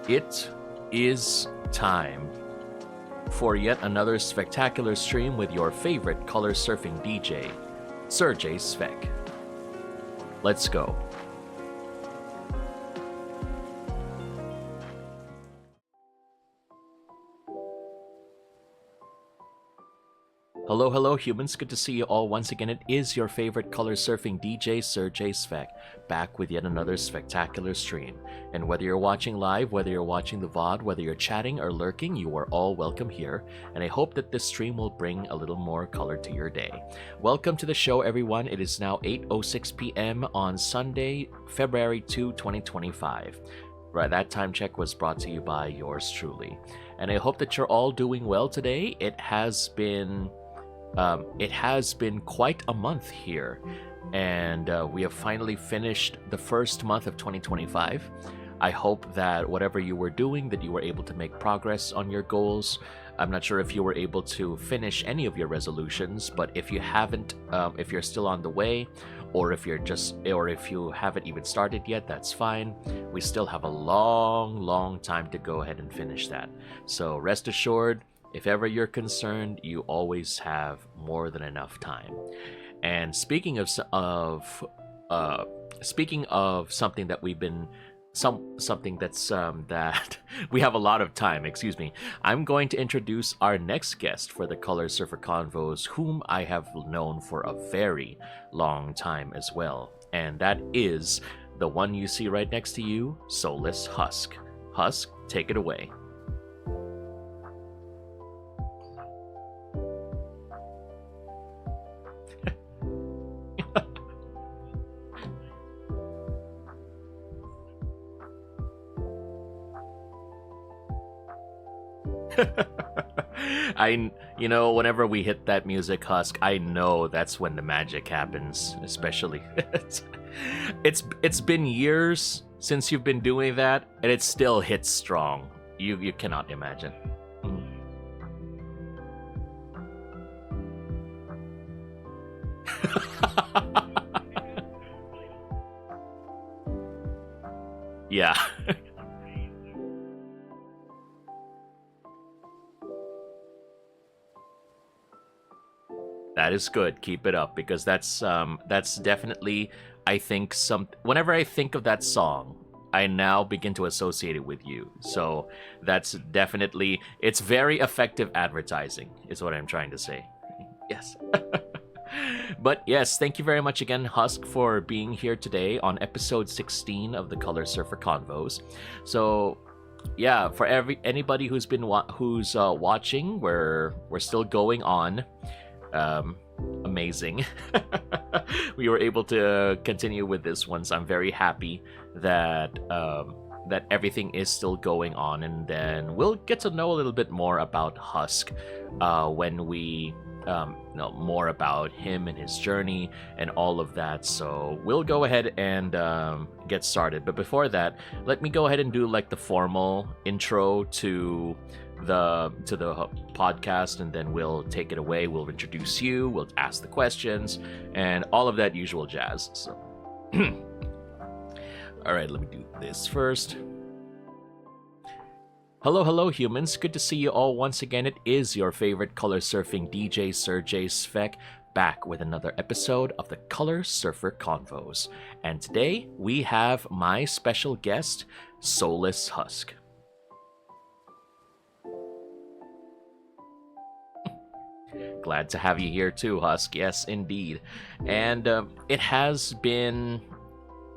It is time for yet another spectacular stream with your favorite color surfing DJ, Serjay Svek. Let's go. Hello, hello, humans. Good to see you all once again. It is your favorite color surfing DJ, Serjay Svek, back with yet another spectacular stream. And whether you're watching live, whether you're watching the VOD, whether you're chatting or lurking, you are all welcome here. And I hope that this stream will bring a little more color to your day. Welcome to the show, everyone. It is now 8:06 p.m. on Sunday, February 2, 2025. Right, that time check was brought to you by yours truly. And I hope that you're all doing well today. It has been quite a month here, and we have finally finished the first month of 2025. I hope that whatever you were doing, that you were able to make progress on your goals. I'm not sure if you were able to finish any of your resolutions, but if you haven't, if you're still on the way, or if you haven't even started yet, that's fine. We still have a long time to go ahead and finish that. So rest assured, if ever you're concerned, you always have more than enough time. And speaking of something that we've been something that's that we have a lot of time, excuse me, I'm going to introduce our next guest for the Color Surfer Convos, whom I have known for a very long time as well. And that is the one you see right next to you, Soulless Husk. Husk, take it away. Whenever we hit that music, Husk, I know that's when the magic happens. Especially, it's been years since you've been doing that, and it still hits strong. You cannot imagine. Yeah. That is good. Keep it up, because that's definitely, I think, whenever I think of that song, I now begin to associate it with you. So that's definitely, it's very effective advertising, is what I'm trying to say. Yes. But yes, thank you very much again, Husk, for being here today on episode 16 of the Color Surfer Convos. So yeah, for anybody who's been watching, we're still going on. Amazing. We were able to continue with this one, so I'm very happy that that everything is still going on, and then we'll get to know a little bit more about Husk when we know more about him and his journey and all of that. So we'll go ahead and get started, but before that, let me go ahead and do like the formal intro to the podcast, and then we'll take it away. We'll introduce you, we'll ask the questions, and all of that usual jazz. So all right, let me do this first. Hello, humans. Good to see you all once again. It is your favorite color surfing DJ, Serjay Svek, back with another episode of the Color Surfer Convos. And today we have my special guest, Soulless Husk. Glad to have you here too, Husk. Yes, indeed. And it has been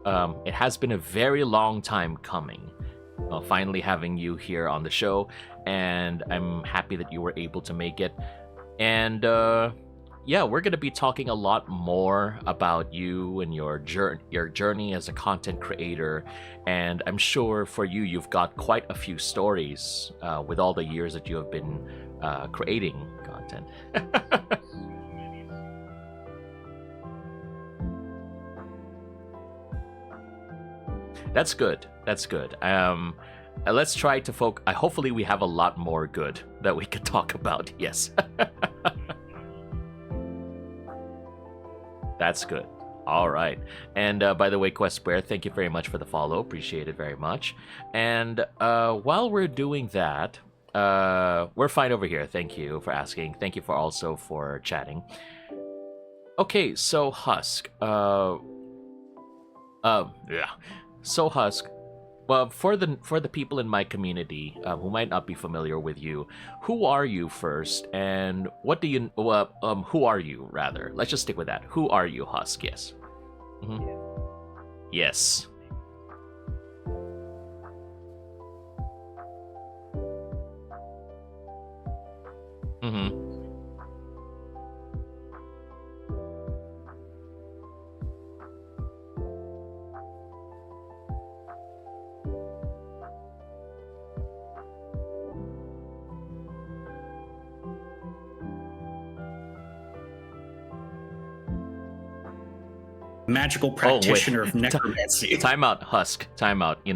a very long time coming. Finally having you here on the show, and I'm happy that you were able to make it. And yeah, we're going to be talking a lot more about you and your journey as a content creator. And I'm sure for you, you've got quite a few stories with all the years that you have been creating content. That's good. That's good. Let's try to focus. Hopefully, we have a lot more good that we could talk about. Yes. That's good. All right. And by the way, Quest Bear, thank you very much for the follow. Appreciate it very much. And while we're doing that, we're fine over here. Thank you for asking. Thank you for also for chatting. Okay, so Husk. Yeah. So Husk. Well, for the people in my community who might not be familiar with you, who are you first, and what do you? Who are you rather? Let's just stick with that. Who are you, Husk? Yes. Mm-hmm. Yes. Mm-hmm. Magical practitioner of necromancy. Time out, Husk. Time out.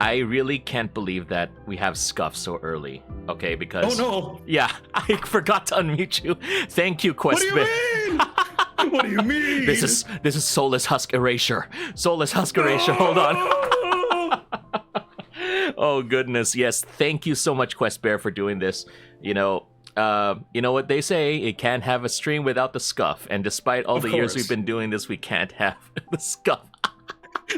I really can't believe that we have Scuff so early. Okay, because Oh no! yeah, I forgot to unmute you. Thank you, Quest. What do you mean? What do you mean? This is Soulless Husk Erasure. Soulless Husk Erasure. Hold on. Oh goodness, yes. Thank you so much, Quest Bear, for doing this. You know what they say, you can't have a stream without the Scuff, and despite all the years we've been doing this, we can't have the Scuff.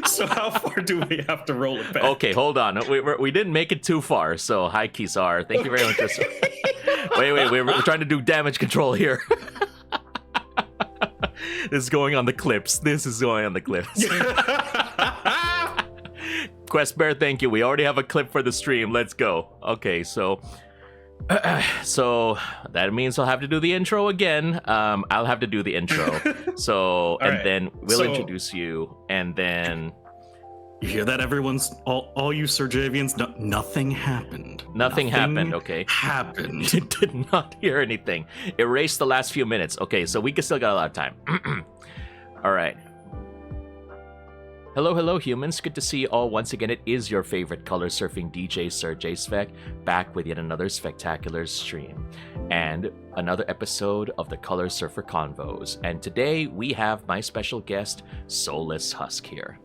So how far do we have to roll it back? Okay, hold on. We didn't make it too far, so hi, Kisar. Thank you very much. Wait, we're trying to do damage control here. This is going on the clips. Quest Bear, thank you. We already have a clip for the stream. Let's go. Okay, so that means I'll have to do the intro again. I'll have to do the intro. So and then we'll introduce you, and then you hear that, all you Serjavians? Nothing happened. Nothing happened. Okay. Happened. Did not hear anything. Erase the last few minutes. Okay, so we still got a lot of time. All right. Hello, humans. Good to see you all once again. It is your favorite color surfing DJ, Serjay Svek, back with yet another spectacular stream and another episode of the Color Surfer Convos. And today we have my special guest, Soulless Husk, here.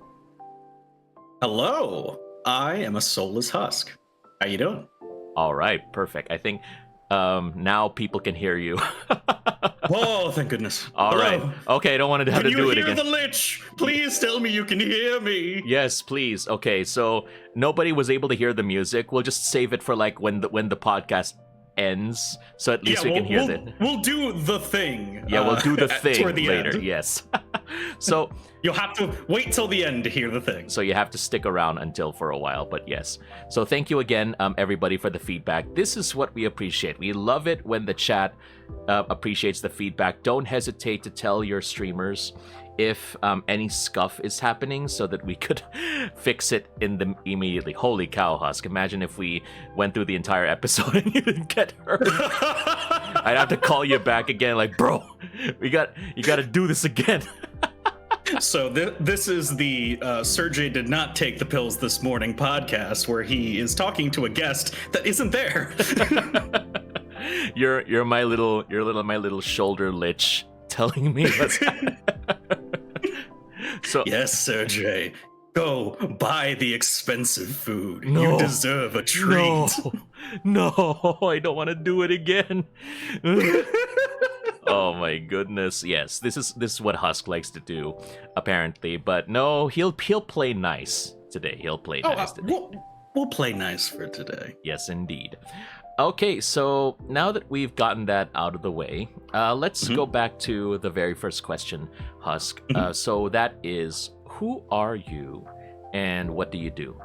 Hello, I am a Soulless Husk. How you doing? All right, perfect. I think now people can hear you. Oh, thank goodness. All right. Okay, I don't want to have to do it again. Can you hear the Lich? Please tell me you can hear me. Yes, please. Okay, so nobody was able to hear the music. We'll just save it for like when the podcast ends, so at least we can hear it. We'll do the thing. Yeah, we'll do the thing later. End. Yes. So you'll have to wait till the end to hear the thing. So you have to stick around until for a while, but yes. So thank you again, everybody, for the feedback. This is what we appreciate. We love it when the chat appreciates the feedback. Don't hesitate to tell your streamers if any scuff is happening so that we could fix it immediately. Holy cow, Husk. Imagine if we went through the entire episode and you didn't get hurt. I'd have to call you back again like, bro, you got to do this again. So this is the Serjay did not take the pills this morning podcast where he is talking to a guest that isn't there. You're my little shoulder lich telling me what's happening. So yes, Serjay, go buy the expensive food. No, you deserve a treat. No, I don't want to do it again. Oh my goodness. Yes, this is what Husk likes to do, apparently. But no, he'll play nice today. He'll play nice today. We'll play nice for today. Yes, indeed. Okay, so now that we've gotten that out of the way, let's go back to the very first question, Husk. So that is, who are you and what do you do?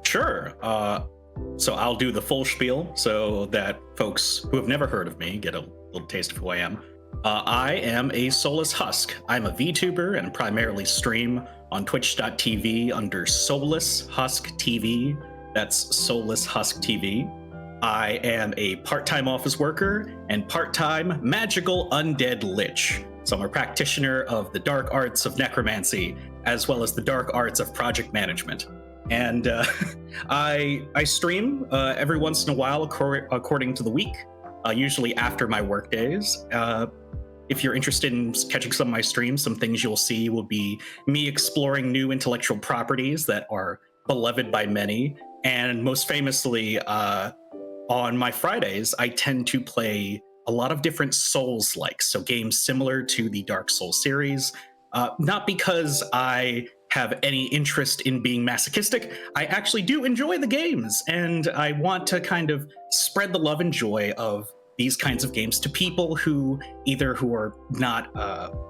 Sure. So I'll do the full spiel so that folks who have never heard of me get a little taste of who I am. I am a Soulless Husk. I'm a VTuber and primarily stream on twitch.tv under Soulless Husk TV. That's Soulless Husk TV. I am a part-time office worker and part-time magical undead lich. So I'm a practitioner of the dark arts of necromancy, as well as the dark arts of project management. And I stream every once in a while according to the week, usually after my work days. if you're interested in catching some of my streams, some things you'll see will be me exploring new intellectual properties that are beloved by many. And most famously, on my Fridays, I tend to play a lot of different Souls-like, so games similar to the Dark Souls series. Not because I have any interest in being masochistic. I actually do enjoy the games, and I want to kind of spread the love and joy of these kinds of games to people who are not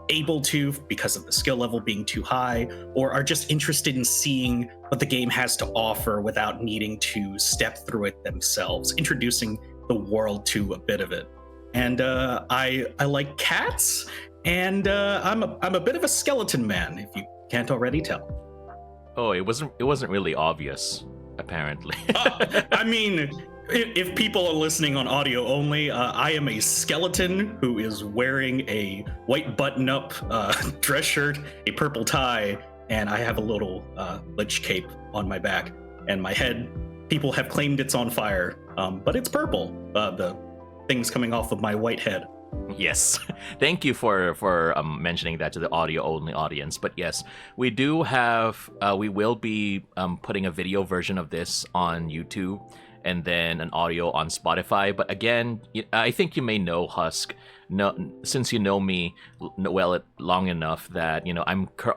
able to because of the skill level being too high, or are just interested in seeing what the game has to offer without needing to step through it themselves, introducing the world to a bit of it. And I like cats, and I'm a bit of a skeleton man, if you can't already tell. Oh, it wasn't really obvious, apparently. I mean, if people are listening on audio only, I am a skeleton who is wearing a white button-up dress shirt, a purple tie, and I have a little lich cape on my back. And my head, people have claimed it's on fire, but it's purple. The things coming off of my white head. Yes, thank you for mentioning that to the audio only audience. But yes, we do have we will be putting a video version of this on YouTube, and then an audio on Spotify. But again, I think you may know Husk, since you know me well long enough that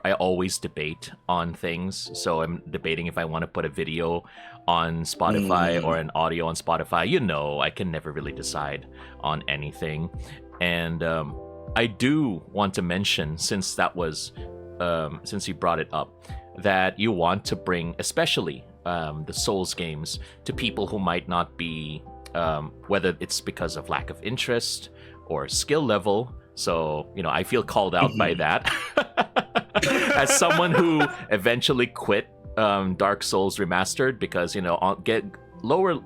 I always debate on things. So I'm debating if I want to put a video on Spotify or an audio on Spotify. I can never really decide on anything. And I do want to mention, since you brought it up, that you want to bring especially the Souls games to people who might not be, whether it's because of lack of interest or skill level. So, I feel called out by that. As someone who eventually quit Dark Souls Remastered because, get lower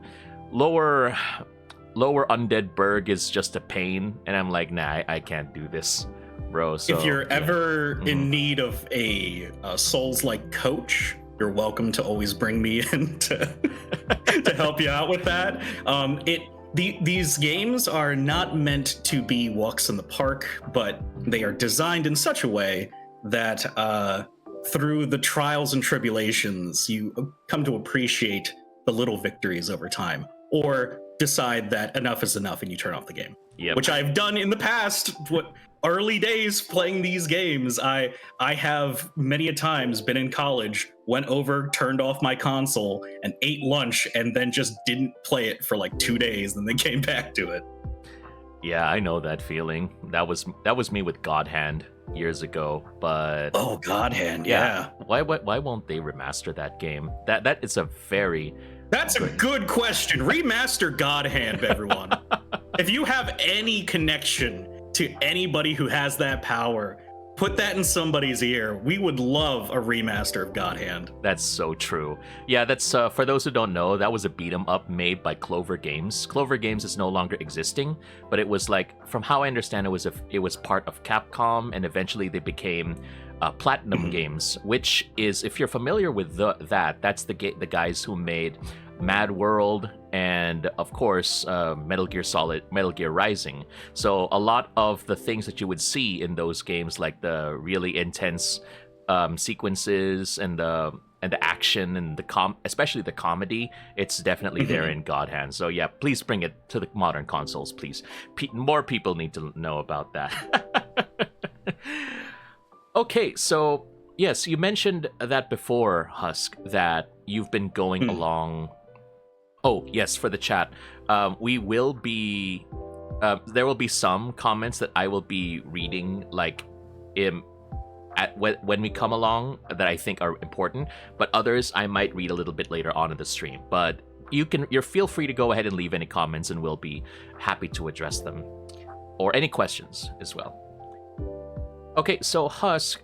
Undead Berg is just a pain, and I'm like, nah, I can't do this, bro. So, if you're ever in need of a Souls-like coach, you're welcome to always bring me in to help you out with that. These games are not meant to be walks in the park, but they are designed in such a way that through the trials and tribulations, you come to appreciate the little victories over time, or decide that enough is enough and you turn off the game. Yep. Which I've done in the past. Early days playing these games, I have many a times been in college, went over, turned off my console, and ate lunch, and then just didn't play it for like 2 days, and then came back to it. Yeah, I know that feeling. That was me with God Hand years ago, but God Hand, yeah. Why won't they remaster that game? That is a very That's a good question. Remaster God Hand, everyone. If you have any connection to anybody who has that power, put that in somebody's ear. We would love a remaster of God Hand. That's so true. Yeah, that's for those who don't know, that was a beat 'em up made by Clover Games. Clover Games is no longer existing, but it was like, from how I understand, it was part of Capcom, and eventually they became Platinum Games, which is, if you're familiar with that's the guys who made Mad World and, of course, Metal Gear Rising. So a lot of the things that you would see in those games, like the really intense sequences and the action and especially the comedy, it's definitely there in God Hand. So yeah, please bring it to the modern consoles, please. More people need to know about that. Okay, so yes, you mentioned that before, Husk, that you've been going along. Oh, yes, for the chat. We will be... there will be some comments that I will be reading, like, when we come along, that I think are important, but others I might read a little bit later on in the stream. But you're feel free to go ahead and leave any comments, and we'll be happy to address them. Or any questions as well. Okay, so Husk,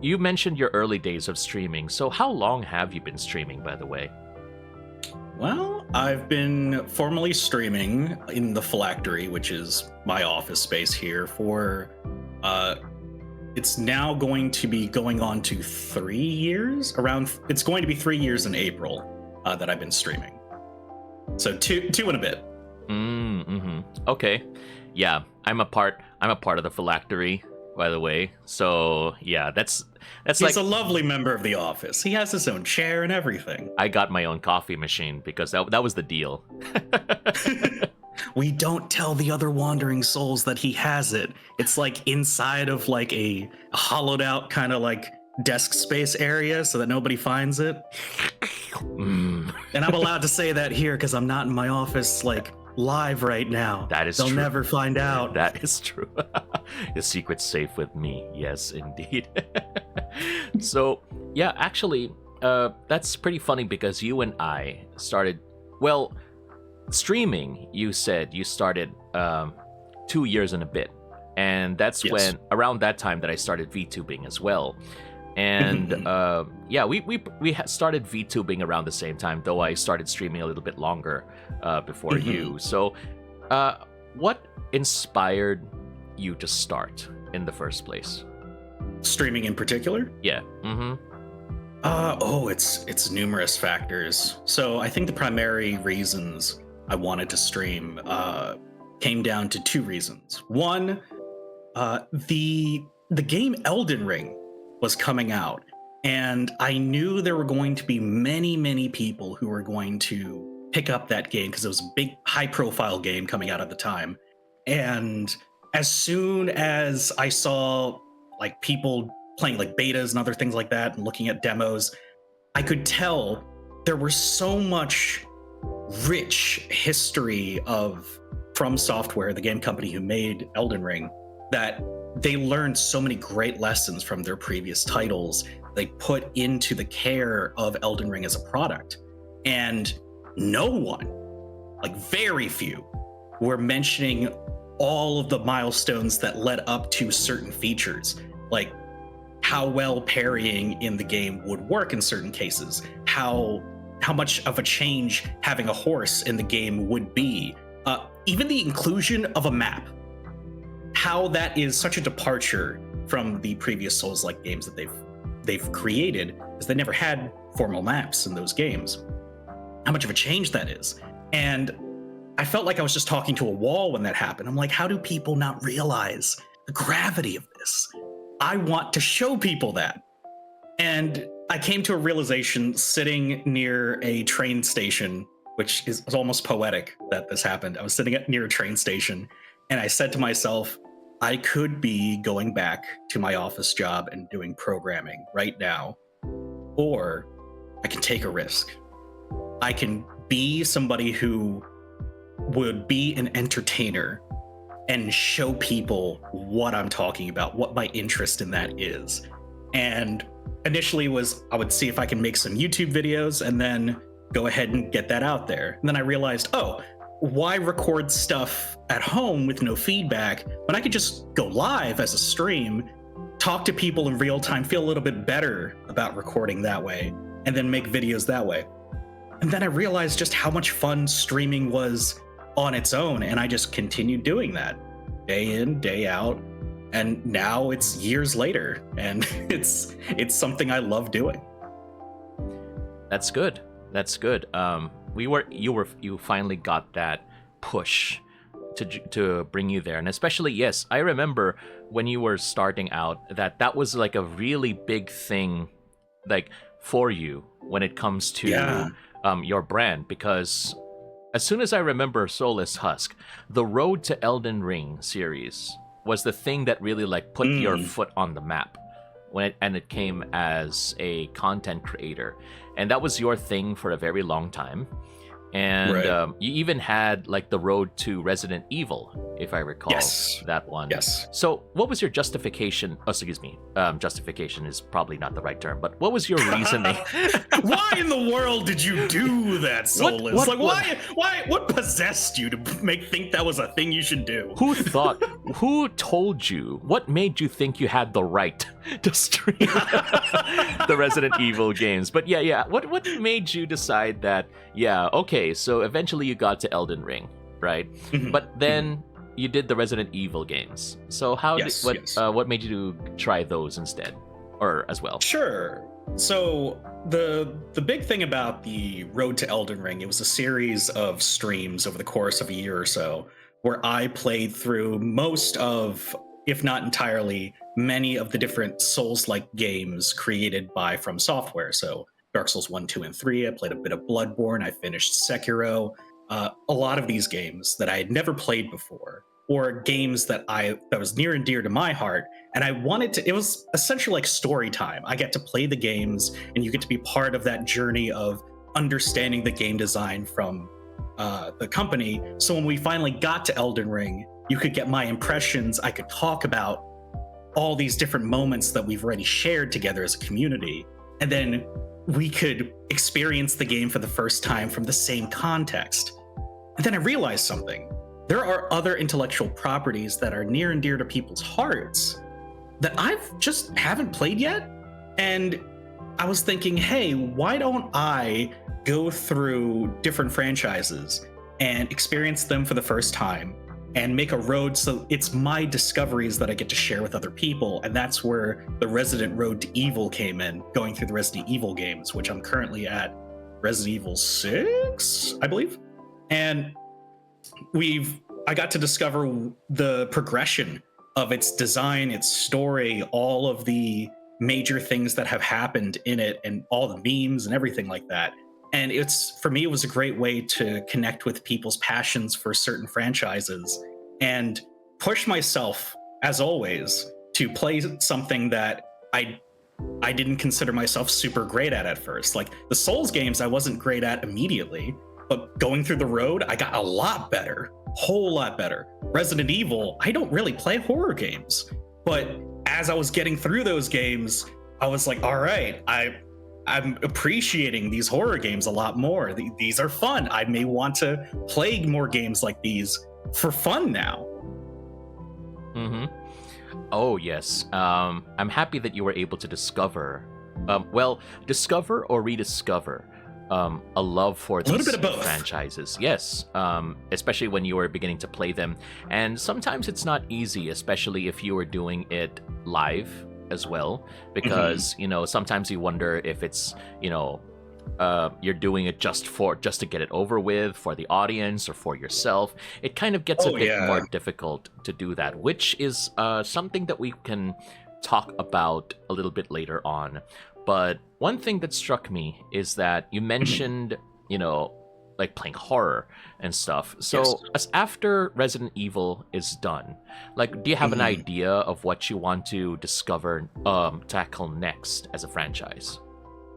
you mentioned your early days of streaming. So how long have you been streaming, by the way? Well, I've been formally streaming in the Phylactery, which is my office space here, for it's now going to be going on to 3 years. It's going to be 3 years in April that I've been streaming. So two and a bit. Okay. Yeah, I'm I'm a part of the phylactery, by the way. So yeah, that's He's like a lovely member of the office. He has his own chair and everything. I got my own coffee machine because that was the deal. We don't tell the other wandering souls that he has it. It's like inside of like a hollowed out kind of like desk space area so that nobody finds it. And I'm allowed to say that here because I'm not in my office like live right now. That is They'll true. never find out. That is true. The secret's safe with me. Yes, indeed. So, yeah, actually, that's pretty funny because you and I started, well, streaming, you said you started 2 years and a bit. And that's when, around that time that I started VTubing as well. And yeah, we started VTubing around the same time, though I started streaming a little bit longer before you. So what inspired you to start in the first place? Streaming in particular? Yeah. It's numerous factors. So I think the primary reasons I wanted to stream came down to two reasons. One, the game Elden Ring was coming out, and I knew there were going to be many people who were going to pick up that game because it was a big, high-profile game coming out at the time. And as soon as I saw like people playing like betas and other things like that and looking at demos, I could tell there was so much rich history of From Software, the game company who made Elden Ring, that they learned so many great lessons from their previous titles they put into the care of Elden Ring as a product. And no one, like very few, were mentioning all of the milestones that led up to certain features, like how well parrying in the game would work in certain cases, how much of a change having a horse in the game would be, even the inclusion of a map, how that is such a departure from the previous Souls-like games that they've created, because they never had formal maps in those games. How much of a change that is. And I felt like I was just talking to a wall when that happened. I'm like, how do people not realize the gravity of this? I want to show people that. And I came to a realization sitting near a train station, which is almost poetic that this happened. I was sitting near a train station, and I said to myself, I could be going back to my office job and doing programming right now, or I can take a risk. I can be somebody who would be an entertainer and show people what I'm talking about, what my interest in that is. And initially was I would see if I can make some YouTube videos and then go ahead and get that out there. And then I realized, oh, why record stuff at home with no feedback when I could just go live as a stream, talk to people in real time, feel a little bit better about recording that way, and then make videos that way. And then I realized just how much fun streaming was on its own, and I just continued doing that day in, day out. And now it's years later, and it's something I love doing. That's good. That's good. You finally got that push to bring you there, and especially, yes, I remember when you were starting out that was like a really big thing, like for you when it comes to your brand, because as soon as I remember Soulless Husk, the Road to Elden Ring series was the thing that really like put your foot on the map and it came as a content creator, and that was your thing for a very long time. And you even had like the Road to Resident Evil, if I recall that one. Yes. So what was your justification? Oh, excuse me. Justification is probably not the right term, but what was your reasoning? Why in the world did you do that, Soulless? What possessed you to think that was a thing you should do? Who told you? What made you think you had the right to stream the Resident Evil games? But yeah. What made you decide that, okay, so eventually you got to Elden Ring, right? But then you did the Resident Evil games. So what made you try those instead, or as well? Sure. So the big thing about the Road to Elden Ring, it was a series of streams over the course of a year or so, where I played through most of, if not entirely, many of the different Souls-like games created by From Software. So Dark Souls 1, 2, and 3. I played a bit of Bloodborne. I finished Sekiro. A lot of these games that I had never played before, or games that was near and dear to my heart. And I wanted to, it was essentially like story time. I get to play the games and you get to be part of that journey of understanding the game design from the company. So when we finally got to Elden Ring, you could get my impressions. I could talk about all these different moments that we've already shared together as a community. And then we could experience the game for the first time from the same context. And then I realized something. There are other intellectual properties that are near and dear to people's hearts that I've just haven't played yet. And I was thinking, hey, why don't I go through different franchises and experience them for the first time and make a road so it's my discoveries that I get to share with other people. And that's where the Resident Road to Evil came in, going through the Resident Evil games, which I'm currently at Resident Evil 6, I believe. And I got to discover the progression of its design, its story, all of the major things that have happened in it, and all the memes and everything like that. And for me, it was a great way to connect with people's passions for certain franchises and push myself, as always, to play something that I didn't consider myself super great at first. Like the Souls games, I wasn't great at immediately, but going through the road, I got a lot better, whole lot better. Resident Evil, I don't really play horror games, but as I was getting through those games, I was like, all right, I'm appreciating these horror games a lot more. These are fun. I may want to play more games like these for fun now. Mm-hmm. Oh, yes. I'm happy that you were able to discover, discover or rediscover a love for these franchises. Yes, especially when you were beginning to play them. And sometimes it's not easy, especially if you were doing it live as well, because sometimes you wonder if it's you're doing it just to get it over with for the audience or for yourself. It kind of gets a bit more difficult to do that, which is something that we can talk about a little bit later on. But one thing that struck me is that you mentioned like playing horror and stuff. So as after Resident Evil is done, like, do you have an idea of what you want to discover, tackle next as a franchise?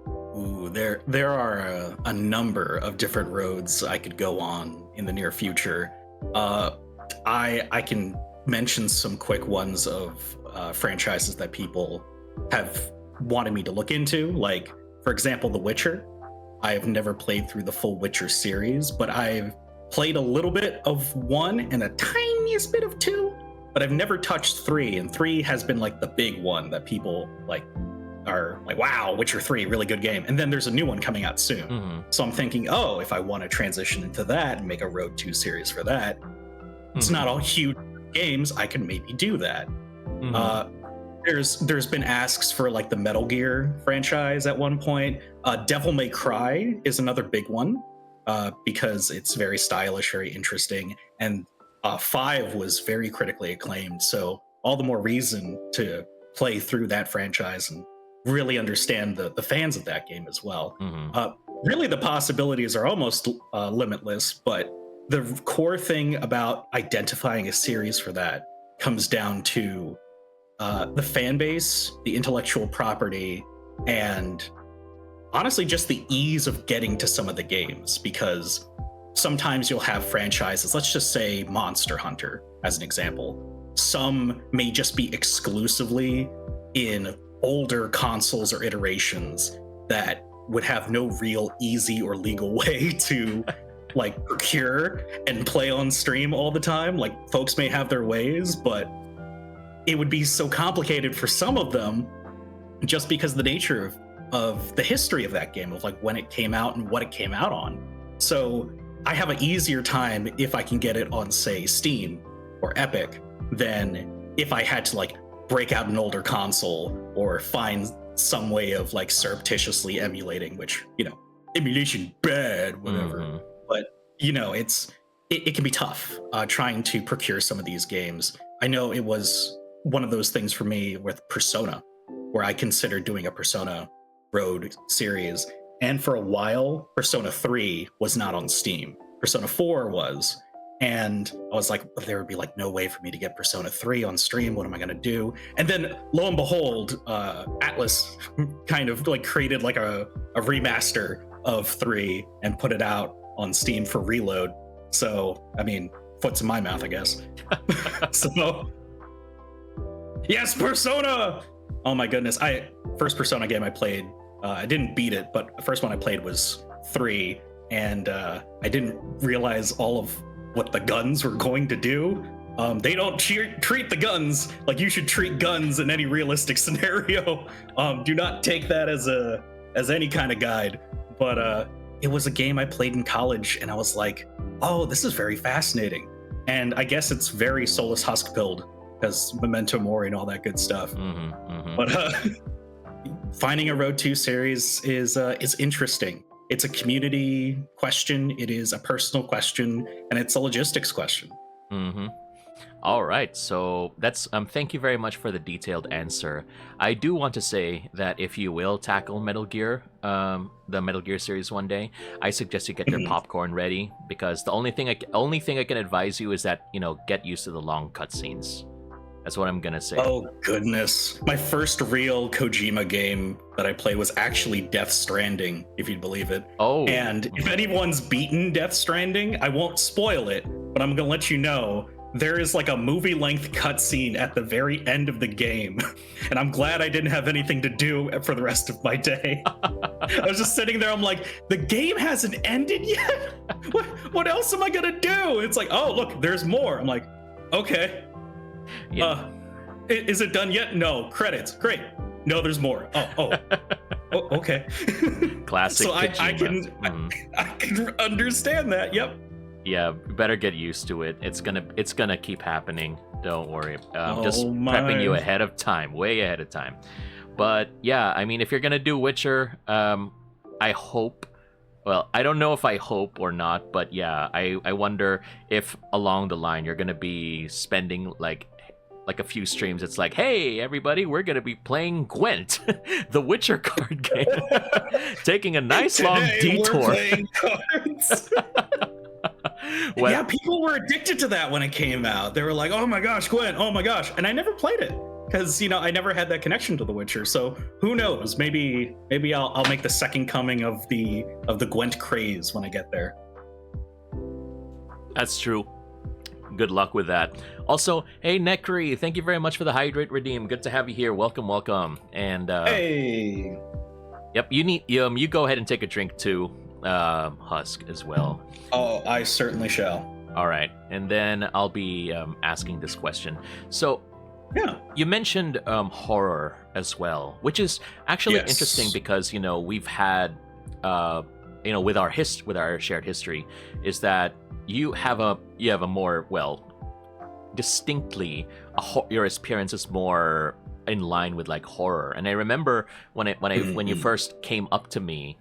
Ooh, there are a number of different roads I could go on in the near future. I can mention some quick ones of franchises that people have wanted me to look into. Like, for example, The Witcher. I have never played through the full Witcher series, but I've played a little bit of 1 and a tiniest bit of 2, but I've never touched 3, and 3 has been like the big one that people are like, wow, Witcher 3, really good game. And then there's a new one coming out soon. So I'm thinking, if I want to transition into that and make a Road 2 series for that, it's not all huge games, I can maybe do that. There's been asks for like the Metal Gear franchise at one point. Devil May Cry is another big one because it's very stylish, very interesting, and 5 was very critically acclaimed. So all the more reason to play through that franchise and really understand the fans of that game as well. Really, the possibilities are almost limitless, but the core thing about identifying a series for that comes down to the fan base, the intellectual property, and honestly just the ease of getting to some of the games. Because sometimes you'll have franchises, let's just say Monster Hunter as an example. Some may just be exclusively in older consoles or iterations that would have no real easy or legal way to like procure and play on stream all the time. Like, folks may have their ways, but it would be so complicated for some of them just because of the nature of the history of that game, of like when it came out and what it came out on. So I have an easier time if I can get it on, say, Steam or Epic than if I had to like break out an older console or find some way of like surreptitiously emulating, which, emulation bad, whatever. But, it can be tough trying to procure some of these games. I know it was one of those things for me with Persona, where I considered doing a Persona Road series. And for a while, Persona 3 was not on Steam. Persona 4 was. And I was like, there would be like no way for me to get Persona 3 on stream. What am I going to do? And then lo and behold, Atlas kind of like created like a remaster of 3 and put it out on Steam for reload. So, I mean, foot's in my mouth, I guess. So, yes, Persona! Oh my goodness. First Persona game I played, I didn't beat it, but the first one I played was 3, and I didn't realize all of what the guns were going to do. They don't treat the guns like you should treat guns in any realistic scenario. Do not take that as any kind of guide. But it was a game I played in college, and I was like, oh, this is very fascinating. And I guess it's very Soulless Husk build, because Memento Mori and all that good stuff. But finding a Road 2 series is interesting. It's a community question, it is a personal question, and it's a logistics question. All right, so that's thank you very much for the detailed answer. I do want to say that if you will tackle Metal Gear, the Metal Gear series one day, I suggest you get your popcorn ready, because the only thing I can advise you is that, you know, get used to the long cutscenes. That's what I'm gonna say. Oh goodness, my first real Kojima game that I played was actually Death Stranding, if you'd believe it. Oh, and if anyone's beaten Death Stranding, I won't spoil it, but I'm gonna let you know. There is like a movie-length cutscene at the very end of the game, and I'm glad I didn't have anything to do for the rest of my day. I was just sitting there, I'm like, the game hasn't ended yet? What else am I gonna do? It's like, oh, look, there's more. I'm like, okay. Yeah. Is it done yet? No. Credits. Great. No, there's more. Oh, okay. Classic So I Kojima. I can understand that. Yep. Yeah, better get used to it. It's gonna keep happening. Don't worry. Just my. prepping you ahead of time, way ahead of time. But yeah, I mean, if you're gonna do Witcher, I hope. Well, I don't know if I hope or not, but yeah, I wonder if along the line you're gonna be spending like a few streams. It's like, hey, everybody, we're gonna be playing Gwent, the Witcher card game, taking a nice long detour. We're playing cards. Well, yeah, people were addicted to that when it came out. They were like, "Oh my gosh, Gwent! Oh my gosh!" And I never played it because I never had that connection to The Witcher. So who knows? Maybe I'll make the second coming of the Gwent craze when I get there. That's true. Good luck with that. Also, hey Necri, thank you very much for the Hydrate Redeem. Good to have you here. Welcome. And hey. Yep, you go ahead and take a drink too. Husk as well. Oh, I certainly shall. All right, and then I'll be asking this question. So, yeah, you mentioned horror as well, which is actually interesting because we've had with our shared history, is that you have a more distinctly your experience is more in line with like horror. And I remember when you first came up to me.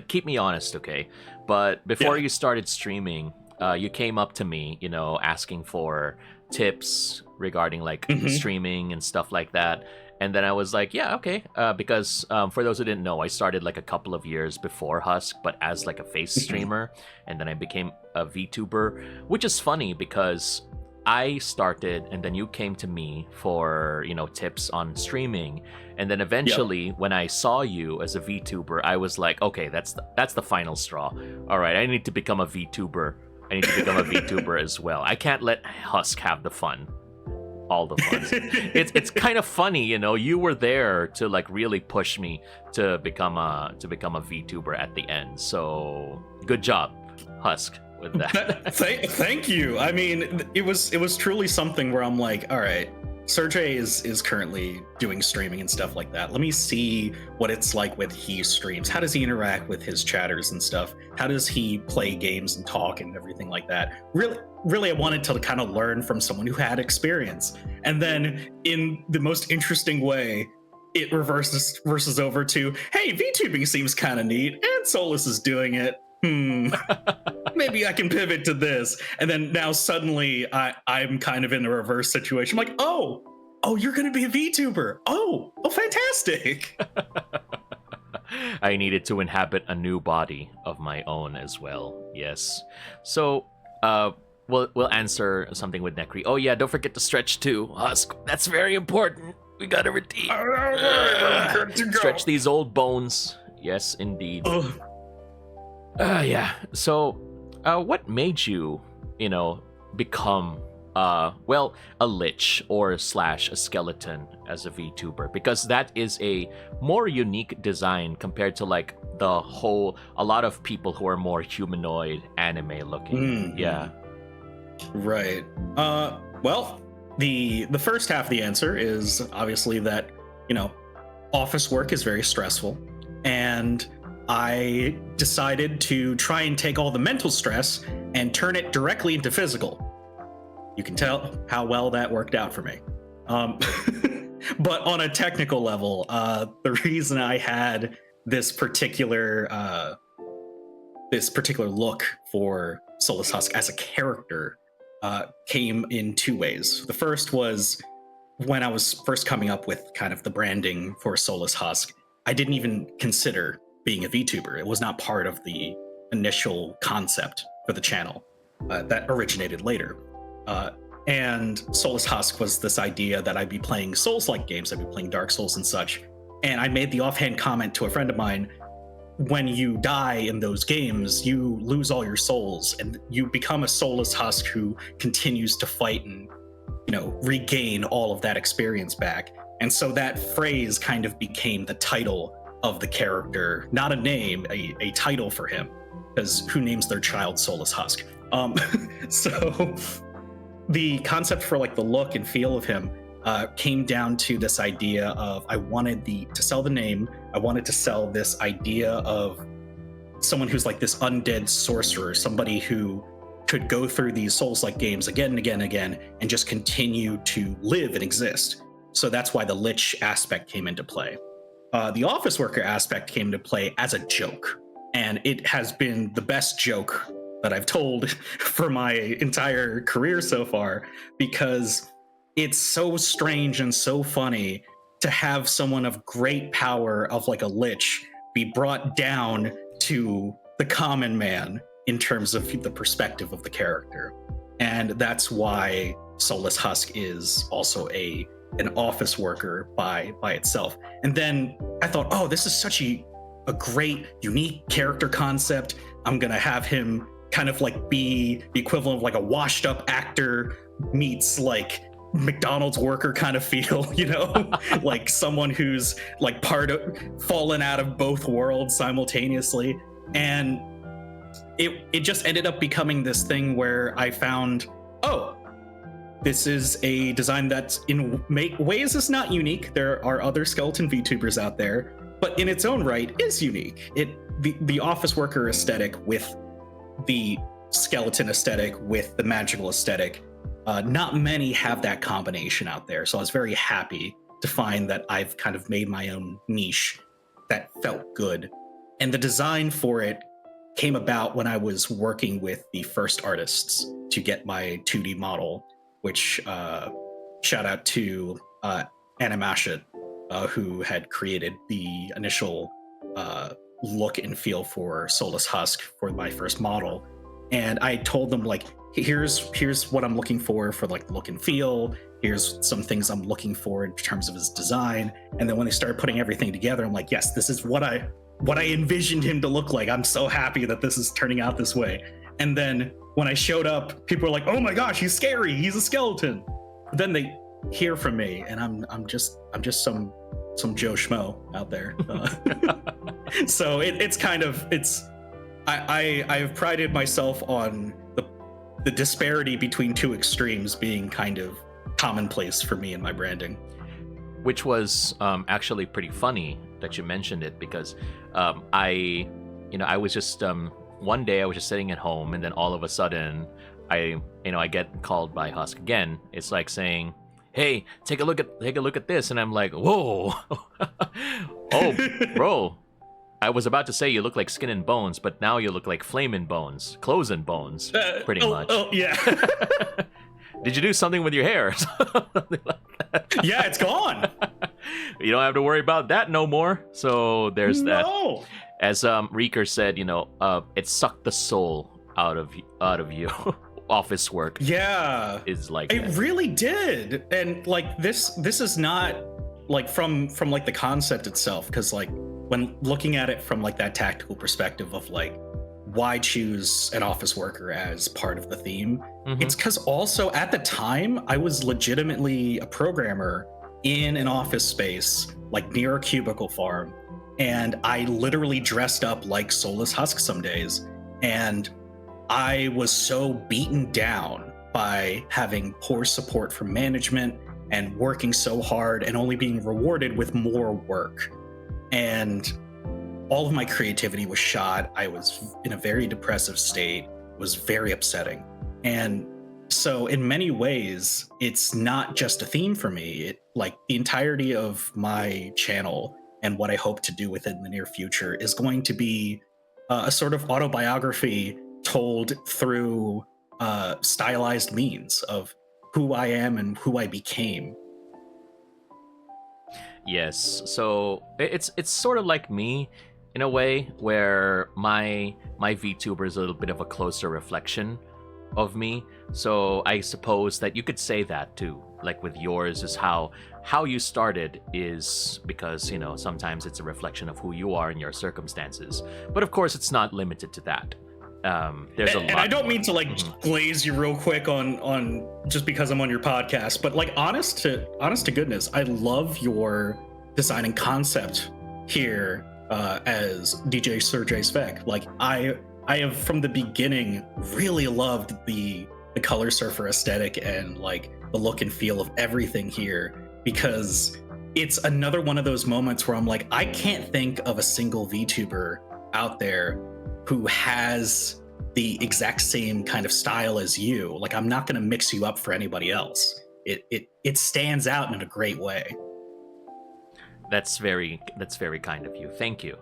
Keep me honest, okay? But before you started streaming, you came up to me, asking for tips regarding like streaming and stuff like that. And then I was like, yeah, okay. Because for those who didn't know, I started like a couple of years before Husk, but as like a face streamer, and then I became a VTuber, which is funny because I started and then you came to me for tips on streaming, and then eventually when I saw you as a VTuber, I was like, okay, that's the final straw. All right, I need to become a VTuber. I need to become a VTuber as well. I can't let Husk have the fun, all the fun. It's kind of funny, you were there to like really push me to become a VTuber at the end. So good job, Husk. With that. Thank you. I mean, it was truly something where I'm like, all right, Serjay is currently doing streaming and stuff like that. Let me see what it's like when he streams. How does he interact with his chatters and stuff? How does he play games and talk and everything like that? Really, I wanted to kind of learn from someone who had experience. And then in the most interesting way, it reverses over to, hey, VTubing seems kind of neat, and Soulless is doing it. maybe I can pivot to this. And then now suddenly I'm kind of in a reverse situation. I'm like, oh, you're going to be a VTuber. Oh, fantastic. I needed to inhabit a new body of my own as well. Yes. So, we'll answer something with Necri. Oh yeah, don't forget to stretch too, Husk. That's very important. We gotta redeem. Stretch these old bones. Yes, indeed. Yeah. So, what made you, become, a lich or / a skeleton as a VTuber? Because that is a more unique design compared to like a lot of people who are more humanoid anime looking. Yeah. Right. Well, the first half of the answer is obviously that, office work is very stressful, and I decided to try and take all the mental stress and turn it directly into physical. You can tell how well that worked out for me. But on a technical level, the reason I had this particular look for Soulless Husk as a character came in two ways. The first was when I was first coming up with kind of the branding for Soulless Husk, I didn't even consider being a VTuber. It was not part of the initial concept for the channel that originated later. And Soulless Husk was this idea that I'd be playing Souls-like games, I'd be playing Dark Souls and such. And I made the offhand comment to a friend of mine, when you die in those games, you lose all your souls and you become a soulless husk who continues to fight and, regain all of that experience back. And so that phrase kind of became the title of the character, not a name, a title for him, because who names their child Soulless Husk? So the concept for like the look and feel of him came down to this idea of I wanted to sell the name. I wanted to sell this idea of someone who's like this undead sorcerer, somebody who could go through these Souls-like games again and again and again and just continue to live and exist. So that's why the lich aspect came into play. The office worker aspect came into play as a joke, and it has been the best joke that I've told for my entire career so far, because it's so strange and so funny to have someone of great power of like a lich be brought down to the common man in terms of the perspective of the character. And that's why Soulless Husk is also an office worker by itself. And then I thought, oh, this is such a great, unique character concept. I'm gonna have him kind of like be the equivalent of like a washed up actor meets like McDonald's worker kind of feel, like someone who's like fallen out of both worlds simultaneously. And it just ended up becoming this thing where I found, oh, this is a design that's in ways is not unique. There are other skeleton VTubers out there, but in its own right is unique. The office worker aesthetic with the skeleton aesthetic with the magical aesthetic, not many have that combination out there. So I was very happy to find that I've kind of made my own niche that felt good. And the design for it came about when I was working with the first artists to get my 2D model, which shout out to Animasha, who had created the initial look and feel for Soulless Husk for my first model. And I told them like, here's what I'm looking for like look and feel. Here's some things I'm looking for in terms of his design. And then when they started putting everything together, I'm like, yes, this is what I envisioned him to look like. I'm so happy that this is turning out this way. And then when I showed up, people were like, oh my gosh, he's scary. He's a skeleton. But then they hear from me, and I'm just some Joe Schmo out there. So I've prided myself on the disparity between two extremes being kind of commonplace for me in my branding. Which was actually pretty funny that you mentioned it, because I was just one day I was just sitting at home, and then all of a sudden I get called by Husk again. It's like saying, hey, take a look at this, and I'm like, whoa. Oh, bro, I was about to say you look like Skin and Bones, but now you look like Flame and Bones, Clothes and Bones, pretty much. Oh, yeah. Did you do something with your hair? Something like that. Yeah, it's gone. You don't have to worry about that no more. So there's that. As Reeker said, it sucked the soul out of you. Office work. Yeah, is like it that. really did, and like this is not like from like the concept itself, because like when looking at it from like that tactical perspective of like why choose an office worker as part of the theme, it's because also at the time I was legitimately a programmer in an office space like near a cubicle farm, and I literally dressed up like Soulless Husk some days, and I was so beaten down by having poor support from management and working so hard and only being rewarded with more work. And all of my creativity was shot. I was in a very depressive state. It was very upsetting. And so in many ways, it's not just a theme for me. Like the entirety of my channel and what I hope to do with it in the near future is going to be a sort of autobiography told through stylized means of who I am and who I became. Yes, so it's sort of like me in a way, where my VTuber is a little bit of a closer reflection of me. So I suppose that you could say that too. Like with yours is how you started is because, sometimes it's a reflection of who you are and your circumstances. But of course, it's not limited to that. There's a lot. And I don't mean to like glaze you real quick on just because I'm on your podcast, but like honest to goodness, I love your design and concept here as DJ Serjay Svek. Like I have from the beginning really loved the color surfer aesthetic and like the look and feel of everything here, because it's another one of those moments where I'm like, I can't think of a single VTuber out there who has the exact same kind of style as you. Like, I'm not going to mix you up for anybody else. It stands out in a great way. That's very kind of you. Thank you,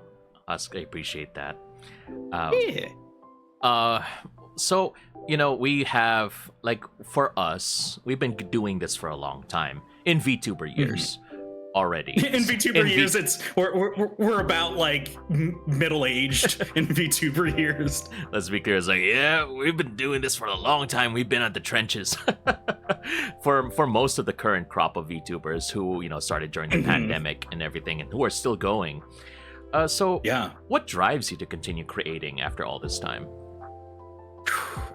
Husk. I appreciate that. Yeah. So, we have, like, for us, we've been doing this for a long time in VTuber years. Already in VTuber years, we're about like middle-aged in VTuber years. Let's be clear, it's like, yeah, we've been doing this for a long time. We've been at the trenches for most of the current crop of VTubers who started during the pandemic and everything, and who are still going. So yeah, what drives you to continue creating after all this time?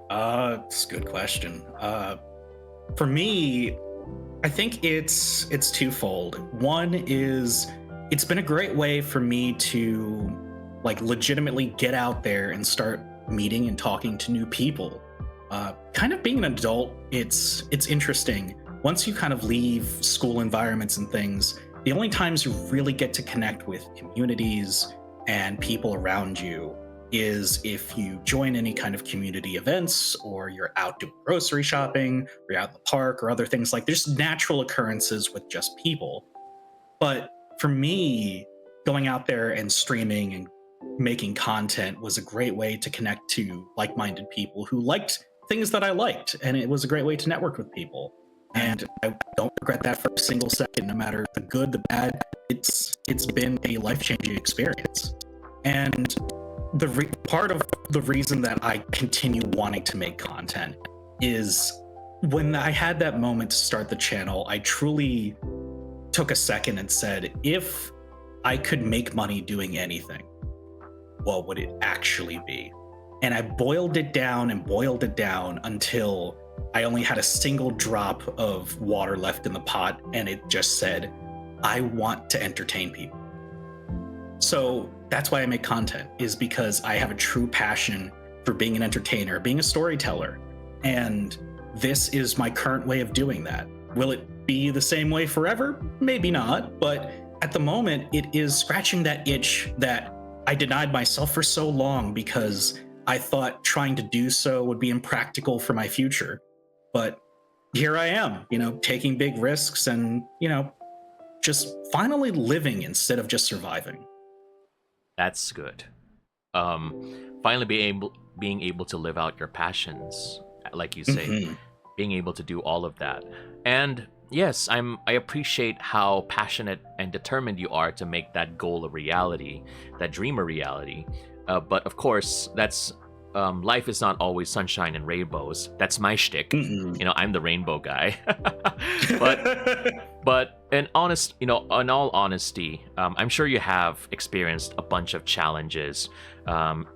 It's a good question. For me, I think it's twofold. One is it's been a great way for me to like legitimately get out there and start meeting and talking to new people. Kind of being an adult, it's interesting. Once you kind of leave school environments and things, the only times you really get to connect with communities and people around you is if you join any kind of community events, or you're out doing grocery shopping, or you're out in the park, or other things. Like there's natural occurrences with just people. But for me, going out there and streaming and making content was a great way to connect to like-minded people who liked things that I liked, and it was a great way to network with people. And I don't regret that for a single second, no matter the good, the bad. It's been a life-changing experience. And part of the reason that I continue wanting to make content is when I had that moment to start the channel, I truly took a second and said, if I could make money doing anything, what would it actually be? And I boiled it down until I only had a single drop of water left in the pot, and it just said, I want to entertain people. So that's why I make content, is because I have a true passion for being an entertainer, being a storyteller. And this is my current way of doing that. Will it be the same way forever? Maybe not, but at the moment it is scratching that itch that I denied myself for so long because I thought trying to do so would be impractical for my future. But here I am, taking big risks and, just finally living instead of just surviving. That's good. Finally being able to live out your passions, like you say, Hmm. being able to do all of that. And yes, I appreciate how passionate and determined you are to make that goal a reality, that dream a reality. But of course, that's life is not always sunshine and rainbows. That's my shtick. Hmm. I'm the rainbow guy. but in all honesty, I'm sure you have experienced a bunch of challenges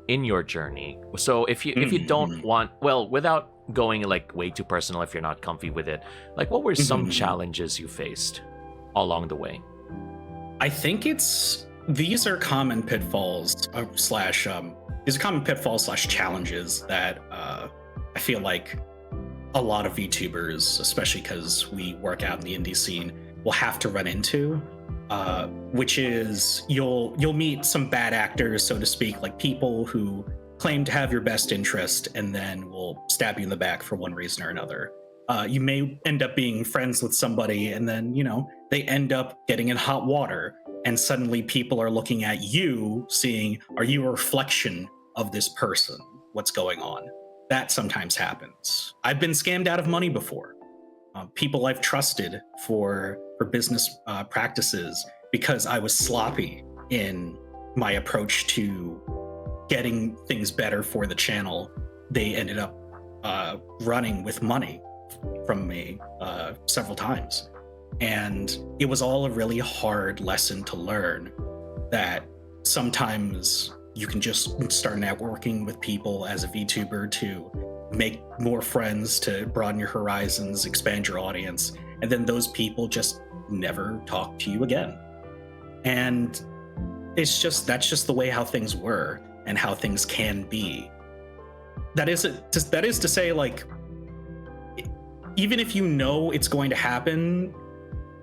in your journey. So if you don't want, well, without going like way too personal, if you're not comfy with it, like what were some challenges you faced along the way? I think these are common pitfalls slash these are common pitfalls slash challenges that I feel like a lot of VTubers, especially because we work out in the indie scene, will have to run into. Which is you'll meet some bad actors, so to speak, like people who claim to have your best interest and then will stab you in the back for one reason or another. You may end up being friends with somebody and then, they end up getting in hot water and suddenly people are looking at you seeing, are you a reflection of this person? What's going on? That sometimes happens. I've been scammed out of money before. People I've trusted for business practices because I was sloppy in my approach to getting things better for the channel. They ended up running with money from me several times. And it was all a really hard lesson to learn that sometimes you can just start networking with people as a VTuber to make more friends, to broaden your horizons, expand your audience, and then those people just never talk to you again. And that's just the way how things were and how things can be. That is to say, like, even if you know it's going to happen,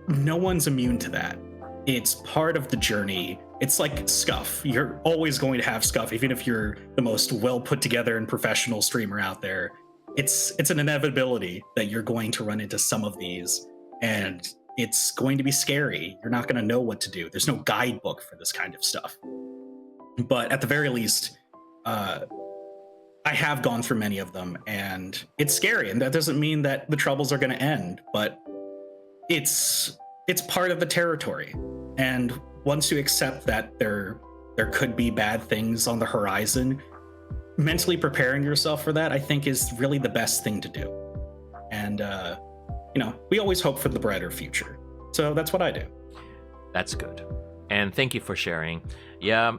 no one's immune to that. It's part of the journey. It's like scuff. You're always going to have scuff, even if you're the most well put together and professional streamer out there. It's an inevitability that you're going to run into some of these, and it's going to be scary. You're not going to know what to do. There's no guidebook for this kind of stuff. But at the very least, I have gone through many of them, and it's scary. And that doesn't mean that the troubles are going to end, but it's part of the territory. And once you accept that there could be bad things on the horizon, mentally preparing yourself for that, I think, is really the best thing to do. And we always hope for the brighter future. So that's what I do. That's good. And thank you for sharing. Yeah,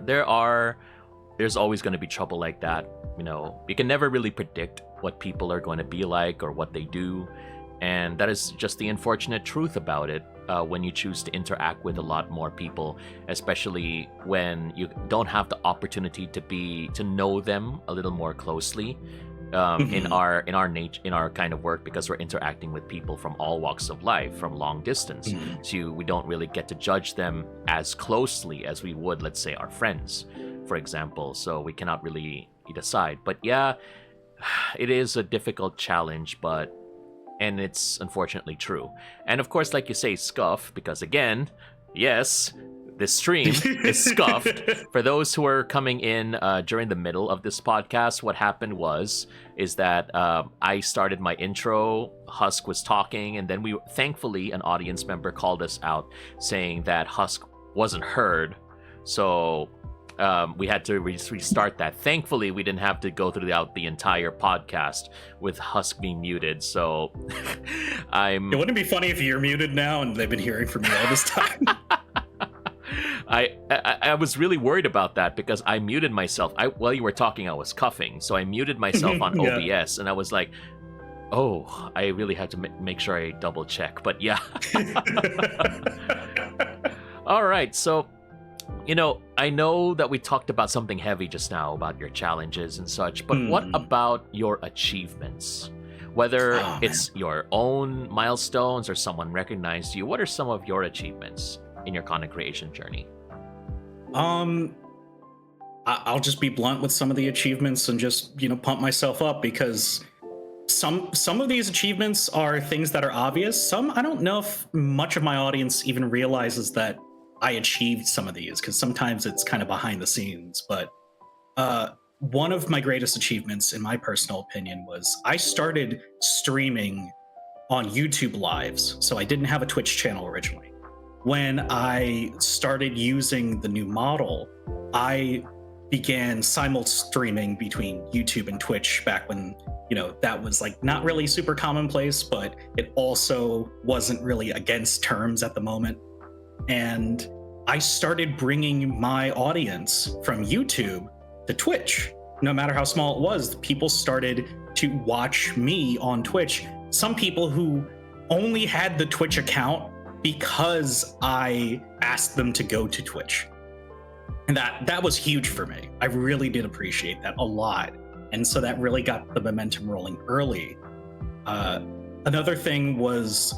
there's always going to be trouble like that. You can never really predict what people are going to be like or what they do. And that is just the unfortunate truth about it when you choose to interact with a lot more people, especially when you don't have the opportunity to know them a little more closely. In our kind of work, because we're interacting with people from all walks of life, from long distance. So we don't really get to judge them as closely as we would, let's say, our friends, for example. So we cannot really decide. But yeah, it is a difficult challenge, and it's unfortunately true. And of course, like you say, scuff, because again, yes, this stream is scuffed. For those who are coming in during the middle of this podcast, what happened is that I started my intro, Husk was talking, and then thankfully an audience member called us out saying that Husk wasn't heard. So we had to restart that. Thankfully, we didn't have to go throughout the entire podcast with Husk being muted. So It wouldn't be funny if you're muted now and they've been hearing from you all this time. I was really worried about that because I muted myself. While you were talking, I was coughing, so I muted myself on OBS, and I was like, "Oh, I really had to make sure I double check." But yeah. All right, so I know that we talked about something heavy just now about your challenges and such, but what about your achievements? Whether it's your own milestones or someone recognized you, what are some of your achievements in your content creation journey? I'll just be blunt with some of the achievements and just pump myself up, because some of these achievements are things that are obvious. Some, I don't know if much of my audience even realizes that I achieved some of these, because sometimes it's kind of behind the scenes. But one of my greatest achievements, in my personal opinion, was I started streaming on YouTube Lives. So I didn't have a Twitch channel originally. When I started using the new model, I began simul streaming between YouTube and Twitch back when, that was like not really super commonplace, but it also wasn't really against terms at the moment. And I started bringing my audience from YouTube to Twitch. No matter how small it was, people started to watch me on Twitch. Some people who only had the Twitch account because I asked them to go to Twitch. And that was huge for me. I really did appreciate that a lot. And so that really got the momentum rolling early. Another thing was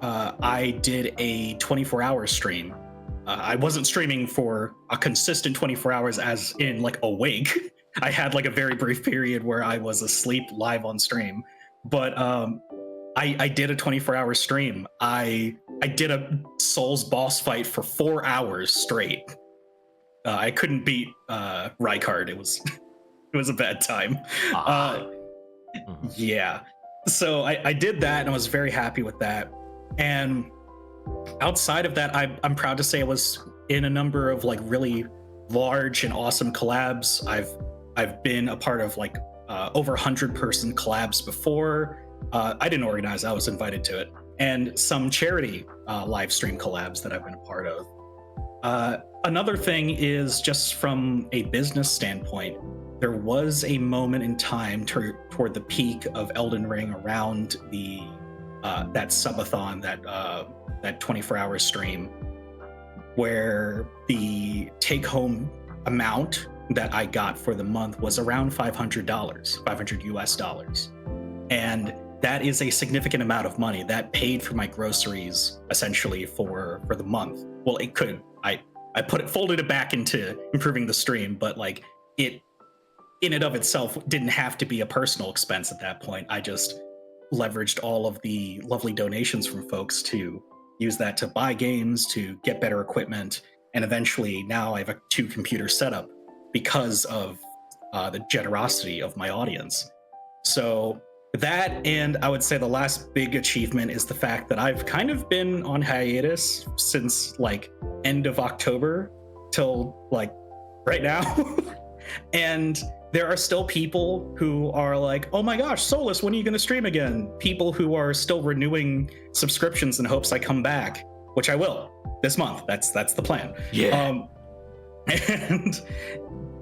I did a 24-hour stream. I wasn't streaming for a consistent 24 hours as in like awake. I had like a very brief period where I was asleep live on stream. But I did a 24-hour stream. I did a Souls boss fight for 4 hours straight. I couldn't beat Rykard. It was a bad time. Yeah. So I did that, and I was very happy with that. And outside of that, I'm proud to say I was in a number of like really large and awesome collabs. I've been a part of like over 100-person collabs before. I didn't organize, I was invited to it. And some charity live stream collabs that I've been a part of. Another thing is, just from a business standpoint, there was a moment in time toward the peak of Elden Ring around the that subathon, that 24-hour stream, where the take-home amount that I got for the month was around $500 US. And that is a significant amount of money that paid for my groceries essentially for the month. Well, it could. I folded it back into improving the stream, but like it in and of itself didn't have to be a personal expense at that point. I just leveraged all of the lovely donations from folks to use that to buy games, to get better equipment, and eventually now I have a 2-computer setup because of the generosity of my audience. So that, and I would say the last big achievement is the fact that I've kind of been on hiatus since like end of October till like right now. And there are still people who are like, oh my gosh, Soulless, when are you going to stream again? People who are still renewing subscriptions in hopes I come back, which I will this month. That's the plan. Yeah. And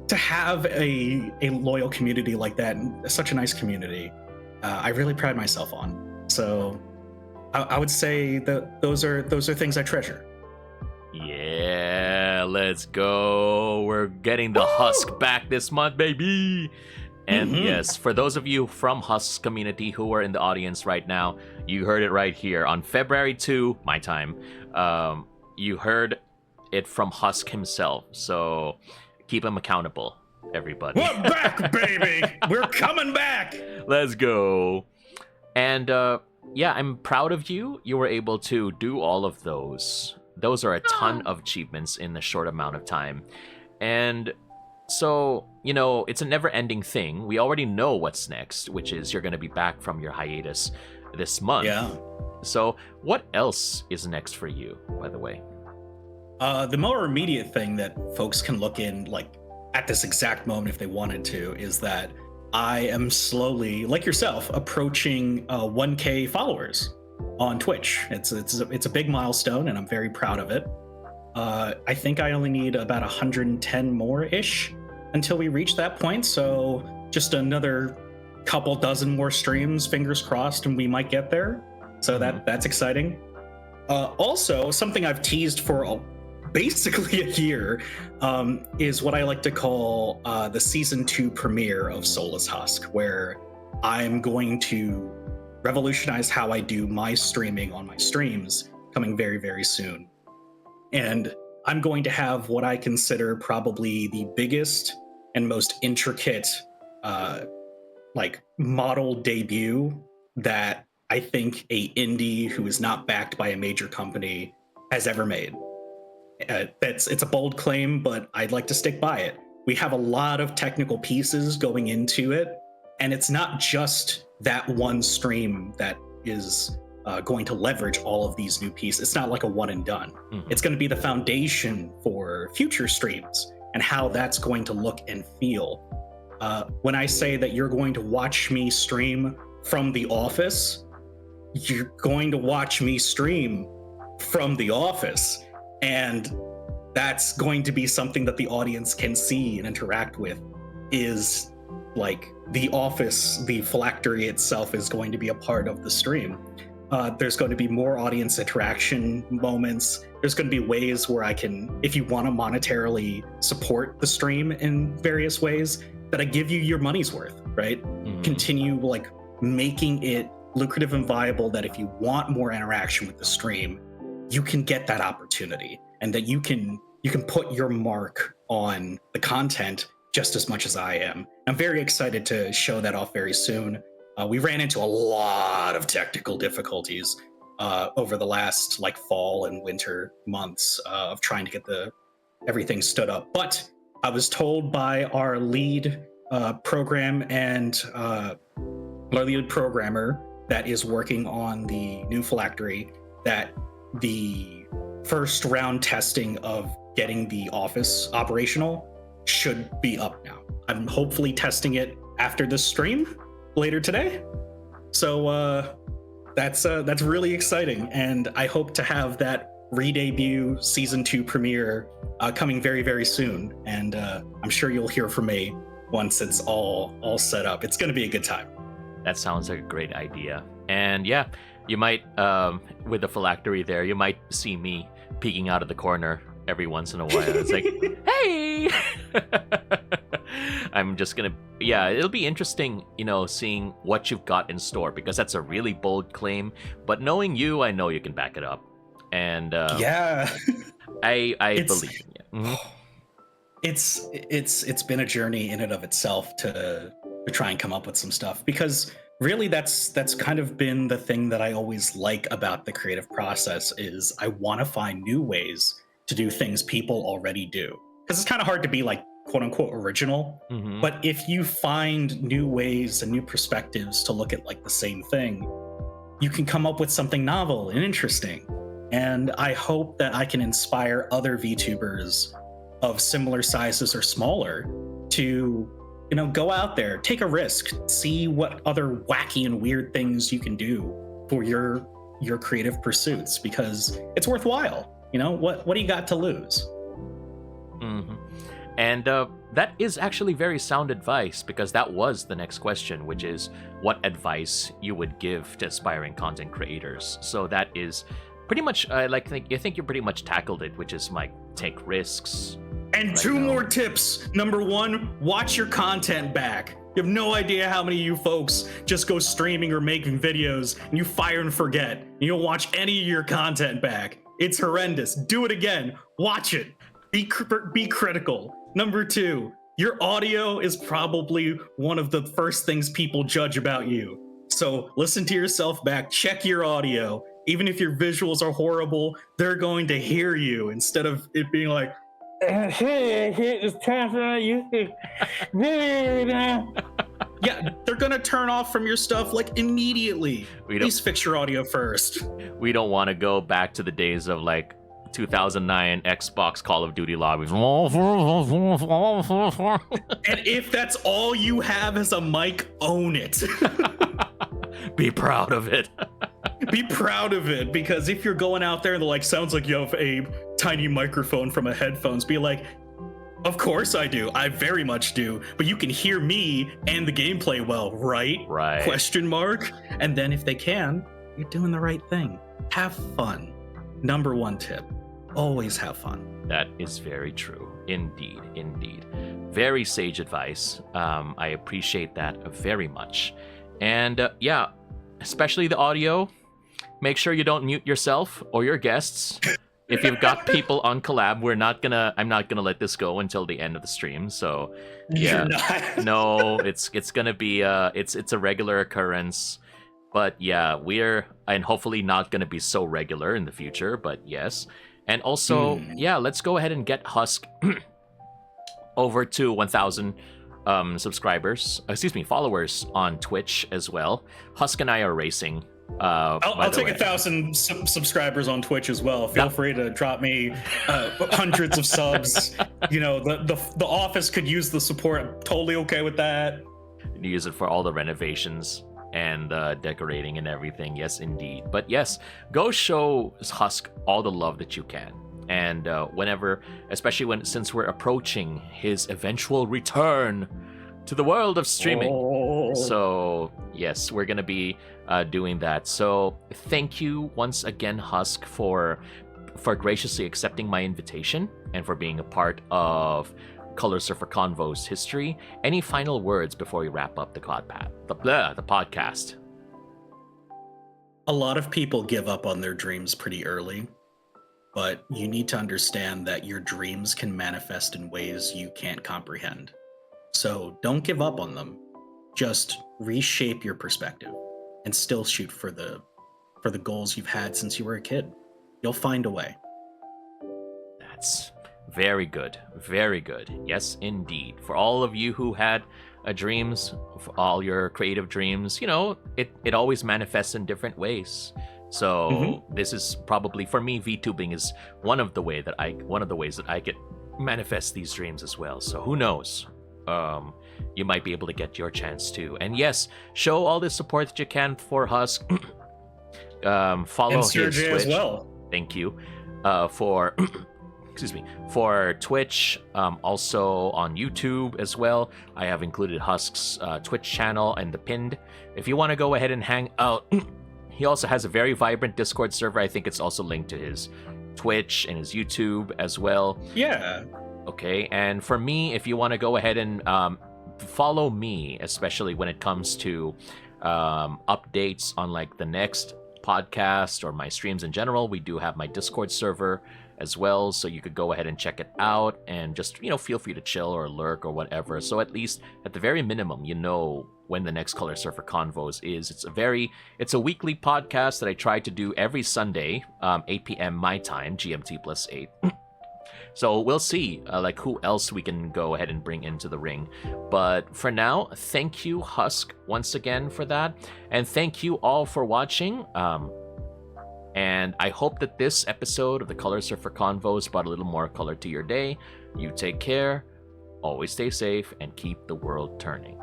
to have a loyal community like that, such a nice community, I really pride myself on. So I would say that those are things I treasure. Yeah, let's go. We're getting the Husk back this month, baby. And yes, for those of you from Husk's community who are in the audience right now, you heard it right here on February 2, my time. You heard it from Husk himself. So keep him accountable, everybody. We're back, baby. We're coming back. Let's go. And yeah, I'm proud of you. You were able to do all of those. Those are a ton of achievements in a short amount of time. And so, it's a never-ending thing. We already know what's next, which is you're going to be back from your hiatus this month. Yeah. So what else is next for you, by the way? The more immediate thing that folks can look in, like, at this exact moment if they wanted to, is that I am slowly, like yourself, approaching 1K followers on Twitch. It's a big milestone, and I'm very proud of it. I think I only need about 110 more-ish until we reach that point, so just another couple dozen more streams, fingers crossed, and we might get there. So that's exciting. Also, something I've teased for basically a year is what I like to call the Season 2 premiere of Soulless Husk, where I'm going to revolutionize how I do my streaming on my streams, coming very, very soon. And I'm going to have what I consider probably the biggest and most intricate model debut that I think a indie who is not backed by a major company has ever made. It's a bold claim, but I'd like to stick by it. We have a lot of technical pieces going into it, and it's not just that one stream that is going to leverage all of these new pieces. It's not like a one and done. It's going to be the foundation for future streams and how that's going to look and feel. When I say that you're going to watch me stream from the office, you're going to watch me stream from the office. And that's going to be something that the audience can see and interact with. Is like the office, the phylactery itself is going to be a part of the stream. There's going to be more audience interaction moments. There's going to be ways where I can, if you want to monetarily support the stream in various ways, that I give you your money's worth, right? Continue like making it lucrative and viable, that if you want more interaction with the stream, you can get that opportunity, and that you can put your mark on the content just as much as I am. I'm very excited to show that off very soon. We ran into a lot of technical difficulties over the last like fall and winter months of trying to get everything stood up. But I was told by our lead program and our lead programmer that is working on the new phylactery that the first round testing of getting the office operational should be up now. I'm hopefully testing it after this stream later today. So that's really exciting, and I hope to have that re-debut season 2 premiere coming very, very soon. And I'm sure you'll hear from me once it's all set up. It's going to be a good time. That sounds like a great idea. And yeah, you might, with the phylactery there, you might see me peeking out of the corner every once in a while. It's like, hey! I'm just gonna, yeah, it'll be interesting, seeing what you've got in store, because that's a really bold claim. But knowing you, I know you can back it up. And yeah, I believe in you. It's been a journey in and of itself to try and come up with some stuff, because really that's kind of been the thing that I always like about the creative process, is I want to find new ways to do things people already do, because it's kind of hard to be like quote unquote original. But if you find new ways and new perspectives to look at like the same thing, you can come up with something novel and interesting. And I hope that I can inspire other VTubers of similar sizes or smaller to go out there, take a risk, see what other wacky and weird things you can do for your creative pursuits, because it's worthwhile. What do you got to lose? And that is actually very sound advice, because that was the next question, which is what advice you would give to aspiring content creators. So that is pretty much, I think you pretty much tackled it, which is like take risks. And two more tips. Number 1, watch your content back. You have no idea how many of you folks just go streaming or making videos and you fire and forget. And you don't watch any of your content back. It's horrendous. Do it again. Watch it. Be critical. Number 2, your audio is probably one of the first things people judge about you. So listen to yourself back. Check your audio. Even if your visuals are horrible, they're going to hear you, instead of it being like, it's time for you. Yeah, they're gonna turn off from your stuff like immediately. Please fix your audio first. We don't want to go back to the days of like 2009 Xbox Call of Duty lobbies. And if that's all you have as a mic, own it. Be proud of it. Be proud of it, because if you're going out there and they're like, sounds like you have a tiny microphone from a headphones, be like, of course I do. I very much do. But you can hear me and the gameplay well, right? Right. Question mark. And then if they can, you're doing the right thing. Have fun. Number 1 tip. Always have fun. That is very true. Indeed, indeed. Very sage advice. I appreciate that very much. And yeah, especially the audio. Make sure you don't mute yourself or your guests. If you've got people on collab, I'm not gonna let this go until the end of the stream. So yeah, no, it's gonna be it's a regular occurrence. But yeah, we're, and hopefully not gonna be so regular in the future, but yes. And also, yeah, let's go ahead and get Husk over to 1,000 followers on Twitch as well. Husk and I are racing. I'll take 1,000 subscribers on Twitch as well. Feel free to drop me hundreds of subs. You know, the office could use the support. I'm totally okay with that. You use it for all the renovations and decorating and everything. Yes, indeed. But yes, go show Husk all the love that you can. And whenever, especially since we're approaching his eventual return to the world of streaming. So yes, we're gonna be doing that. So thank you once again, Husk, for graciously accepting my invitation and for being a part of Color Surfer Convos history. Any final words before we wrap up the podcast? A lot of people give up on their dreams pretty early, but you need to understand that your dreams can manifest in ways you can't comprehend. So don't give up on them. Just reshape your perspective and still shoot for the goals you've had since you were a kid. You'll find a way. That's very good. Very good. Yes, indeed. For all of you who had dreams, for all your creative dreams, you know, it always manifests in different ways. So this is probably, for me, VTubing is one of the ways that I get manifest these dreams as well. So who knows? You might be able to get your chance too. And yes, show all the support that you can for Husk. Follow and his Serjay Twitch as well. Thank you for for Twitch, also on YouTube as well. I have included Husk's Twitch channel and the pinned. If you want to go ahead and hang out, he also has a very vibrant Discord server. I think it's also linked to his Twitch and his YouTube as well. Yeah. Okay, and for me, if you want to go ahead and follow me, especially when it comes to updates on like the next podcast or my streams in general, we do have my Discord server as well, so you could go ahead and check it out and just, you know, feel free to chill or lurk or whatever. So at least at the very minimum, you know when the next Color Surfer Convos is. It's a weekly podcast that I try to do every Sunday, 8 p.m. my time, GMT plus 8. So we'll see like who else we can go ahead and bring into the ring. But for now, thank you, Husk, once again for that. And thank you all for watching. And I hope that this episode of the Color Surfer Convos brought a little more color to your day. You take care, always stay safe, and keep the world turning.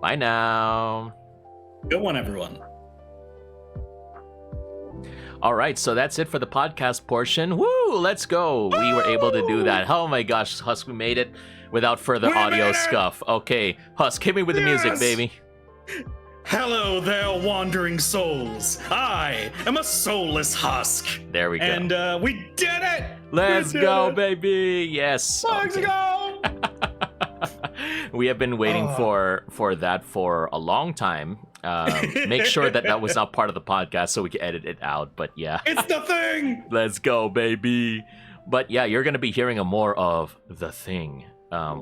Bye now. Good one, everyone. All right, so that's it for the podcast portion. Woo, let's go. Woo! We were able to do that. Oh my gosh, Husk, we made it without further audio scuff. Okay, Husk, hit me with the music, baby. Hello there, wandering souls. I am a soulless husk. There we go. And we did it. Let's go, baby. Yes. Let's go. We have been waiting for that for a long time. Make sure that was not part of the podcast so we can edit it out. But yeah, it's the thing. Let's go, baby. But yeah, you're gonna be hearing more of the thing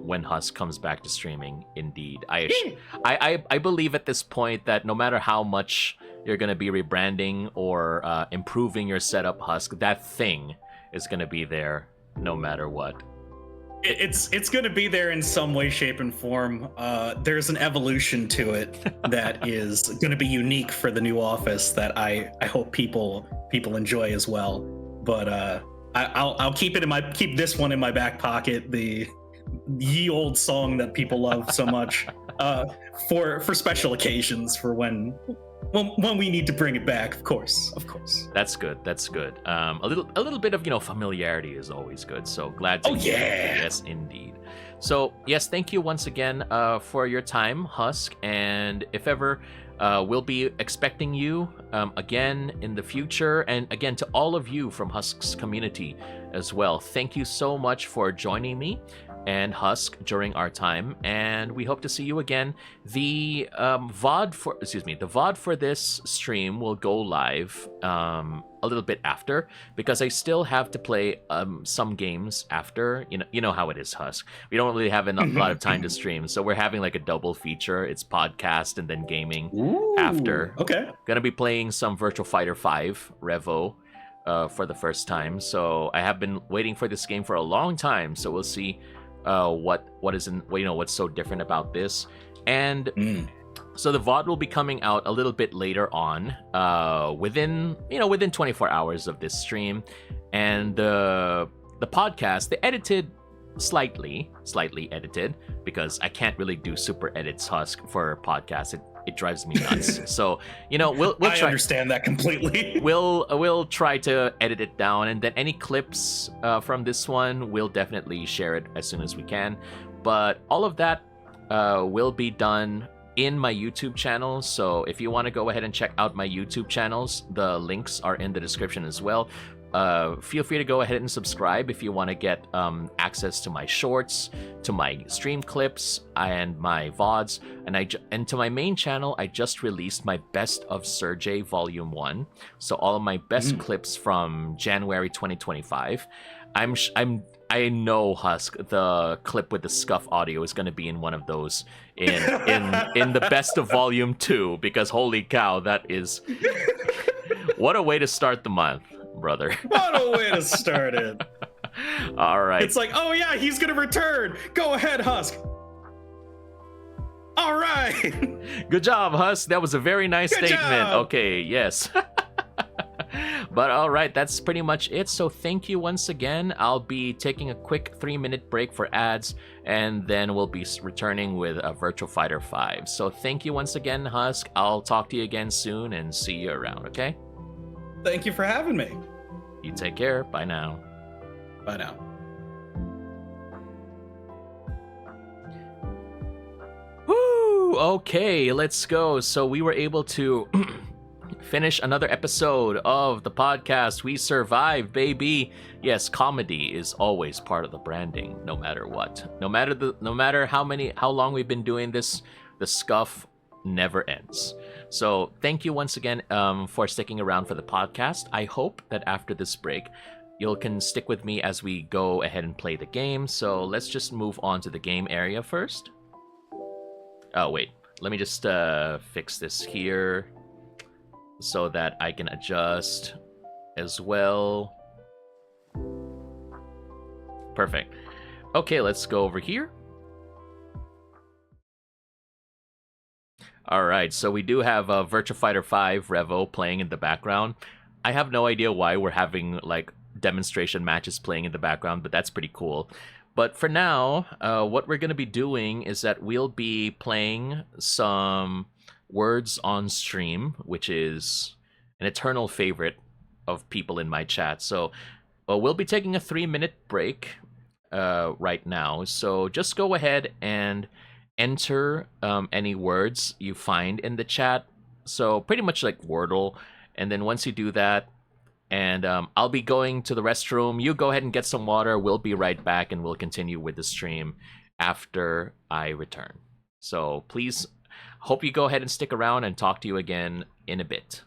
when Husk comes back to streaming. Indeed, I believe at this point that no matter how much you're gonna be rebranding or improving your setup, Husk, that thing is gonna be there no matter what. It's going to be there in some way, shape, and form. There's an evolution to it that is going to be unique for the new office that I hope people enjoy as well. But I'll keep this one in my back pocket. The ye old song that people love so much for special occasions, for when we need to bring it back, of course. That's good. A little bit of familiarity is always good. So glad to hear. Yes, indeed. So yes, thank you once again for your time, Husk. And if ever, we'll be expecting you again in the future. And again, to all of you from Husk's community as well, thank you so much for joining me and Husk during our time, and we hope to see you again. The VOD for this stream will go live a little bit after, because I still have to play some games after. You know how it is, Husk. We don't really have a lot of time to stream, so we're having like a double feature. It's podcast and then gaming after. Okay. Gonna be playing some Virtua Fighter 5 REVO for the first time. So I have been waiting for this game for a long time. So we'll see what is in what's so different about this. And so the VOD will be coming out a little bit later on, within 24 hours of this stream, and the podcast, the edited, slightly edited, because I can't really do super edits, Husk, for podcasts. It drives me nuts. So we'll I try. understand that completely. We'll try to edit it down, and then any clips from this one, we'll definitely share it as soon as we can. But all of that will be done in my YouTube channel. So if you want to go ahead and check out my YouTube channels, the links are in the description as well. Feel free to go ahead and subscribe if you want to get access to my shorts, to my stream clips, and my VODs. And to my main channel, I just released my Best of Serjay Volume 1. So all of my best clips from January 2025. I know, Husk, the clip with the scuff audio is going to be in one of those in the Best of Volume 2, because holy cow, that is what a way to start the month, brother. What a way to start it. All right. It's like, oh yeah, he's going to return. Go ahead, Husk. All right. Good job, Husk. That was a very nice statement. Job. Okay, yes. But all right, that's pretty much it. So thank you once again. I'll be taking a quick 3-minute break for ads, and then we'll be returning with a Virtua Fighter 5. So thank you once again, Husk. I'll talk to you again soon and see you around, okay? Thank you for having me. You take care. Bye now. Bye now. Woo! Okay, let's go. So we were able to finish another episode of the podcast. We survived, baby. Yes, comedy is always part of the branding, no matter what. No matter how long we've been doing this, the scuff never ends. So thank you once again for sticking around for the podcast. I hope that after this break, you can stick with me as we go ahead and play the game. So let's just move on to the game area first. Oh, wait. Let me just fix this here so that I can adjust as well. Perfect. Okay, let's go over here. All right, so we do have Virtua Fighter 5 REVO playing in the background. I have no idea why we're having like demonstration matches playing in the background, but that's pretty cool. But for now, what we're going to be doing is that we'll be playing some words on stream, which is an eternal favorite of people in my chat. So we'll be taking a 3-minute break right now. So just go ahead and enter any words you find in the chat. So pretty much like Wordle. And then once you do that, and I'll be going to the restroom. You go ahead and get some water. We'll be right back, and we'll continue with the stream after I return. So please, hope you go ahead and stick around, and talk to you again in a bit.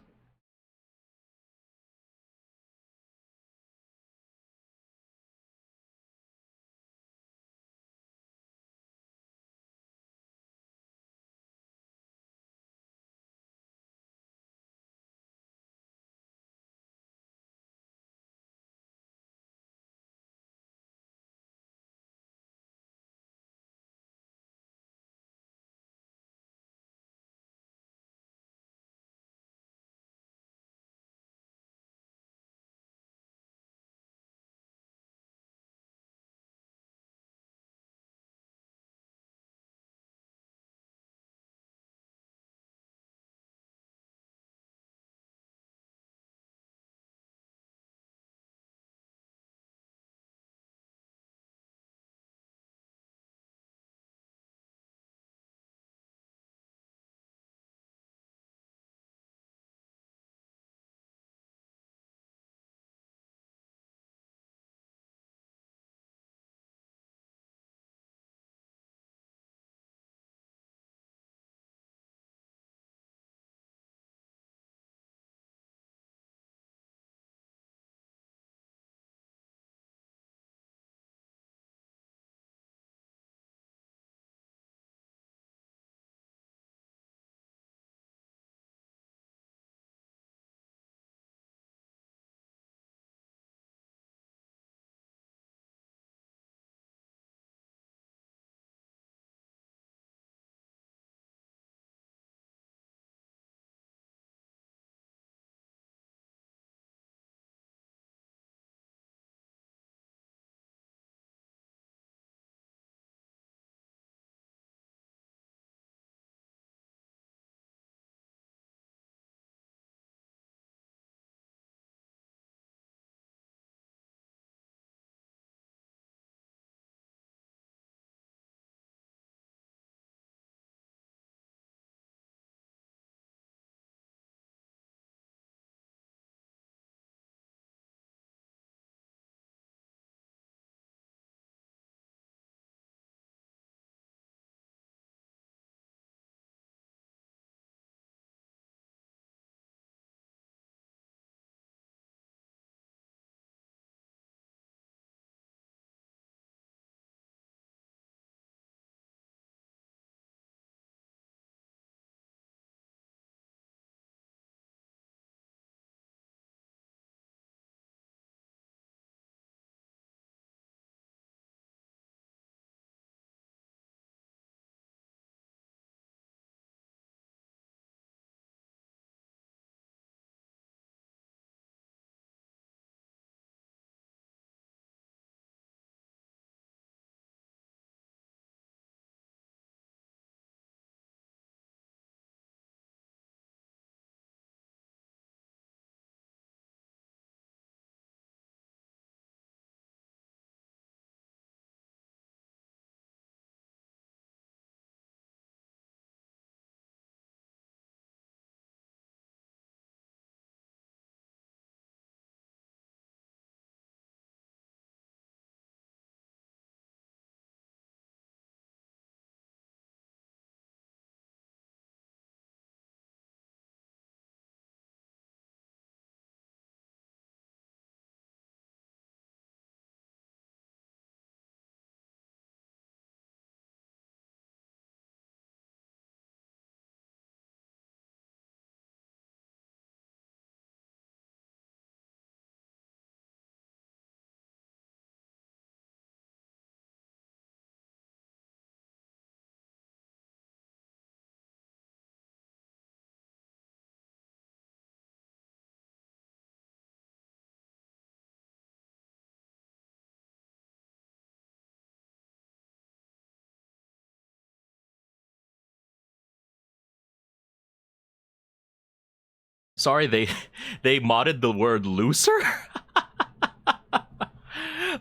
Sorry, they modded the word loser?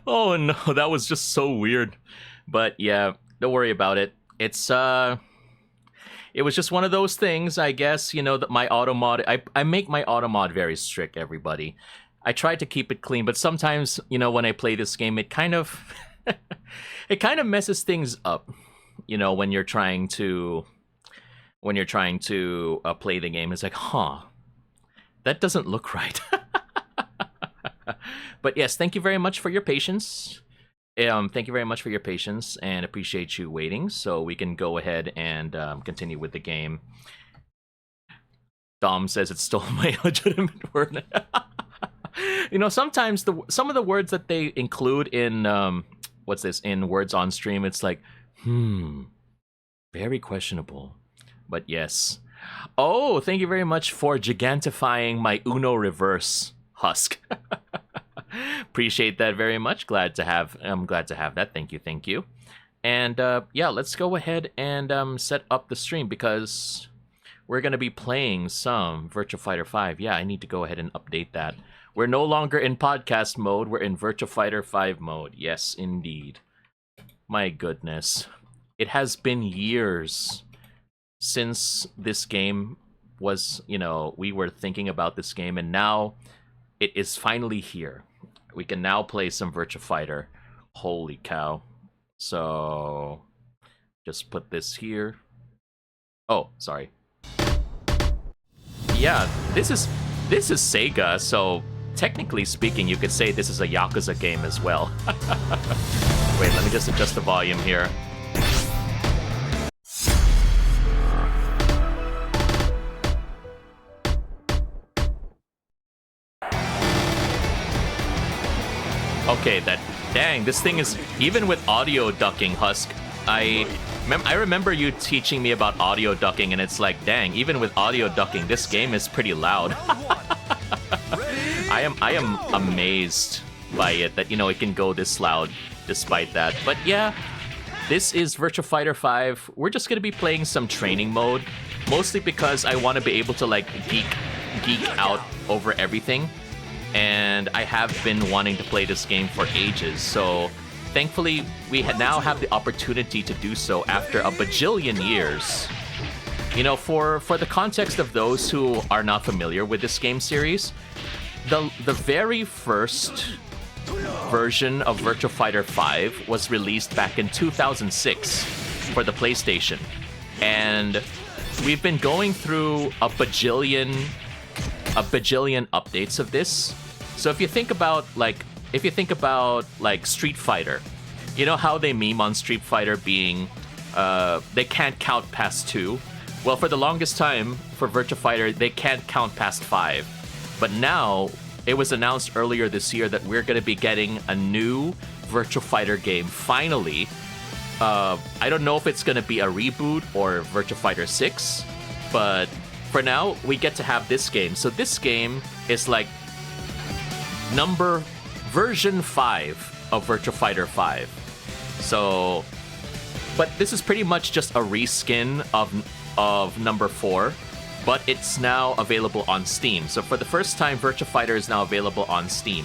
Oh no, that was just so weird. But yeah, don't worry about it. It was just one of those things, I guess, you know, that my auto mod, I make my auto mod very strict, everybody. I try to keep it clean, but sometimes, you know, when I play this game, it kind of it kind of messes things up, you know, when you're trying to play the game. It's like, huh, that doesn't look right. But yes, thank you very much for your patience. Thank you very much for your patience, and appreciate you waiting, so we can go ahead and continue with the game. Dom says it stole my legitimate word. You know, sometimes some of the words that they include in in words on stream, it's like, very questionable. But yes. Oh, thank you very much for gigantifying my Uno reverse, Husk. Appreciate that very much. I'm glad to have that. Thank you. And yeah, let's go ahead and set up the stream, because we're gonna be playing some Virtua Fighter 5. Yeah, I need to go ahead and update that. We're no longer in podcast mode. We're in Virtua Fighter 5 mode. Yes, indeed. My goodness, it has been years since this game was, you know, we were thinking about this game, and now it is finally here. We can now play some Virtua Fighter. Holy cow. So, just put this here. Oh, sorry. Yeah, this is Sega, so technically speaking, you could say this is a Yakuza game as well. Wait, let me just adjust the volume here. Okay, dang, this thing is, even with audio ducking, Husk, I remember you teaching me about audio ducking, and it's like, dang, even with audio ducking, this game is pretty loud. I am amazed by it, that, you know, it can go this loud despite that. But yeah, this is Virtua Fighter 5. We're just gonna be playing some training mode, mostly because I want to be able to, like, geek out over everything. And I have been wanting to play this game for ages, so thankfully we now have the opportunity to do so after a bajillion years. You know, for the context of those who are not familiar with this game series, the very first version of Virtua Fighter 5 was released back in 2006 for the PlayStation, and we've been going through a bajillion updates of this. So if you think about Street Fighter, you know how they meme on Street Fighter being they can't count past 2. Well, for the longest time for Virtua Fighter, they can't count past 5. But now it was announced earlier this year that we're going to be getting a new Virtua Fighter game finally. I don't know if it's going to be a reboot or Virtua Fighter 6, but for now, we get to have this game. So this game is like version 5 of Virtua Fighter 5. So, but this is pretty much just a reskin of number 4, but it's now available on Steam. So for the first time, Virtua Fighter is now available on Steam.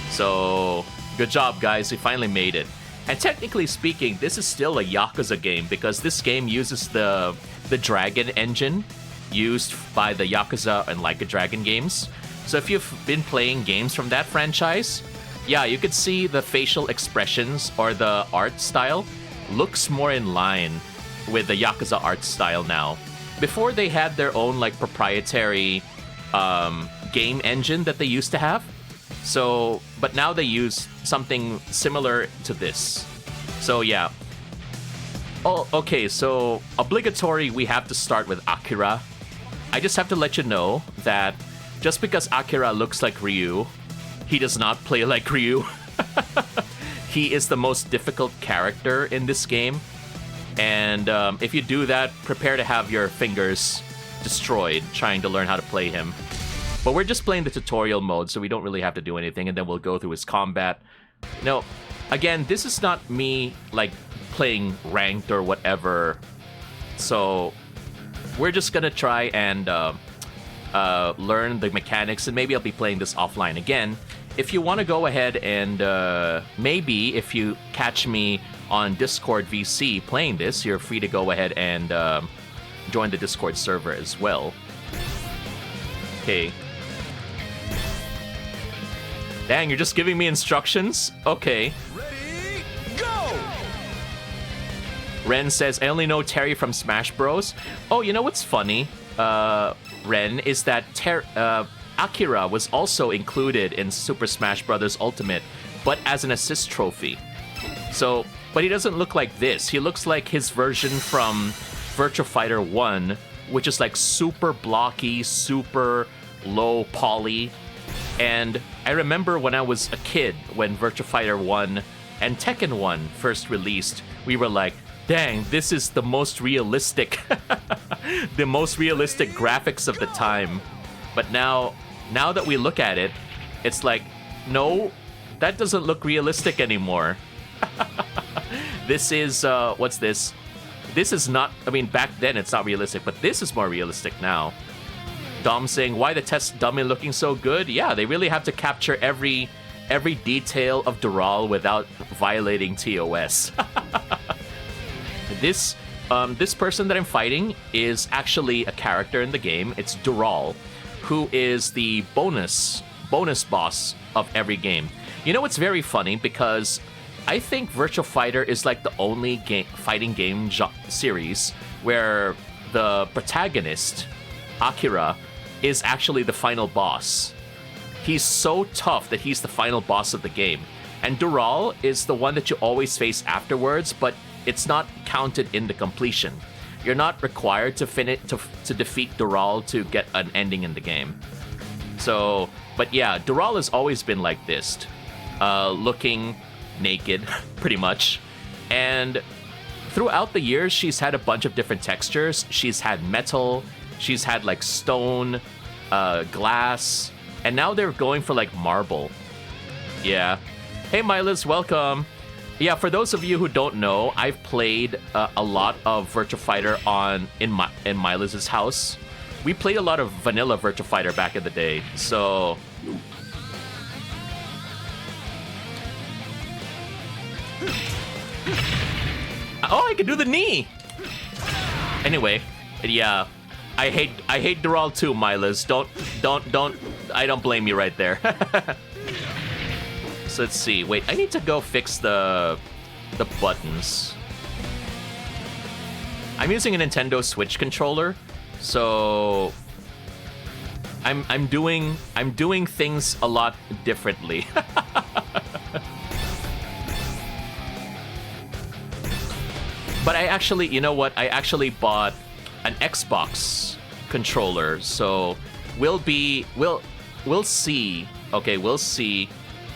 So, good job, guys. We finally made it. And technically speaking, this is still a Yakuza game, because this game uses the Dragon engine used by the Yakuza and Like a Dragon games. So if you've been playing games from that franchise, yeah, you could see the facial expressions or the art style looks more in line with the Yakuza art style now. Before, they had their own, like, proprietary game engine that they used to have. So, but now they use something similar to this. So yeah. Oh, okay, so obligatory, we have to start with Akira. I just have to let you know that just because Akira looks like Ryu, he does not play like Ryu. He is the most difficult character in this game. And if you do that, prepare to have your fingers destroyed trying to learn how to play him. But we're just playing the tutorial mode, so we don't really have to do anything, and then we'll go through his combat. No, again, this is not me, like, playing ranked or whatever. So we're just gonna try and learn the mechanics, and maybe I'll be playing this offline again. If you want to go ahead and maybe if you catch me on Discord VC playing this, you're free to go ahead and join the Discord server as well. Okay. Dang, you're just giving me instructions? Okay. Ready, go! Ren says, I only know Terry from Smash Bros. Oh, you know what's funny, Ren, is that Akira was also included in Super Smash Bros. Ultimate, but as an assist trophy. So, but he doesn't look like this. He looks like his version from Virtua Fighter 1, which is like super blocky, super low poly. And I remember when I was a kid, when Virtua Fighter 1 and Tekken 1 first released, we were like, dang, this is the most realistic, the most realistic graphics of the time. But now that we look at it, it's like, no, that doesn't look realistic anymore. This is, what's this? This is not, I mean, back then it's not realistic, but this is more realistic now. Dom saying, why the test dummy looking so good? Yeah, they really have to capture every detail of Dural without violating TOS. This person that I'm fighting is actually a character in the game. It's Dural, who is the bonus boss of every game. You know, it's very funny because I think Virtua Fighter is like the only fighting game series where the protagonist, Akira, is actually the final boss. He's so tough that he's the final boss of the game. And Dural is the one that you always face afterwards, but it's not counted in the completion. You're not required to defeat Dural to get an ending in the game. So, but yeah, Dural has always been like this, looking naked, pretty much. And throughout the years, she's had a bunch of different textures. She's had metal, she's had like stone, glass, and now they're going for like marble. Yeah. Hey, Milas, welcome. Yeah, for those of you who don't know, I've played a lot of Virtua Fighter in Milas's house. We played a lot of vanilla Virtua Fighter back in the day, so... Oh, I can do the knee! Anyway, yeah, I hate Dural too, Milas. I don't blame you right there. So let's see. Wait, I need to go fix the buttons. I'm using a Nintendo Switch controller, so I'm doing things a lot differently. But I actually, you know what? I actually bought an Xbox controller, so we'll see. Okay, we'll see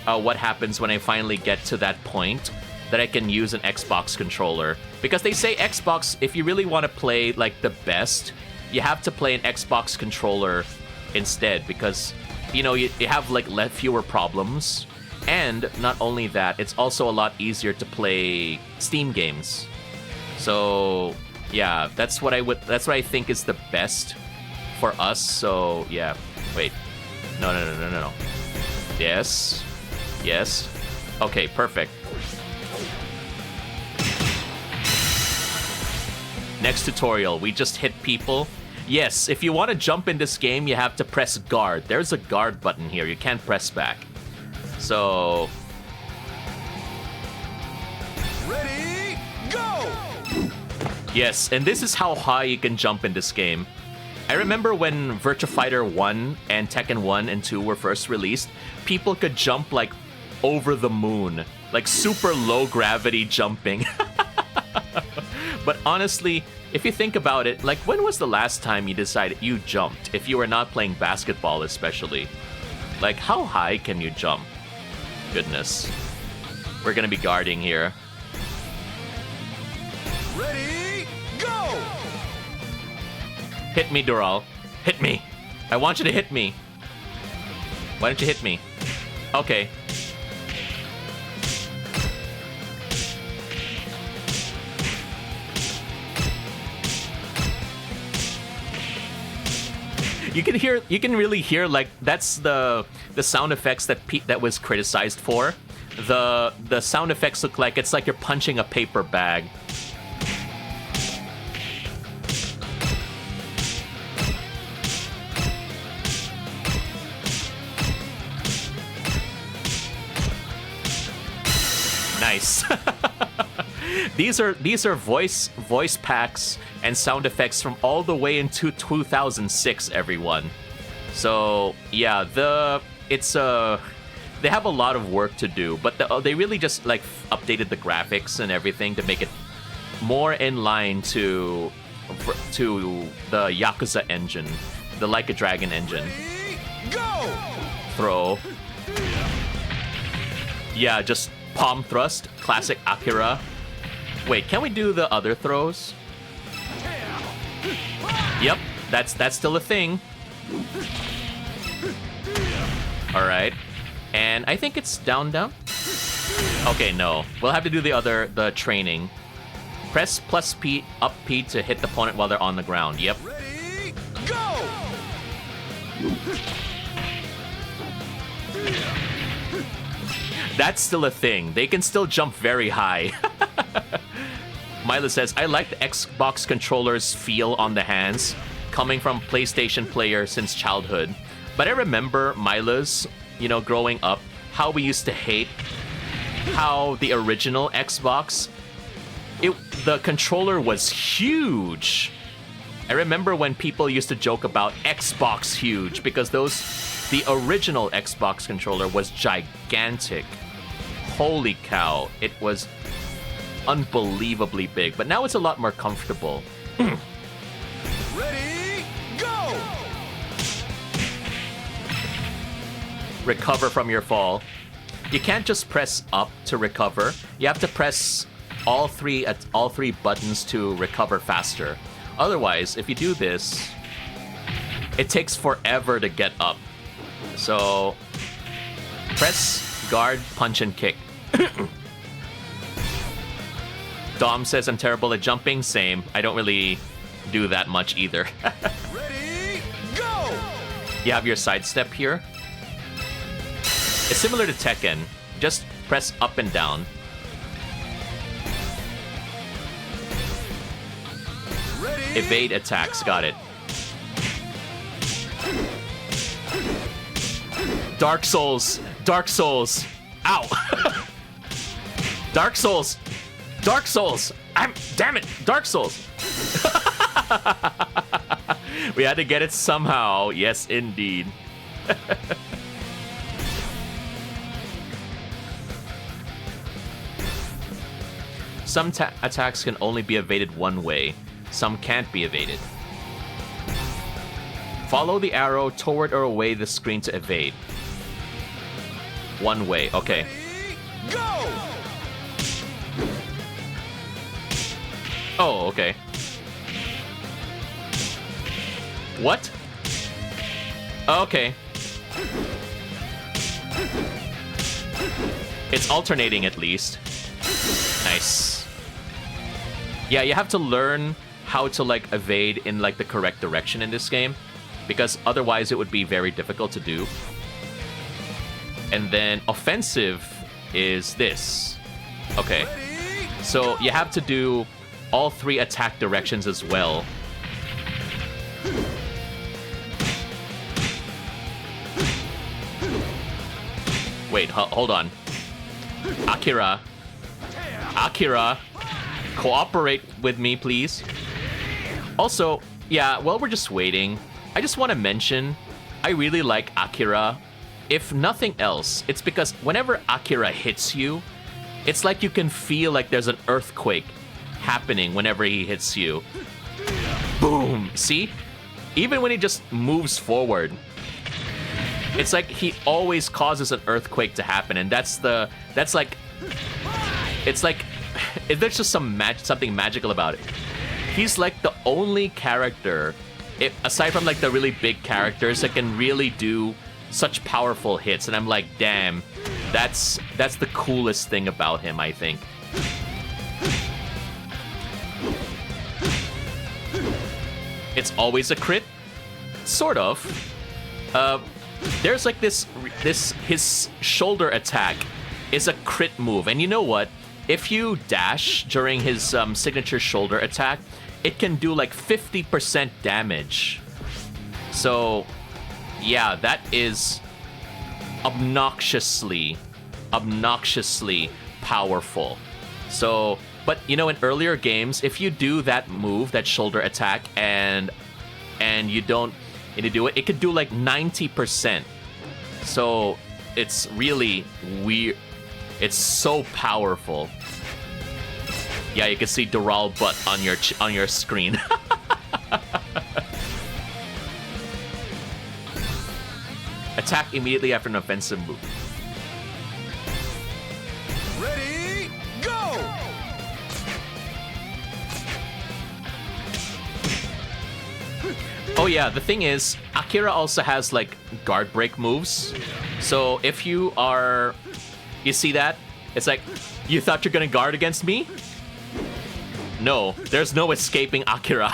what happens when I finally get to that point that I can use an Xbox controller. Because they say Xbox, if you really want to play like the best, you have to play an Xbox controller instead, because you know you have like fewer problems, and not only that, it's also a lot easier to play Steam games. So yeah, that's what I think is the best for us. So yeah, wait, no. Yes. Okay, perfect. Next tutorial, we just hit people. Yes, if you want to jump in this game, you have to press guard. There's a guard button here. You can't press back. So... Ready, go! Yes, and this is how high you can jump in this game. I remember when Virtua Fighter 1 and Tekken 1 and 2 were first released, people could jump like over the moon. Like super low gravity jumping. But honestly, if you think about it, like when was the last time you decided you jumped? If you were not playing basketball especially. Like how high can you jump? Goodness. We're gonna be guarding here. Ready, go! Hit me, Dural. Hit me. I want you to hit me. Why don't you hit me? Okay. You can really hear like that's the sound effects that was criticized for. The sound effects look like it's like you're punching a paper bag. Nice. These are voice packs and sound effects from all the way into 2006, everyone. So yeah, they have a lot of work to do, but they really just like updated the graphics and everything to make it more in line to the Yakuza engine, the Like a Dragon engine. Go! Throw. Yeah, just palm thrust, classic Akira. Wait, can we do the other throws? Yep, that's still a thing. All right, and I think it's down. Okay, no, we'll have to do the training. Press plus P, up P to hit the opponent while they're on the ground. Yep. Ready, go! That's still a thing. They can still jump very high. Mila says, I like the Xbox controller's feel on the hands, coming from PlayStation player since childhood. But I remember Mila's, growing up, how we used to hate how the original Xbox, the controller was huge. I remember when people used to joke about Xbox huge because the original Xbox controller was gigantic. Holy cow, it was unbelievably big, but now it's a lot more comfortable. Ready, go! Recover from your fall. You can't just press up to recover. You have to press all three buttons to recover faster. Otherwise, if you do this, it takes forever to get up. So, press guard, punch, and kick. Dom says I'm terrible at jumping. Same. I don't really do that much either. Ready, go! You have your sidestep here. It's similar to Tekken. Just press up and down. Ready, Evade attacks. Got it. Dark Souls. Dark Souls. Ow. Dark Souls. Dark Souls. Damn it. Dark Souls. We had to get it somehow. Yes, indeed. Some attacks can only be evaded one way. Some can't be evaded. Follow the arrow toward or away the screen to evade. One way. Okay. ready, go! Oh, okay. What? Okay. It's alternating at least. Nice. Yeah, you have to learn how to like evade in like the correct direction in this game, because otherwise it would be very difficult to do. And then offensive is this. Okay. So you have to do all three attack directions as well. Wait, hold on. Akira, cooperate with me, please. Also, yeah, while we're just waiting, I just want to mention, I really like Akira. If nothing else, it's because whenever Akira hits you, it's like you can feel like there's an earthquake happening whenever he hits you. Boom! See? Even when he just moves forward, it's like he always causes an earthquake to happen, and there's just something magical about it. He's like the only character, aside from like the really big characters, that can really do such powerful hits, and I'm like, damn, that's the coolest thing about him, I think. It's always a crit. sort of. There's like this his shoulder attack is a crit move, and you know what? If you dash during his signature shoulder attack, it can do like 50% damage. So, yeah, that is obnoxiously powerful. So, but you know, in earlier games, if you do that move, that shoulder attack, and you do it, it could do like 90%. So it's really weird. It's so powerful. Yeah, you can see Doral butt on your screen. Attack immediately after an offensive move. Ready, go! Oh yeah, the thing is, Akira also has like guard break moves. So if you see that? It's like, you thought you're gonna guard against me? No, there's no escaping Akira.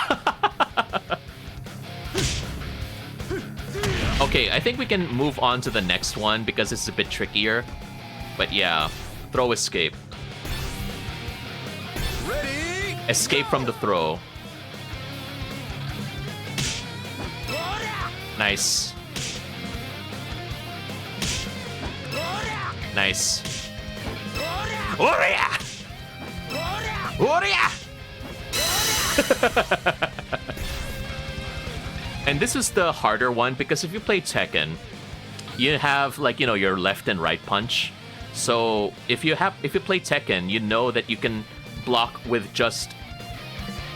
Okay, I think we can move on to the next one because it's a bit trickier. But yeah, throw escape. Ready, Escape from the throw. Nice. Nice. Warrior! Warrior! And this is the harder one because if you play Tekken, you have like, you know, your left and right punch. So if you play Tekken, you know that you can block with just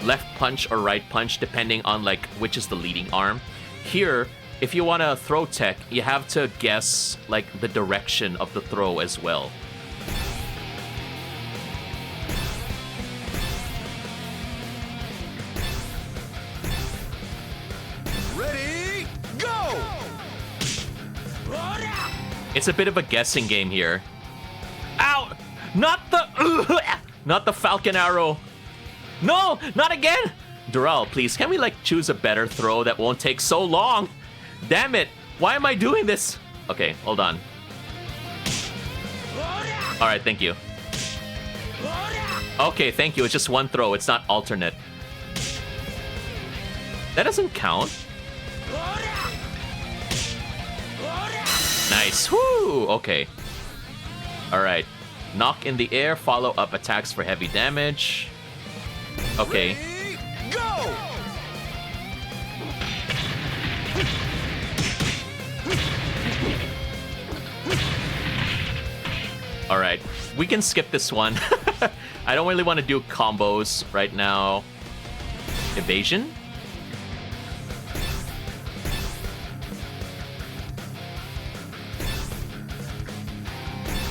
left punch or right punch depending on like which is the leading arm. Here, if you want to throw tech, you have to guess like the direction of the throw as well. ready, go! It's a bit of a guessing game here. Ow! Not the falcon arrow. No, not again. Doral, please, can we like choose a better throw that won't take so long? Damn it! Why am I doing this? Okay, hold on. All right, thank you. Okay, thank you. It's just one throw. It's not alternate. That doesn't count. Nice. Woo! Okay. All right. Knock in the air. Follow up attacks for heavy damage. Okay. Ready, go! All right. We can skip this one. I don't really want to do combos right now. Evasion?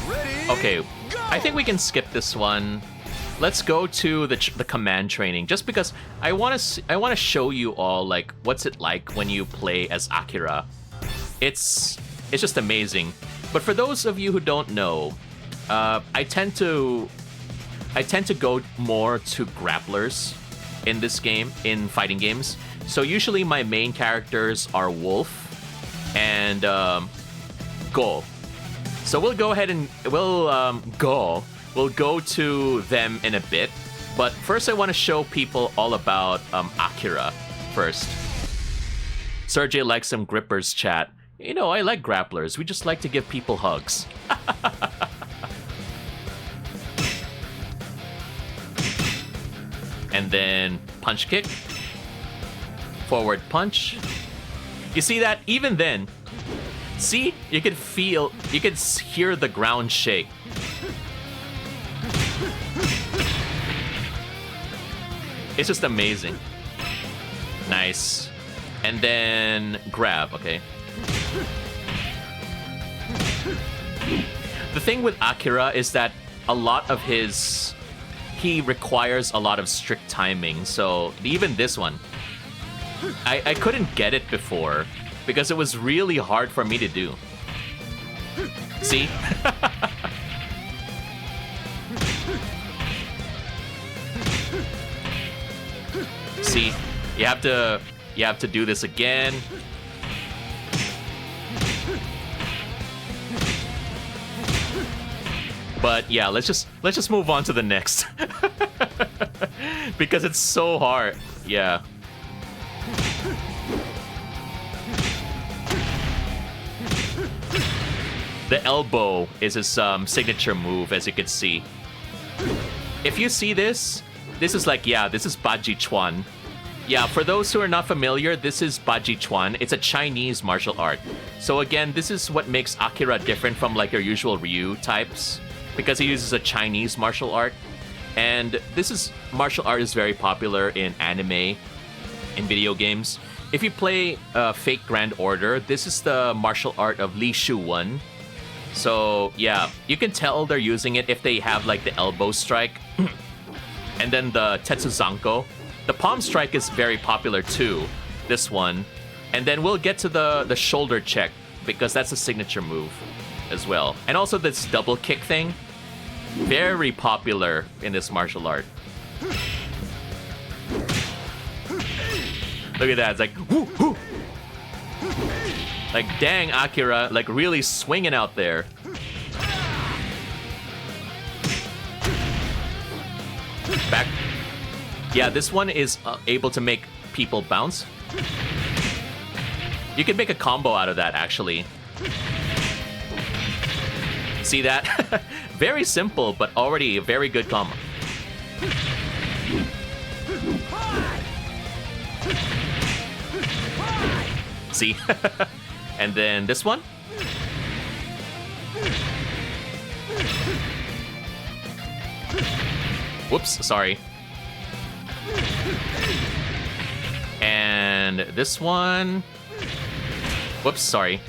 Ready, Okay. go! I think we can skip this one. Let's go to the command training, just because I want to show you all like what's it like when you play as Akira. It's just amazing. But for those of you who don't know, I tend to go more to grapplers in this game, in fighting games. So usually my main characters are Wolf and Go. So we'll go ahead and we'll go to them in a bit. But first I want to show people all about Akira first. Serjay likes some grippers chat. You know, I like grapplers. We just like to give people hugs. And then punch kick. Forward punch. You see that? Even then, see? You could hear the ground shake. It's just amazing. Nice. And then grab, okay. The thing with Akira is that he requires a lot of strict timing. So even this one, I couldn't get it before because it was really hard for me to do. See? See? You have to do this again. But yeah, let's just move on to the next. Because it's so hard. Yeah. The elbow is his signature move, as you can see. If you see this is like, yeah, this is Baji Chuan. Yeah, for those who are not familiar, this is Baji Chuan. It's a Chinese martial art. So again, this is what makes Akira different from like your usual Ryu types, because he uses a Chinese martial art. And martial art is very popular in anime, in video games. If you play Fate Grand Order, this is the martial art of Li Shu-wen. So yeah, you can tell they're using it if they have like the elbow strike. And then the Tetsuzanko. The palm strike is very popular too, this one. And then we'll get to the shoulder check, because that's a signature move as well. And also this double kick thing, very popular in this martial art. Look at that, it's like, whoo, whoo. Like, dang, Akira, like really swinging out there. Back. Yeah, this one is able to make people bounce. You can make a combo out of that, actually. See that? Very simple, but already a very good combo. See? And then this one. Whoops, sorry. And this one. Whoops, sorry.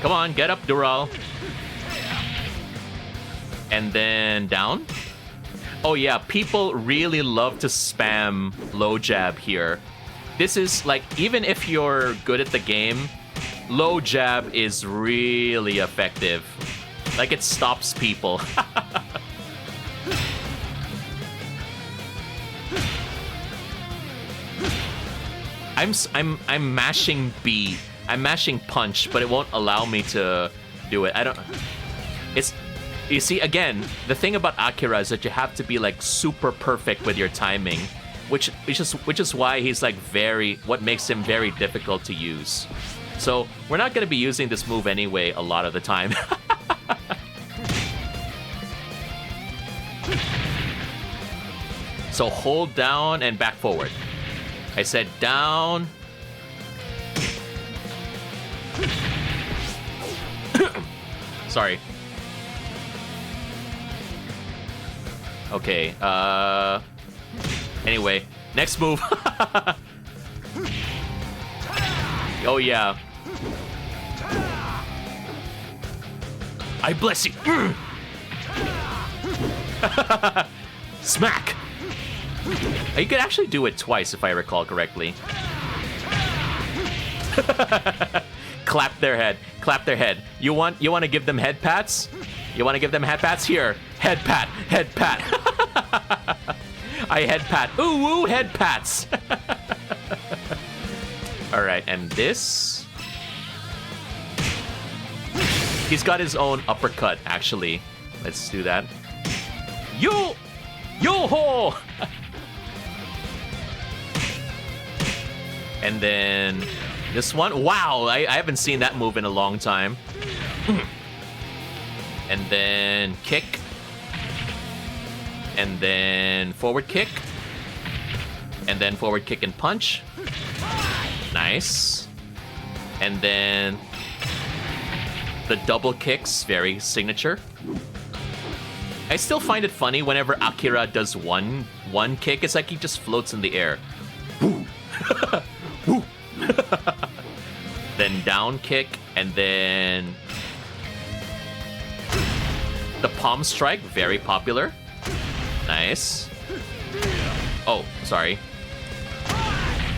Come on, get up, Dural. And then down. Oh yeah, people really love to spam low jab here. This is like, even if you're good at the game, low jab is really effective. Like, it stops people. I'm mashing B. I'm mashing punch, but it won't allow me to do it. You see, again, the thing about Akira is that you have to be like super perfect with your timing, which is why he's like what makes him very difficult to use. So we're not going to be using this move anyway a lot of the time. So hold down and back forward. I said down. Sorry. Okay, anyway, next move. Oh yeah. I bless you. Smack. You could actually do it twice if I recall correctly. Clap their head. Clap their head. You want to give them head pats? You want to give them head pats? Here. Head pat. Head pat. I head pat. Ooh, ooh, head pats. All right, and this. He's got his own uppercut, actually. Let's do that. Yo-ho! And then this one. Wow, I haven't seen that move in a long time. And then kick. And then forward kick. And then forward kick and punch. Nice. And then the double kicks, very signature. I still find it funny whenever Akira does one kick, it's like he just floats in the air. Woo. Woo. Then down kick, and then the palm strike, very popular. Nice. Oh, sorry.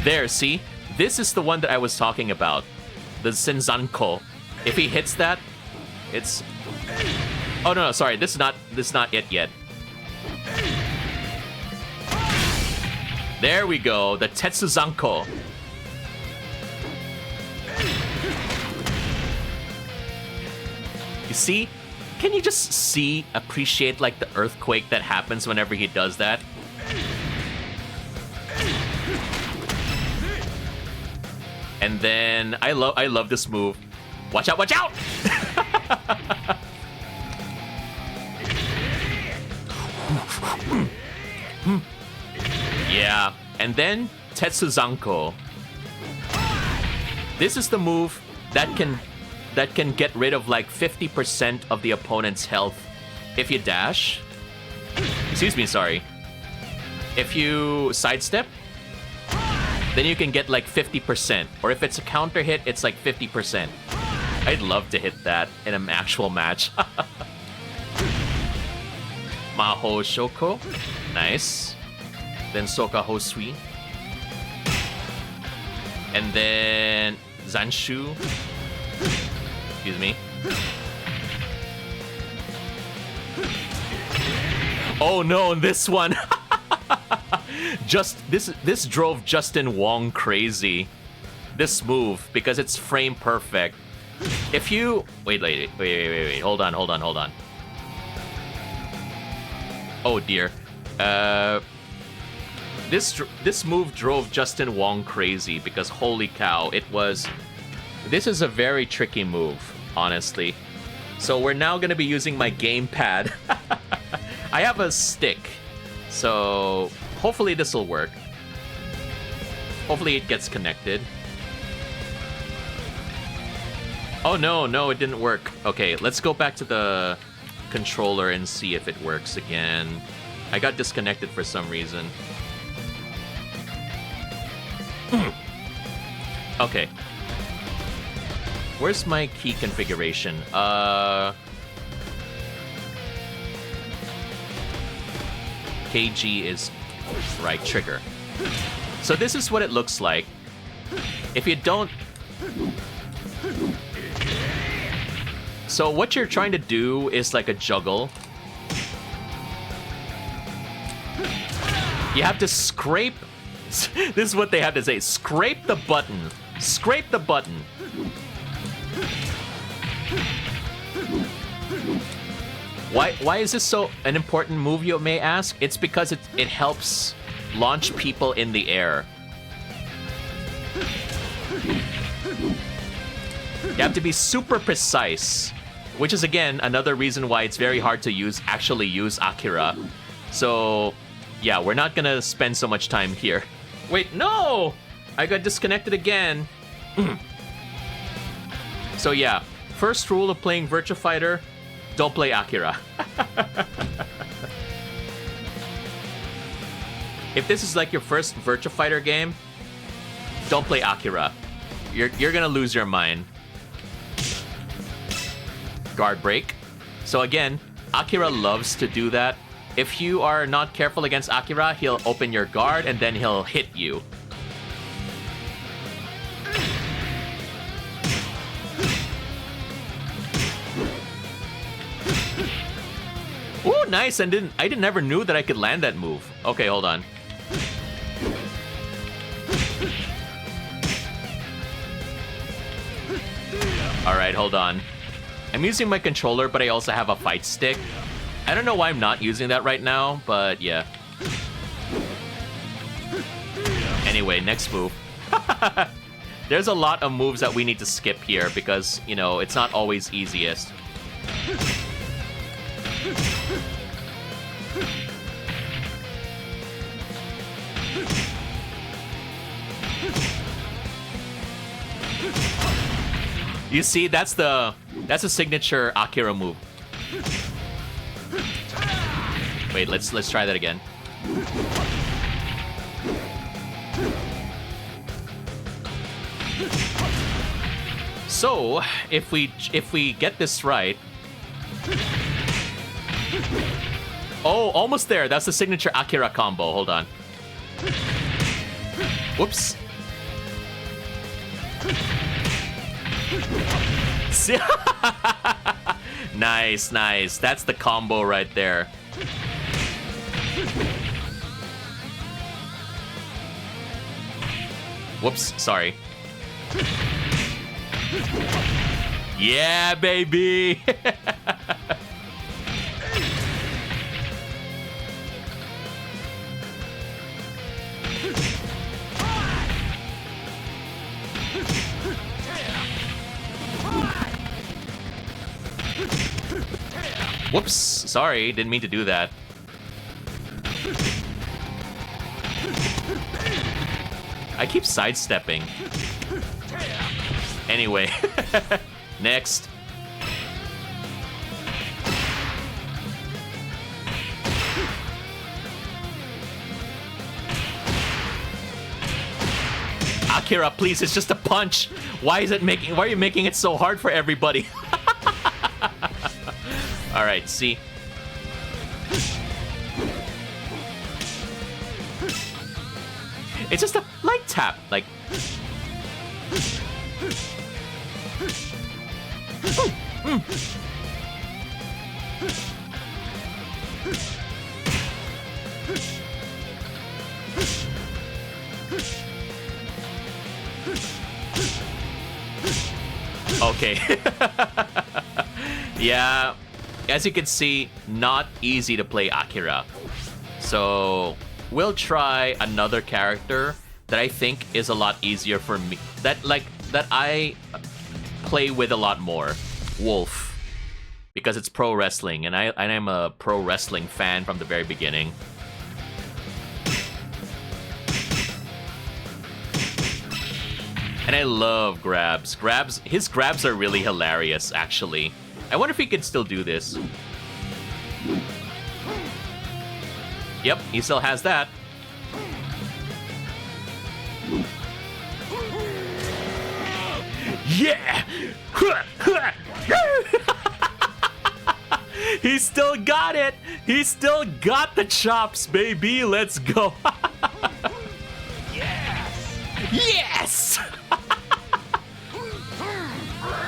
There, see? This is the one that I was talking about. The Senzanko. If he hits that, it's... Oh, no, sorry. This is not it yet. There we go. The Tetsuzanko. See? Can you just appreciate like the earthquake that happens whenever he does that? And then I love this move. Watch out, watch out! Yeah, and then Tetsuzanko. This is the move that can get rid of like 50% of the opponent's health if you dash. Excuse me, sorry. If you sidestep, then you can get like 50%. Or if it's a counter hit, it's like 50%. I'd love to hit that in an actual match. Maho Shoko. Nice. Then Soka Hosui. And then Zanshu. Excuse me. Oh no, this one. This drove Justin Wong crazy. This move, because it's frame perfect. If you wait, hold on. Oh dear. This move drove Justin Wong crazy because holy cow, this is a very tricky move, honestly. So we're now gonna be using my gamepad. I have a stick, so hopefully this will work. Hopefully it gets connected. Oh no, it didn't work. Okay, let's go back to the controller and see if it works again. I got disconnected for some reason. Okay. Where's my key configuration? KG is right trigger. So this is what it looks like. If you don't... So what you're trying to do is like a juggle. You have to scrape... This is what they have to say. Scrape the button. Scrape the button. Why is this so an important move, you may ask? It's because it helps launch people in the air. You have to be super precise, which is again another reason why it's very hard to actually use Akira. So yeah, we're not gonna spend so much time here. Wait, no! I got disconnected again. So yeah, first rule of playing Virtua Fighter, don't play Akira. If this is like your first Virtua Fighter game, don't play Akira. You're gonna lose your mind. Guard break. So again, Akira loves to do that. If you are not careful against Akira, he'll open your guard and then he'll hit you. Ooh, nice! I never knew that I could land that move. Okay, hold on. Alright, hold on. I'm using my controller, but I also have a fight stick. I don't know why I'm not using that right now, but yeah. Anyway, next move. There's a lot of moves that we need to skip here because, you know, it's not always easiest. You see, that's a signature Akira move. Wait, let's try that again. So, if we get this right. Oh, almost there. That's the signature Akira combo. Hold on. Whoops. Nice, nice. That's the combo right there. Whoops, sorry. Yeah, baby! Whoops! Sorry, didn't mean to do that. I keep sidestepping. Anyway, next. Akira, please, it's just a punch. Why are you making it so hard for everybody? All right, see. It's just a light tap, like. Okay. Yeah, as you can see, not easy to play Akira. So we'll try another character that I think is a lot easier for me. That I play with a lot more. Wolf. Because it's pro wrestling, and I'm a pro wrestling fan from the very beginning. And I love grabs. His grabs are really hilarious, actually. I wonder if he could still do this. Yep, he still has that. Yeah! He still got it! He still got the chops, baby! Let's go! Yes! Yes!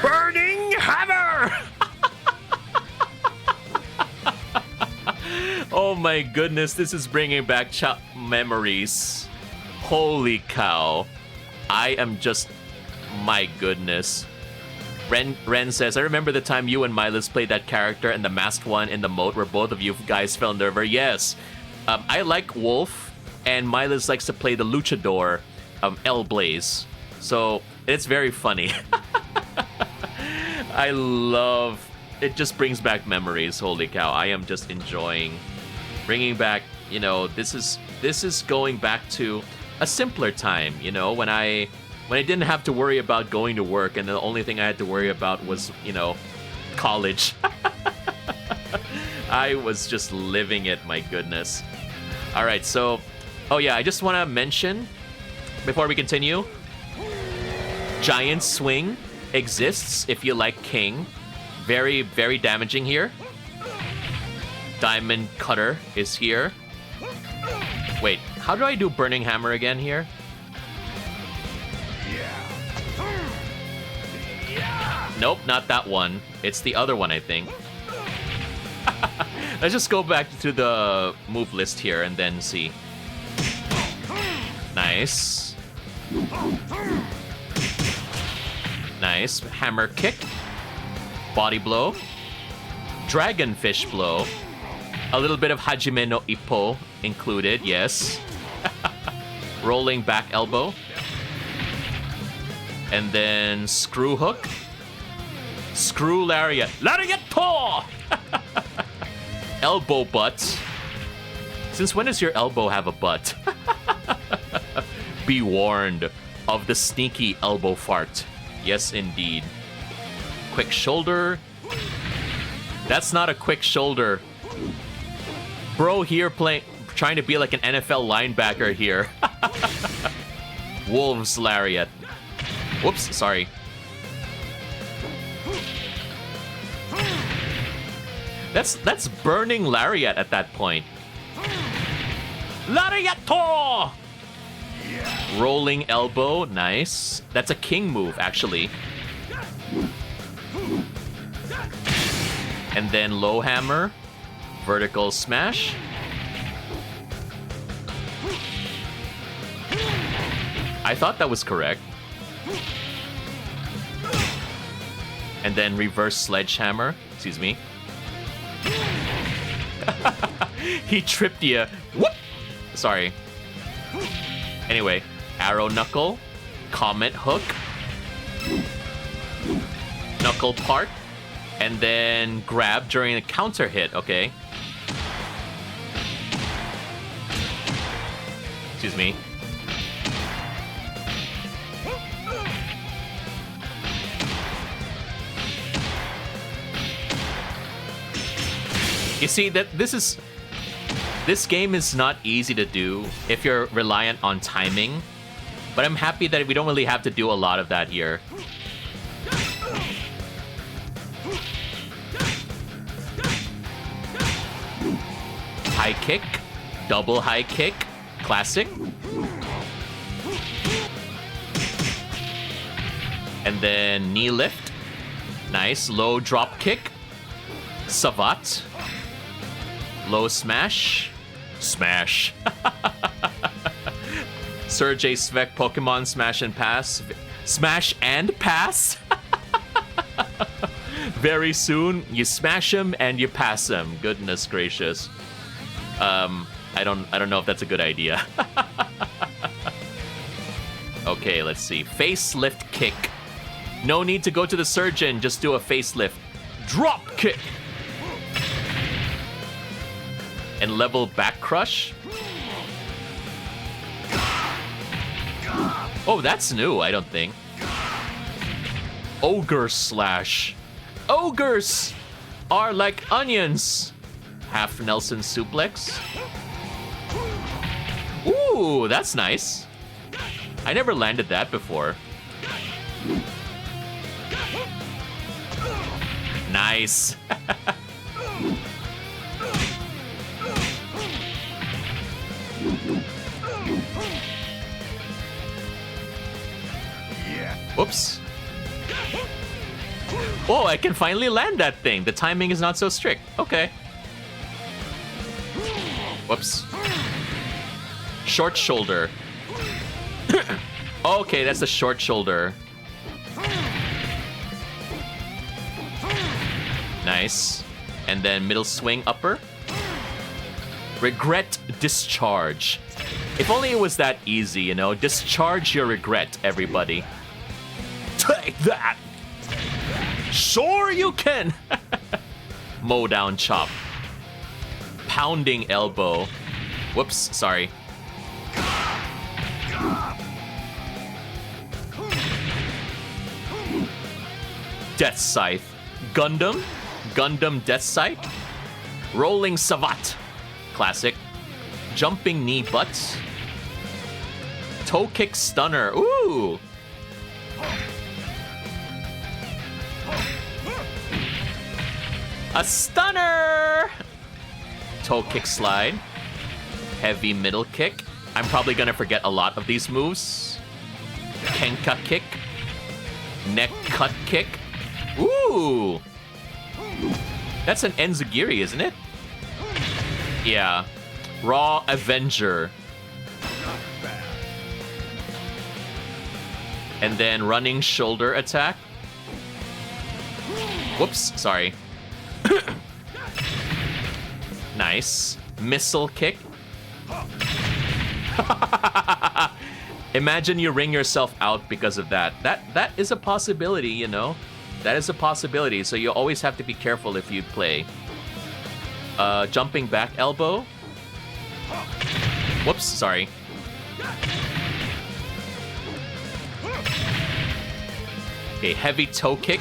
Burning hammer! Oh my goodness, this is bringing back memories. Holy cow. I am just... My goodness. Ren says, I remember the time you and Miles played that character and the masked one in the moat where both of you guys fell in the river. Yes. I like Wolf, and Miles likes to play the luchador, El Blaze. So, it's very funny. I love... It just brings back memories. Holy cow. I am just enjoying bringing back, you know, this is going back to a simpler time, you know, when I didn't have to worry about going to work and the only thing I had to worry about was, you know, college. I was just living it, my goodness. All right, so, oh yeah, I just want to mention before we continue, Giant Swing exists if you like King. Very, very damaging here. Diamond Cutter is here. Wait, how do I do Burning Hammer again here? Nope, not that one. It's the other one, I think. Let's just go back to the move list here and then see. Nice. Nice. Hammer kick. Body blow. Dragonfish blow. A little bit of Hajime no Ippo included, yes. Rolling back elbow. And then screw hook. Screw lariat. Lariat to! Elbow butt. Since when does your elbow have a butt? Be warned of the sneaky elbow fart. Yes, indeed. Quick shoulder. That's not a quick shoulder. Bro here trying to be like an NFL linebacker here. Wolves lariat. Whoops, sorry. That's burning lariat at that point. Lariato! Rolling elbow, nice. That's a king move, actually. And then low hammer, vertical smash. I thought that was correct. And then reverse sledgehammer. Excuse me. He tripped you. Whoop! Sorry. Anyway, arrow knuckle, comet hook, knuckle part, and then grab during a counter hit, okay? Excuse me. You see that this game is not easy to do if you're reliant on timing, but I'm happy that we don't really have to do a lot of that here. High kick, double high kick, classic. And then knee lift, nice, low drop kick, savat. Low smash. Smash. Serjay Svek Pokemon Smash and Pass. Smash and Pass? Very soon, you smash him and you pass him. Goodness gracious. I don't know if that's a good idea. Okay, let's see. Facelift kick. No need to go to the surgeon, just do a facelift. Drop kick. And level back crush. Oh, that's new, I don't think. Ogre slash. Ogres are like onions. Half Nelson suplex. Ooh, that's nice. I never landed that before. Nice. Whoops. Oh, I can finally land that thing. The timing is not so strict. Okay. Whoops. Short shoulder. Okay, that's the short shoulder. Nice. And then middle swing upper. Regret discharge. If only it was that easy, you know? Discharge your regret, everybody. Take that! Sure you can! Mow down chop. Pounding elbow. Whoops, sorry. Death Scythe. Gundam. Gundam Death Scythe. Rolling Savat. Classic. Jumping knee butts. Toe kick stunner. Ooh! A stunner! Toe kick slide. Heavy middle kick. I'm probably gonna forget a lot of these moves. Kenka kick. Neck cut kick. Ooh! That's an Enzugiri, isn't it? Yeah. Raw Avenger. And then running shoulder attack. Whoops, sorry. Nice. Missile kick. Imagine you ring yourself out because of that. That is a possibility, you know? That is a possibility, so you always have to be careful if you play. Jumping back elbow. Whoops, sorry. Okay, heavy toe kick.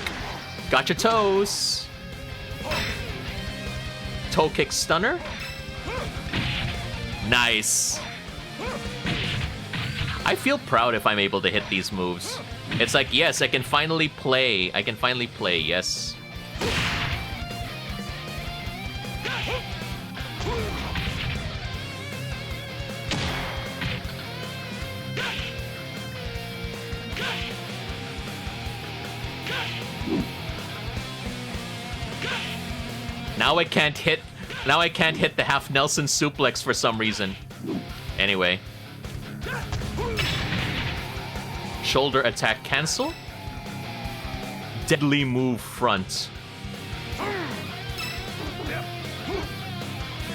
Got your toes. Toe kick stunner. Nice. I feel proud if I'm able to hit these moves. It's like, yes, I can finally play. I can finally play, yes. Now I can't hit the half Nelson suplex for some reason. Anyway. Shoulder attack cancel. Deadly move front.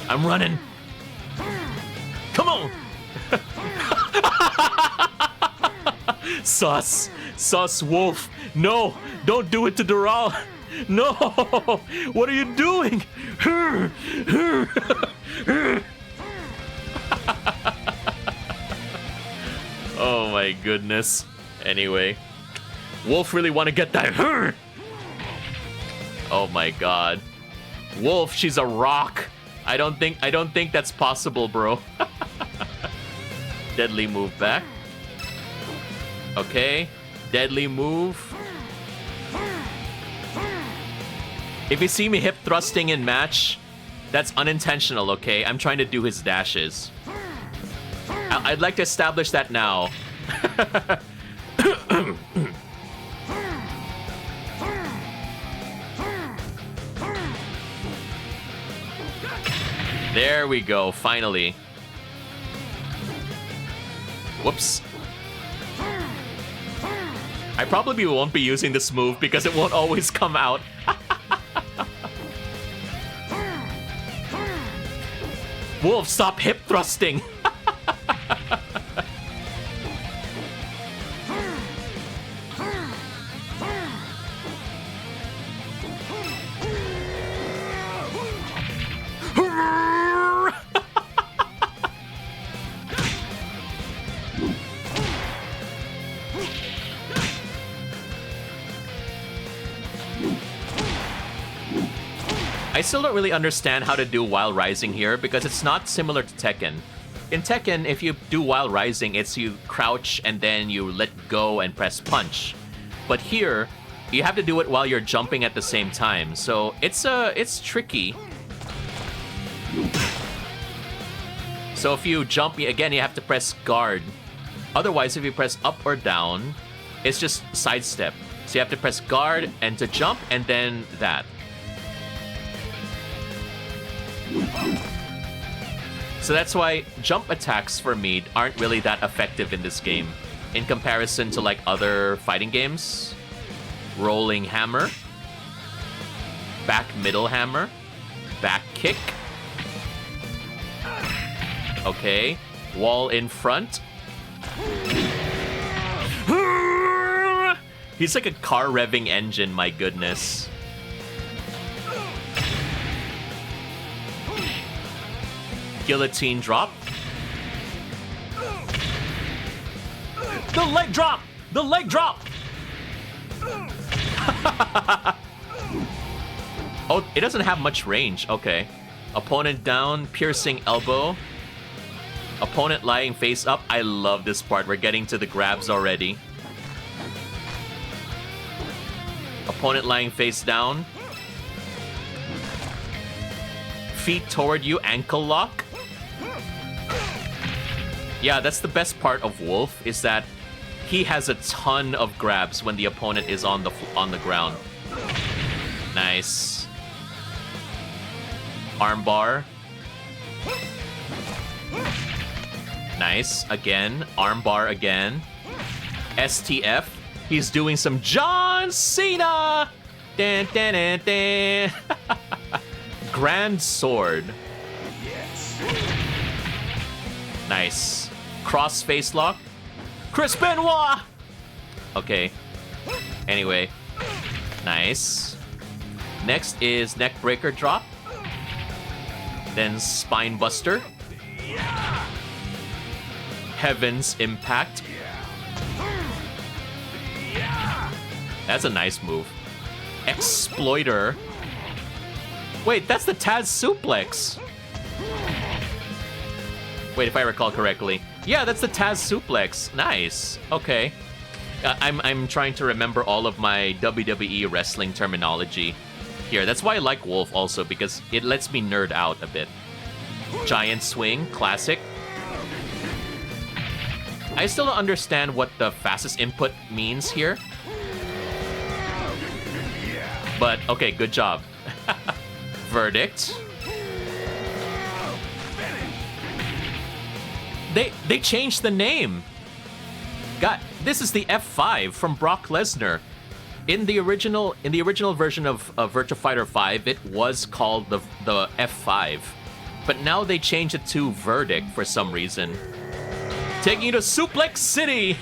I'm running. Come on. Sus. Sus Wolf. No. Don't do it to Doral. No. What are you doing? Oh my goodness. Anyway. Wolf really want to get that. Oh my god. Wolf, she's a rock. I don't think that's possible, bro. Deadly move back. Okay. Deadly move. If you see me hip thrusting in match, that's unintentional, okay? I'm trying to do his dashes. I'd like to establish that now. There we go, finally. Whoops. I probably won't be using this move because it won't always come out. Wolf, stop hip thrusting. I still don't really understand how to do while rising here because it's not similar to Tekken. In Tekken, if you do while rising, it's you crouch and then you let go and press punch. But here, you have to do it while you're jumping at the same time, so it's tricky. So if you jump, again, you have to press guard. Otherwise, if you press up or down, it's just sidestep. So you have to press guard and to jump and then that. So that's why jump attacks for me aren't really that effective in this game in comparison to like other fighting games. Rolling hammer, back middle hammer, back kick. Okay, wall in front. He's like a car revving engine, my goodness. Guillotine drop. The leg drop! The leg drop! Oh, it doesn't have much range. Okay. Opponent down, piercing elbow. Opponent lying face up. I love this part. We're getting to the grabs already. Opponent lying face down. Feet toward you, ankle lock. Yeah, that's the best part of Wolf, is that he has a ton of grabs when the opponent is on the ground. Nice. Armbar. Nice. Again. Armbar again. STF. He's doing some John Cena. Dan, dan, dan, dan. Grand Sword. Yes. Nice. Cross face lock. Chris Benoit. Okay. Anyway. Nice. Next is neck breaker drop. Then spine buster. Heaven's impact. That's a nice move. Exploiter. Wait, that's the Taz suplex. Wait, if I recall correctly. Yeah, that's the Taz suplex. Nice. Okay. I'm trying to remember all of my WWE wrestling terminology here. That's why I like Wolf also, because it lets me nerd out a bit. Giant swing, classic. I still don't understand what the fastest input means here. But, okay, good job. Verdict. They changed the name. God, this is the F5 from Brock Lesnar. in the original version of Virtua Fighter 5, it was called the F5, but now they changed it to Verdict for some reason. Taking you to Suplex City.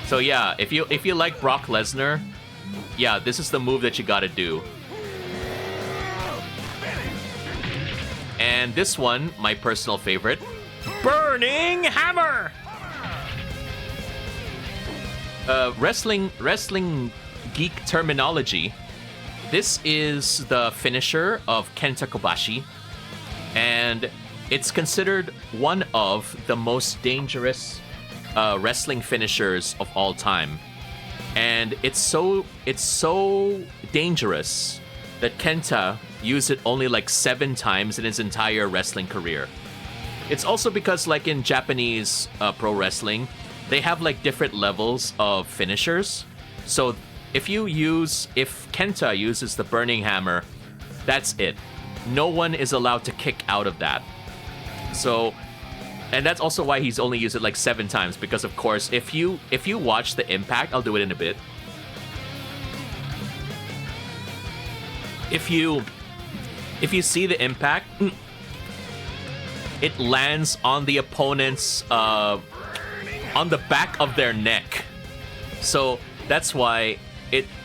So yeah, if you like Brock Lesnar, yeah, this is the move that you gotta do. And this one, my personal favorite, Burning Hammer. Wrestling geek terminology. This is the finisher of Kenta Kobashi, and it's considered one of the most dangerous wrestling finishers of all time. And it's so dangerous that Kenta used it only like 7 times in his entire wrestling career. It's also because, like in Japanese pro wrestling, they have like different levels of finishers. So if Kenta uses the Burning Hammer, that's it. No one is allowed to kick out of that. So, and that's also why he's only used it like 7 times, because of course, if you watch the impact, I'll do it in a bit. If you see the impact, it lands on the opponent's on the back of their neck. So that's why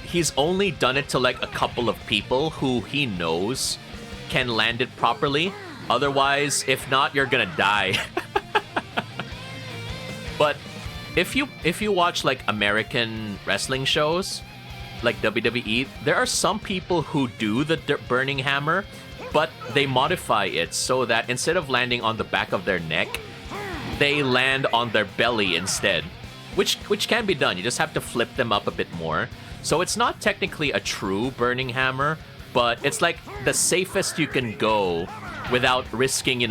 he's only done it to like a couple of people who he knows can land it properly. Otherwise, if not, you're gonna die. But if you watch like American wrestling shows, like WWE, there are some people who do the Burning Hammer, but they modify it so that instead of landing on the back of their neck, they land on their belly instead, which can be done. You just have to flip them up a bit more. So it's not technically a true Burning Hammer, but it's like the safest you can go without risking,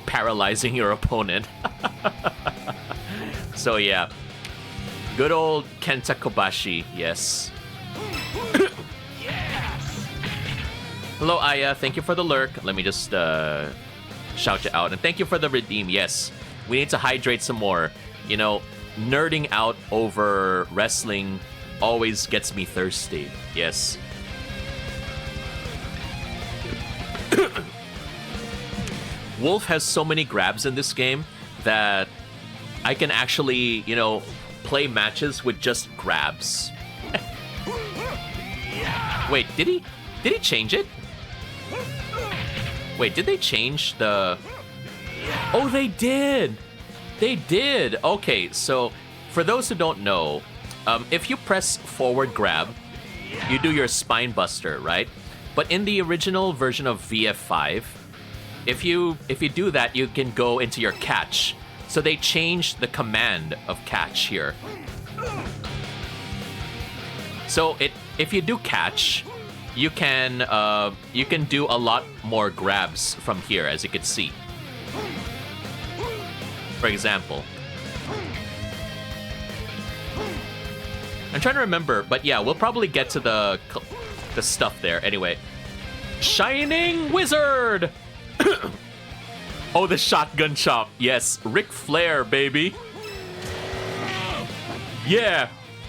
paralyzing your opponent. So yeah, good old Kenta Kobashi, yes. Hello, Aya. Thank you for the lurk. Let me just shout you out. And thank you for the redeem. Yes, we need to hydrate some more. Nerding out over wrestling always gets me thirsty. Yes. Wolf has so many grabs in this game that I can actually, play matches with just grabs. Wait, did he change it? Wait, did they change the... Oh, they did! They did! Okay, so for those who don't know, if you press forward grab, you do your spine buster, right? But in the original version of VF5, if you do that, you can go into your catch. So they changed the command of catch here. So if you do catch, you can do a lot more grabs from here, as you can see. For example, I'm trying to remember, but yeah, we'll probably get to the stuff there. Anyway, Shining Wizard. Oh, the shotgun chop. Yes, Ric Flair, baby. Yeah.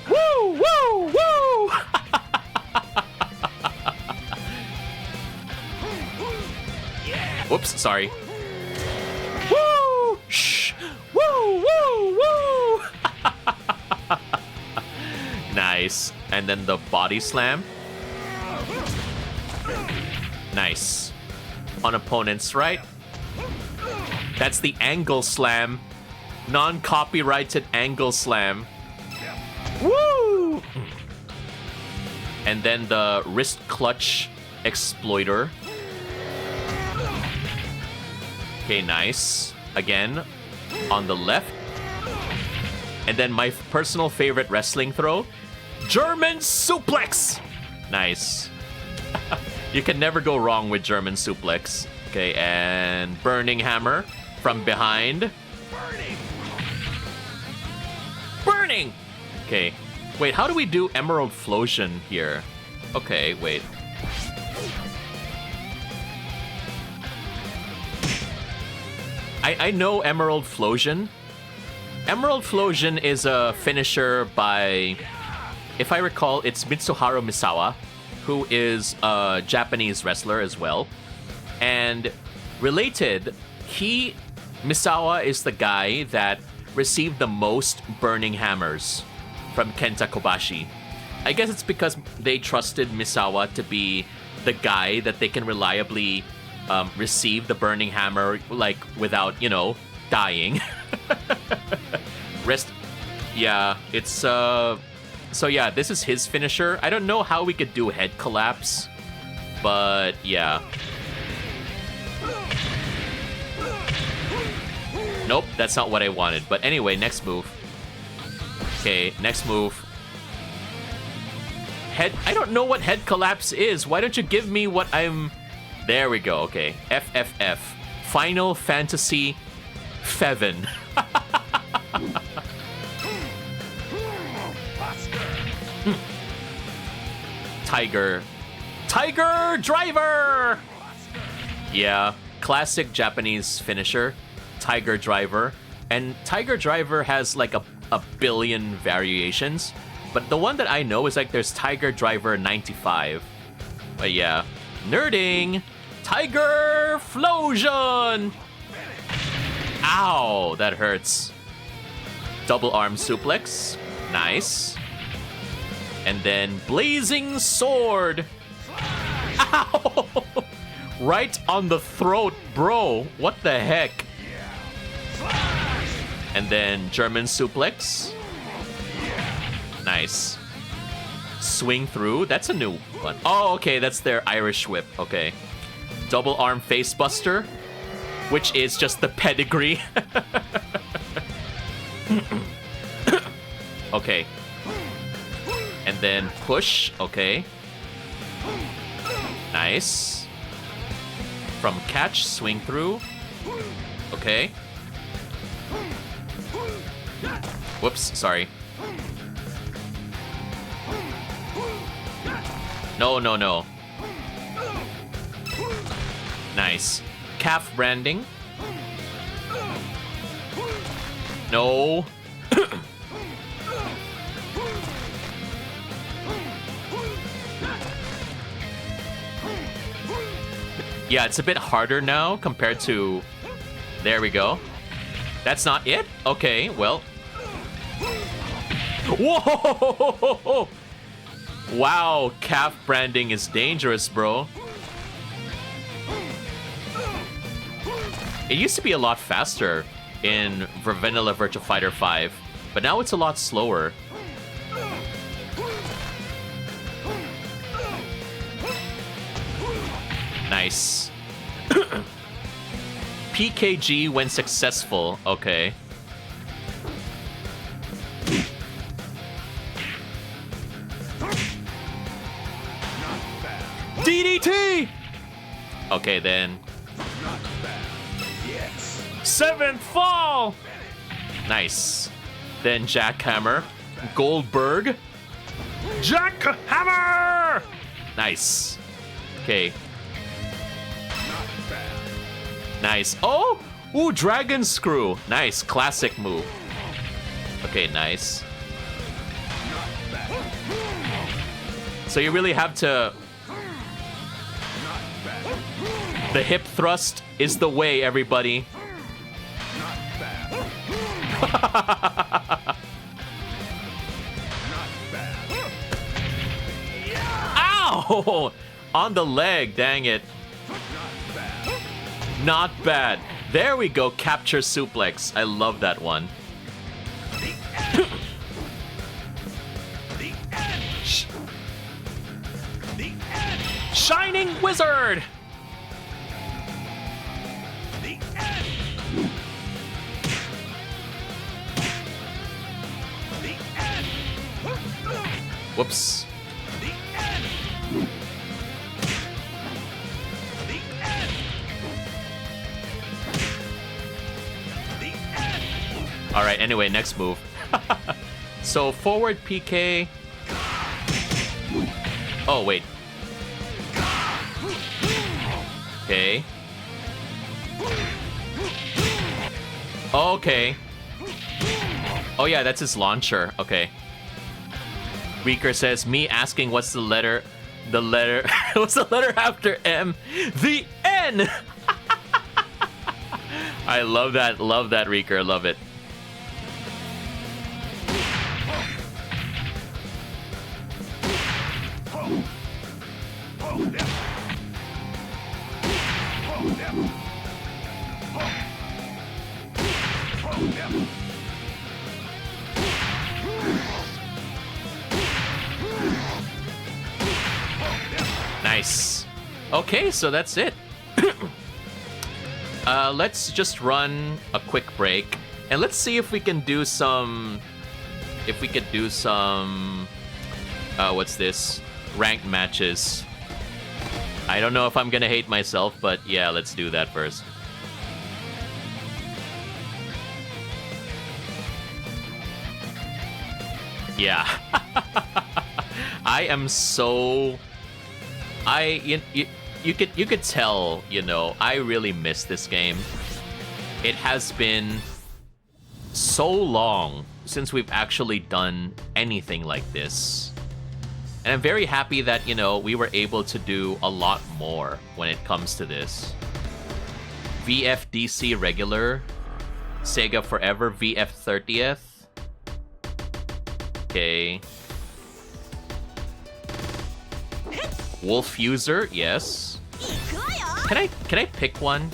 Woo, woo, woo. Whoops, sorry. Woo! Shh! Woo! Woo! Woo! Nice. And then the body slam. Nice. On opponent's right. That's the angle slam. Non-copyrighted angle slam. Woo! And then the wrist clutch exploiter. Okay, nice. Again, on the left. And then my personal favorite wrestling throw, German suplex. Nice. You can never go wrong with German suplex. Okay, and Burning Hammer from behind. Burning! Okay. Wait, how do we do Emerald Flosion here? Okay, wait. I know Emerald Flosion. Emerald Flosion is a finisher by if I recall, it's Mitsuharu Misawa, who is a Japanese wrestler as well. And related, Misawa is the guy that received the most burning hammers from Kenta Kobashi. I guess it's because they trusted Misawa to be the guy that they can reliably receive the burning hammer, like, without, dying. Yeah, it's, so yeah, this is his finisher. I don't know how we could do head collapse, but yeah. Nope, that's not what I wanted. But anyway, next move. Okay, next move. I don't know what head collapse is. Why don't you give me what I'm... There we go, okay. FFF. Final Fantasy 7. Tiger Driver! Yeah, classic Japanese finisher. Tiger Driver. And Tiger Driver has like a billion variations. But the one that I know is like there's Tiger Driver 95. But yeah. Nerding! Tiger Flosion! Ow! That hurts. Double arm suplex. Nice. And then Blazing Sword! Ow! Right on the throat, bro. What the heck? And then German suplex. Nice. Swing through. That's a new one. Oh, okay. That's their Irish whip. Okay. Double arm face buster, which is just the pedigree. Okay. And then push. Okay. Nice. From catch, swing through. Okay. Whoops, sorry. No. Nice. Calf branding. No. Yeah, it's a bit harder now compared to... There we go. That's not it? Okay, well... Whoa! Wow, calf branding is dangerous, bro. It used to be a lot faster in Vanilla Virtua Fighter 5, but now it's a lot slower. Nice. PKG when successful. Okay. DDT! Okay, then. Seventh fall! Nice. Then Jackhammer. Goldberg. Jackhammer! Nice. Okay. Nice. Oh! Ooh, Dragon Screw. Nice. Classic move. Okay, nice. So you really have to... The hip thrust is the way, everybody. Ow! On the leg, dang it. Not bad. There we go, capture suplex. I love that one. Shining Wizard! Whoops. Alright, anyway, next move. So, forward PK. Oh, wait. Okay. Okay. Oh, yeah, that's his launcher. Okay. Reeker says, me asking what's the letter what's the letter after M? The N! I love that, Reeker, love it. Nice. Okay, so that's it. Let's just run a quick break, and let's see if we can do some... what's this? Ranked matches. I don't know if I'm gonna hate myself, but yeah, let's do that first. Yeah. I am so... You could tell, you know, I really miss this game. It has been so long since we've actually done anything like this. And I'm very happy that, you know, we were able to do a lot more when it comes to this. VFDC regular, Sega Forever, VF 30th. Okay. Wolf user, yes. Can I pick one?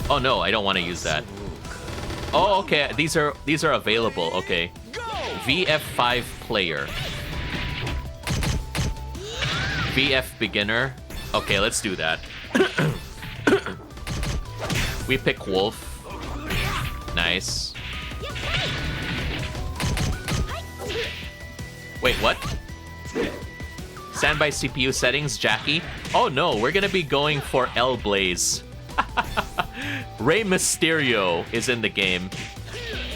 Oh no, I don't want to use that. Oh, okay. These are available. Okay. VF5 player. VF beginner. Okay, let's do that. We pick Wolf. Nice. Wait, what? Standby CPU settings, Jackie. Oh no, we're gonna be going for L Blaze. Rey Mysterio is in the game.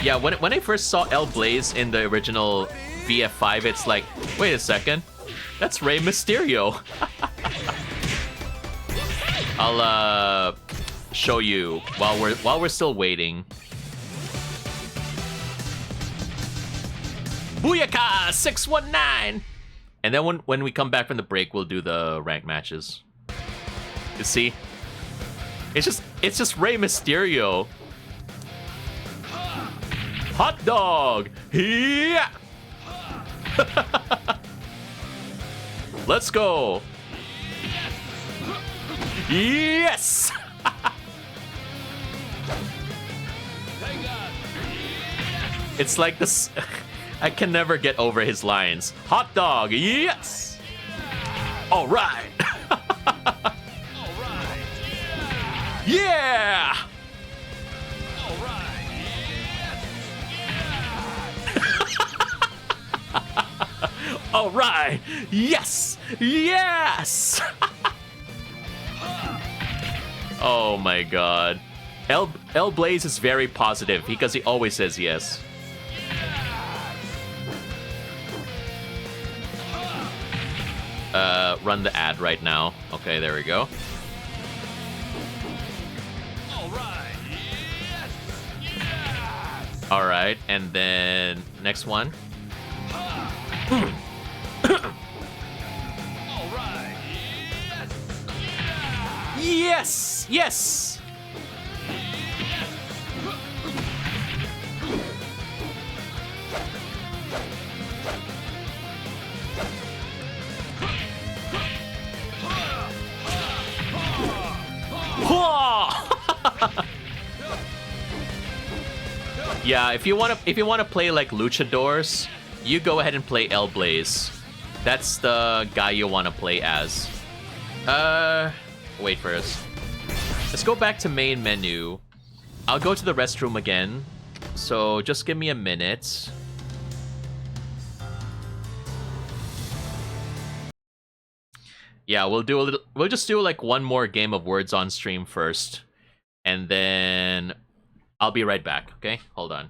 Yeah, when I first saw L Blaze in the original VF5, it's like, wait a second, that's Rey Mysterio. I'll show you while we're still waiting. Booyaka 619. And then when we come back from the break, we'll do the ranked matches. You see? It's just Rey Mysterio. Hot dog! Yeah! Let's go! Yes! It's like this... I can never get over his lines. Hot dog, yes! All right. Yeah! All right. All right. Yes. Yes. Oh my god. L Blaze is very positive because he always says yes. Run the ad right now. Okay, there we go. All right, and then next one. Yes! Yes! Yeah, if you wanna play like luchadors, you go ahead and play L Blaze. That's the guy you wanna play as. Wait first. Let's go back to main menu. I'll go to the restroom again. So just give me a minute. Yeah, we'll just do like one more game of words on stream first. And then I'll be right back, okay? Hold on.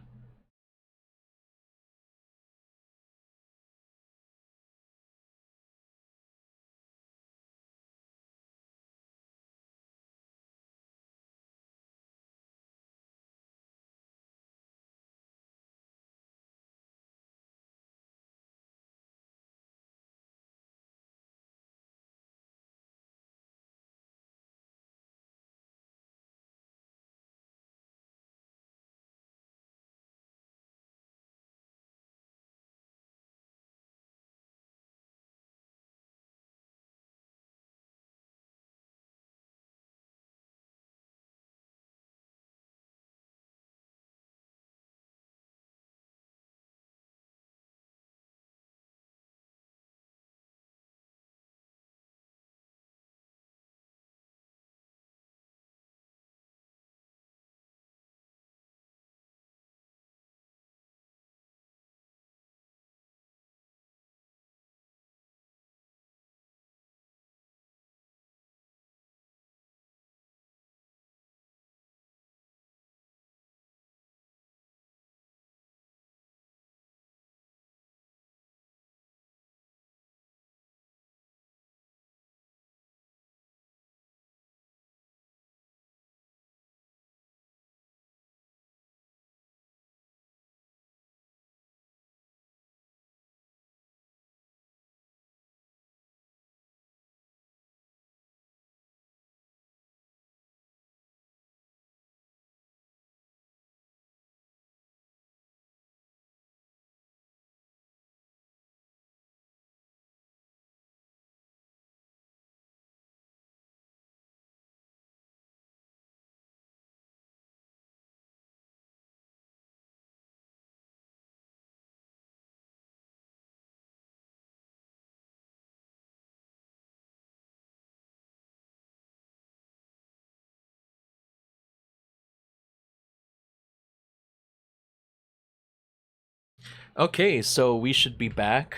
Okay, so we should be back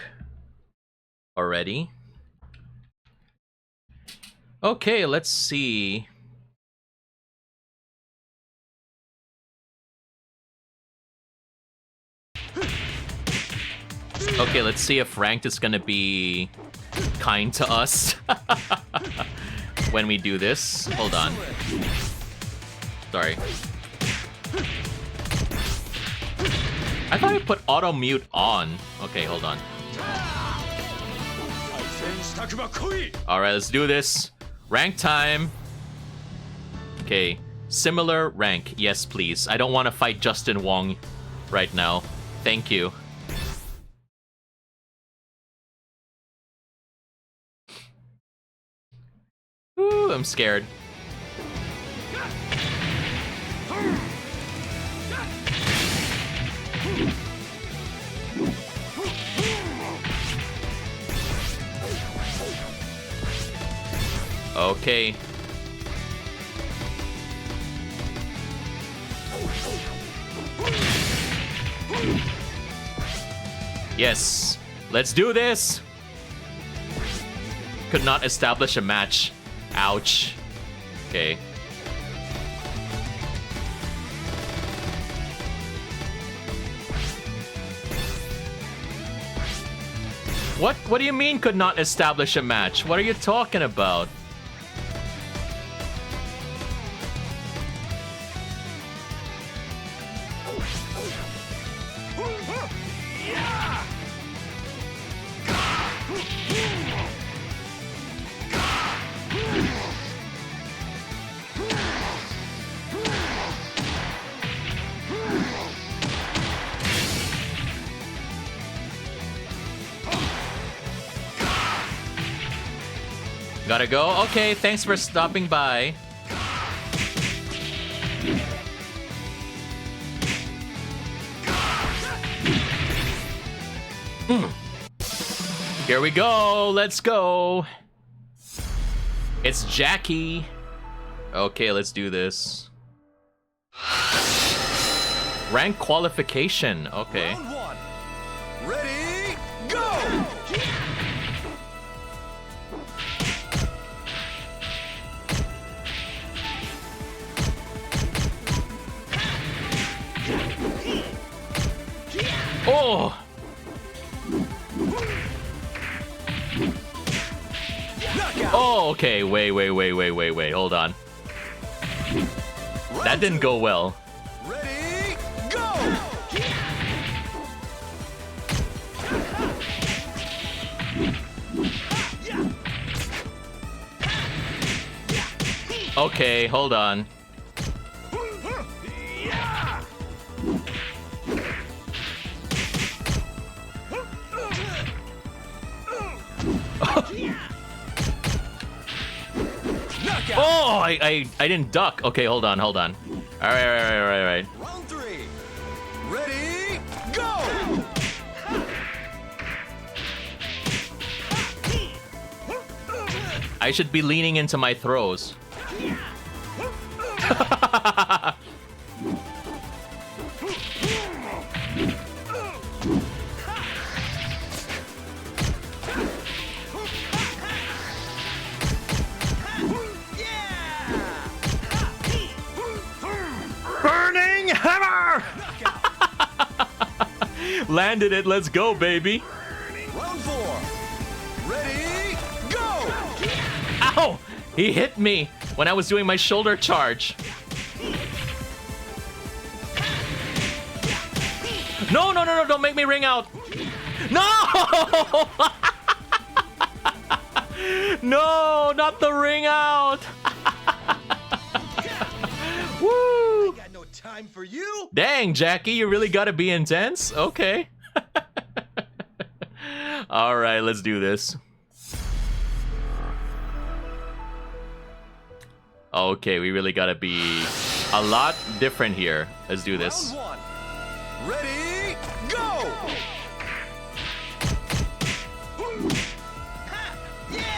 already. Okay, let's see. Okay, let's see if ranked is gonna be kind to us when we do this. Hold on. Sorry. I thought I put auto mute on. Okay, hold on. Alright, let's do this. Rank time. Okay. Similar rank. Yes, please. I don't want to fight Justin Wong right now. Thank you. Ooh, I'm scared. Okay. Yes. Let's do this. Could not establish a match. Ouch. Okay. What do you mean could not establish a match? What are you talking about? Gotta go? Okay, thanks for stopping by. Here we go, let's go. It's Jackie. Okay, let's do this. Rank qualification, okay. Round one. Ready, go! Oh! Oh, okay, wait, hold on. That didn't go well. Ready, go! Okay, hold on. Oh, I didn't duck. Okay, hold on. All right. Round three. Ready, go! I should be leaning into my throws. Burning hammer! Landed it. Let's go, baby. Round four. Ready, go! Ow! He hit me when I was doing my shoulder charge. No, don't make me ring out. No! No, not the ring out. Woo! Got no time for you. Dang, Jackie, you really gotta be intense? Okay. Alright, let's do this. Okay, we really gotta be a lot different here. Let's do this. Round one. Ready, go!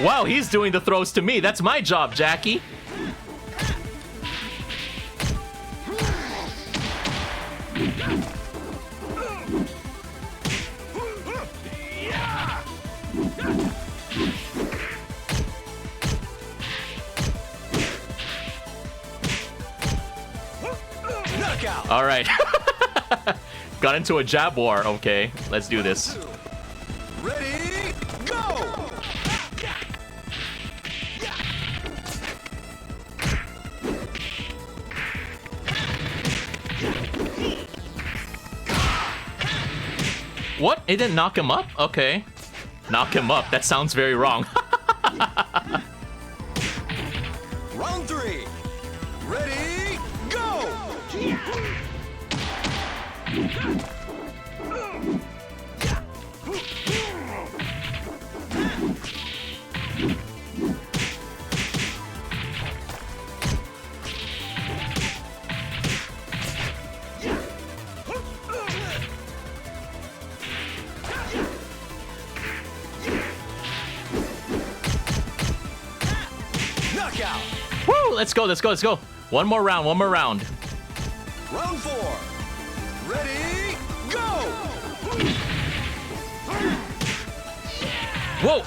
Wow, he's doing the throws to me. That's my job, Jackie. Knockout. All right. Got into a jab war. Okay, let's do this. Ready, go. What? It didn't knock him up? Okay. Knock him up. That sounds very wrong. Round 3. Ready, go. Knockout. Woo! Let's go, let's go, let's go. One more round, one more round. Round 4. Ready, go. Whoa!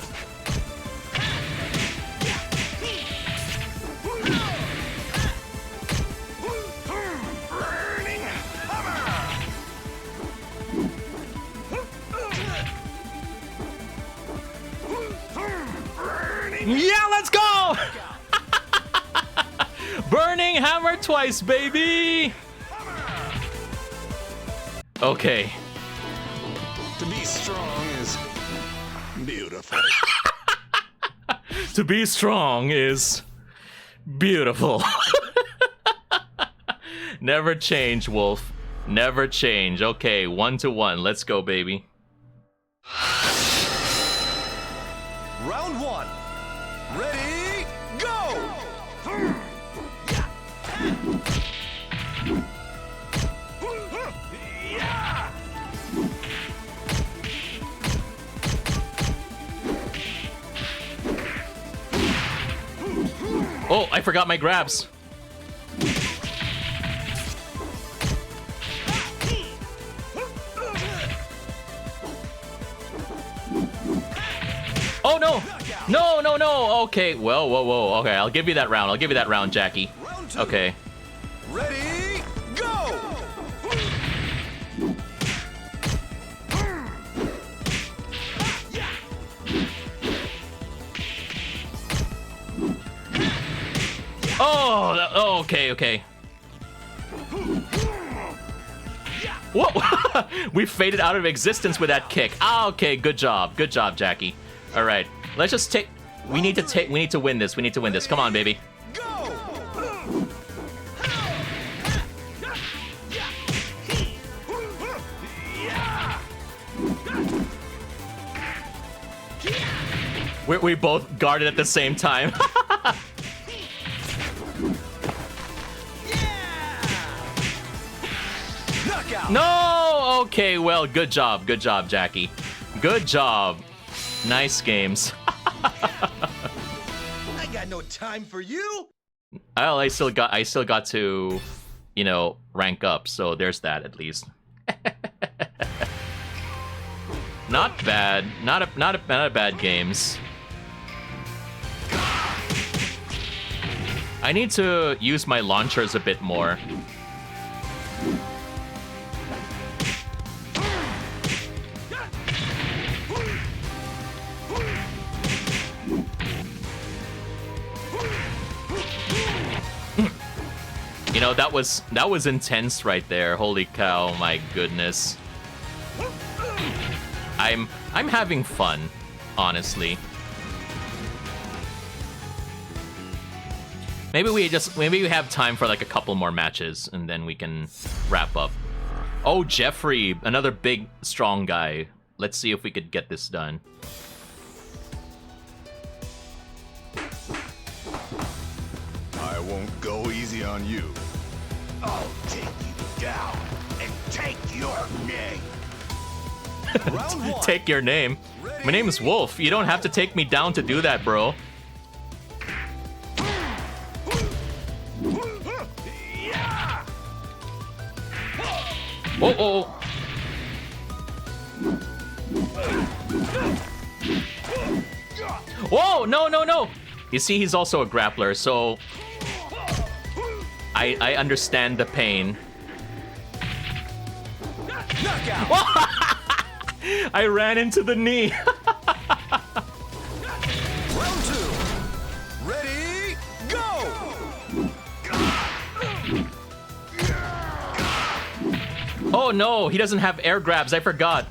Burning hammer. Yeah, let's go! Burning hammer twice, baby! Okay. To be strong is beautiful. To be strong is beautiful. Never change, Wolf. Never change. Okay, 1-1. Let's go, baby. Round 1. Ready, go. Oh, I forgot my grabs. Oh no! No, no, no! Okay, well, whoa, whoa. Okay, I'll give you that round. I'll give you that round, Jackie. Round 2. Okay. Ready, go. Oh, okay, okay. Whoa! We faded out of existence with that kick. Ah, okay, good job, Jackie. All right, let's just take. We need to win this. We need to win this. Come on, baby. Go. We both guarded at the same time. Knockout. No! Okay, well, good job, Jackie. Good job. Nice games. I got no time for you. Well, I still got to, you know, rank up, so there's that at least. Not bad. Not a bad games. I need to use my launchers a bit more. You know, that was intense right there. Holy cow, my goodness. I'm having fun, honestly. Maybe we have time for like a couple more matches and then we can wrap up. Oh, Jeffrey, another big strong guy. Let's see if we could get this done. I won't go easy on you. I'll take you down and take your name. Round 1. Take your name. My name is Wolf. You don't have to take me down to do that, bro. Oh, oh. Whoa, no, no, no. You see, he's also a grappler, so I understand the pain. I ran into the knee. Round 2. Ready, go! Oh no, he doesn't have air grabs. I forgot.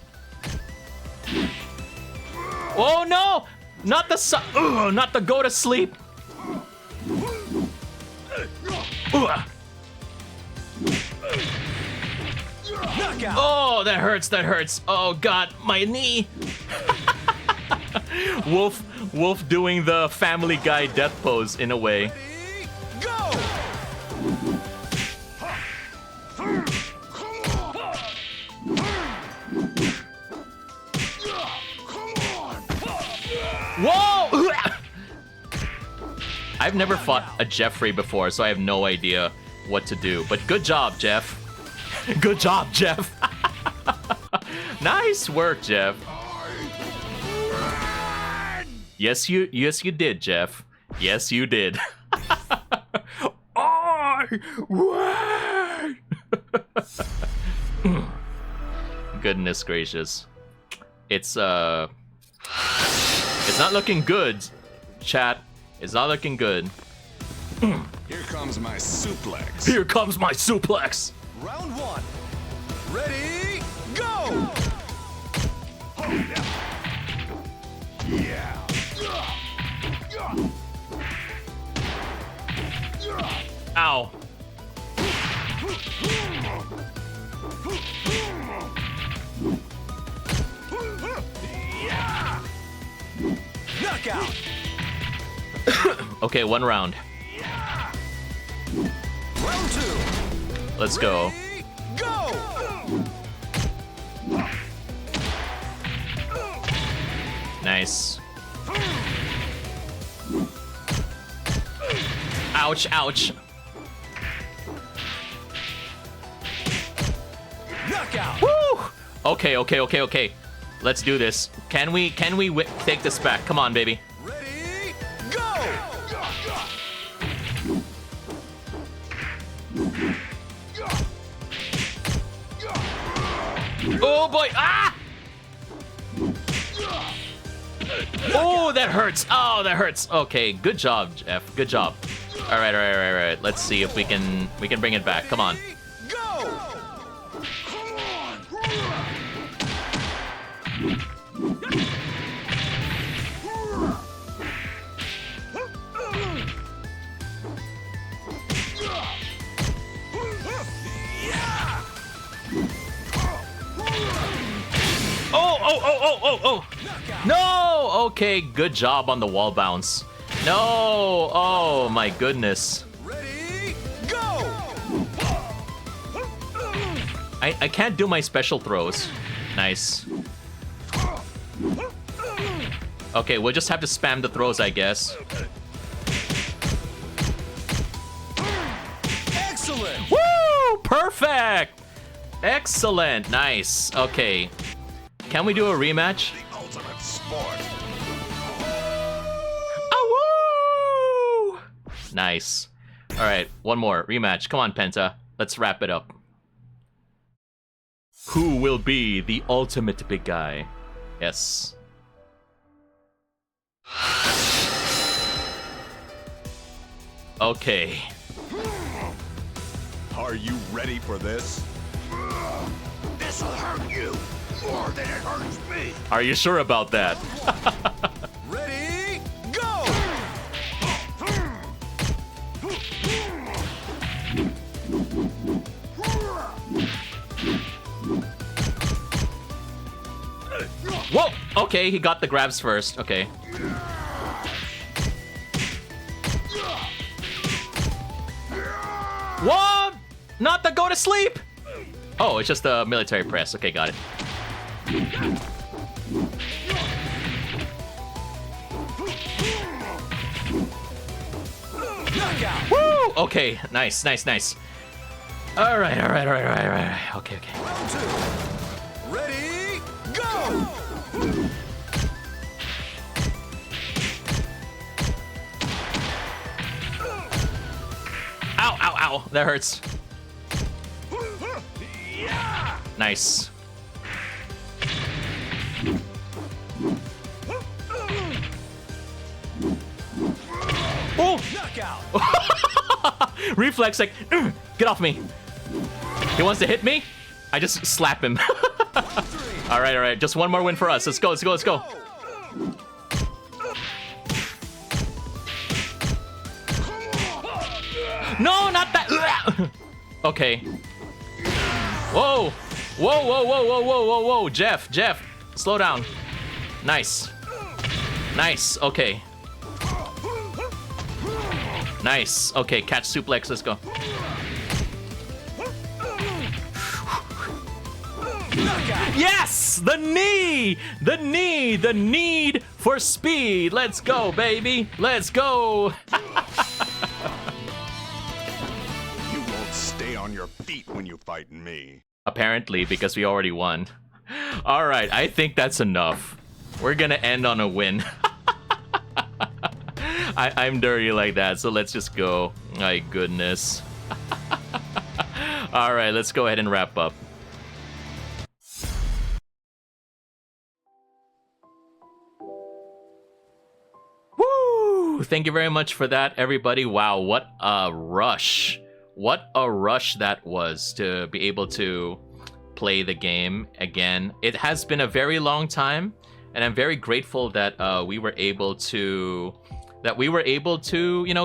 Oh no! Not the not the go to sleep. Oh, that hurts. That hurts. Oh god, my knee. Wolf doing the Family Guy death pose in a way. Ready, go! Whoa! I've never fought a Jeffrey before, so I have no idea what to do. But good job, Jeff. Good job, Jeff. Nice work, Jeff. Yes, you did, Jeff. Yes, you did. Goodness gracious. It's not looking good, chat. It's not looking good. Here comes my suplex. Here comes my suplex. Round 1. Ready, go! Yeah. Ow. Knockout! Okay, one round. Round 2. Let's go. Ready, go! Nice. Ouch, ouch. Knockout! Woo! Okay. Let's do this. Can we take this back? Come on, baby. Ready, go! Oh boy! Ah! Oh, that hurts. Oh, that hurts. Okay, good job, Jeff. Good job. All right. Let's see if we can bring it back. Come on. Go! Oh! No! Okay, good job on the wall bounce. No! Oh my goodness. Ready, go! I can't do my special throws. Nice. Okay, we'll just have to spam the throws, I guess. Excellent! Woo! Perfect! Excellent. Nice. Okay. Can we do a rematch? The ultimate sport. Oh, woo! Nice. All right, one more rematch. Come on, Penta. Let's wrap it up. Who will be the ultimate big guy? Yes. Okay. Are you ready for this? This'll hurt you more than it hurts me. Are you sure about that? Ready, go! Whoa! Okay, he got the grabs first. Okay. What? Not the go to sleep! Oh, it's just a military press. Okay, got it. Knockout! Woo! Okay, nice. All right. Okay. Round 2. Ready, go! Ow! That hurts. Nice. Knockout. Reflex, like, get off me. He wants to hit me? I just slap him. All right. Just one more win for us. Let's go. No, not that. Okay. Whoa. Jeff. Slow down. Nice. Okay. Nice. Okay, catch suplex. Let's go. Yes! The knee! The need for speed. Let's go, baby. Let's go. You won't stay on your feet when you fight me. Apparently, because we already won. All right, I think that's enough. We're gonna end on a win. I'm dirty like that, so let's just go. My goodness. All right, let's go ahead and wrap up. Woo! Thank you very much for that, everybody. Wow, what a rush. What a rush that was to be able to play the game again. It has been a very long time, and I'm very grateful that we were able to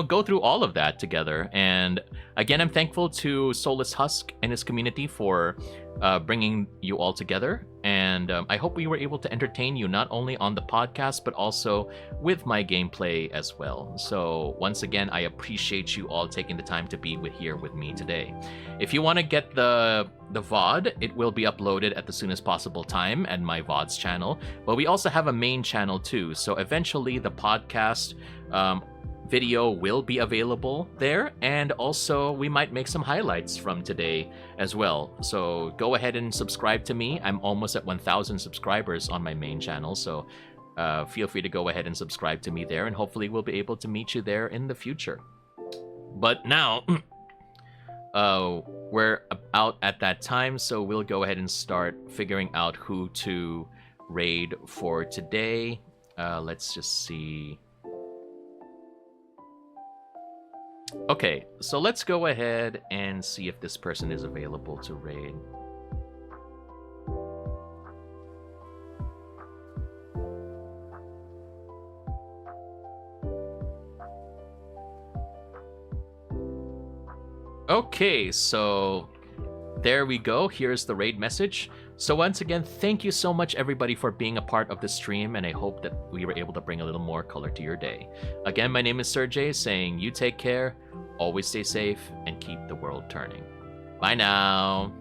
go through all of that together. And again, I'm thankful to Soulless Husk and his community for bringing you all together. And I hope we were able to entertain you not only on the podcast, but also with my gameplay as well. So once again, I appreciate you all taking the time to be here with me today. If you want to get the VOD, it will be uploaded at the soonest possible time at my VODs channel. But we also have a main channel too. So eventually the podcast video will be available there, and also we might make some highlights from today as well. So go ahead and subscribe to me. I'm almost at 1,000 subscribers on my main channel, so feel free to go ahead and subscribe to me there, and hopefully we'll be able to meet you there in the future. But now we're out at that time, so we'll go ahead and start figuring out who to raid for today. Let's just see. Okay, so let's go ahead and see if this person is available to raid. Okay, so there we go. Here's the raid message. So once again, thank you so much everybody for being a part of the stream, and I hope that we were able to bring a little more color to your day. Again, my name is Serjay, saying you take care, always stay safe, and keep the world turning. Bye now.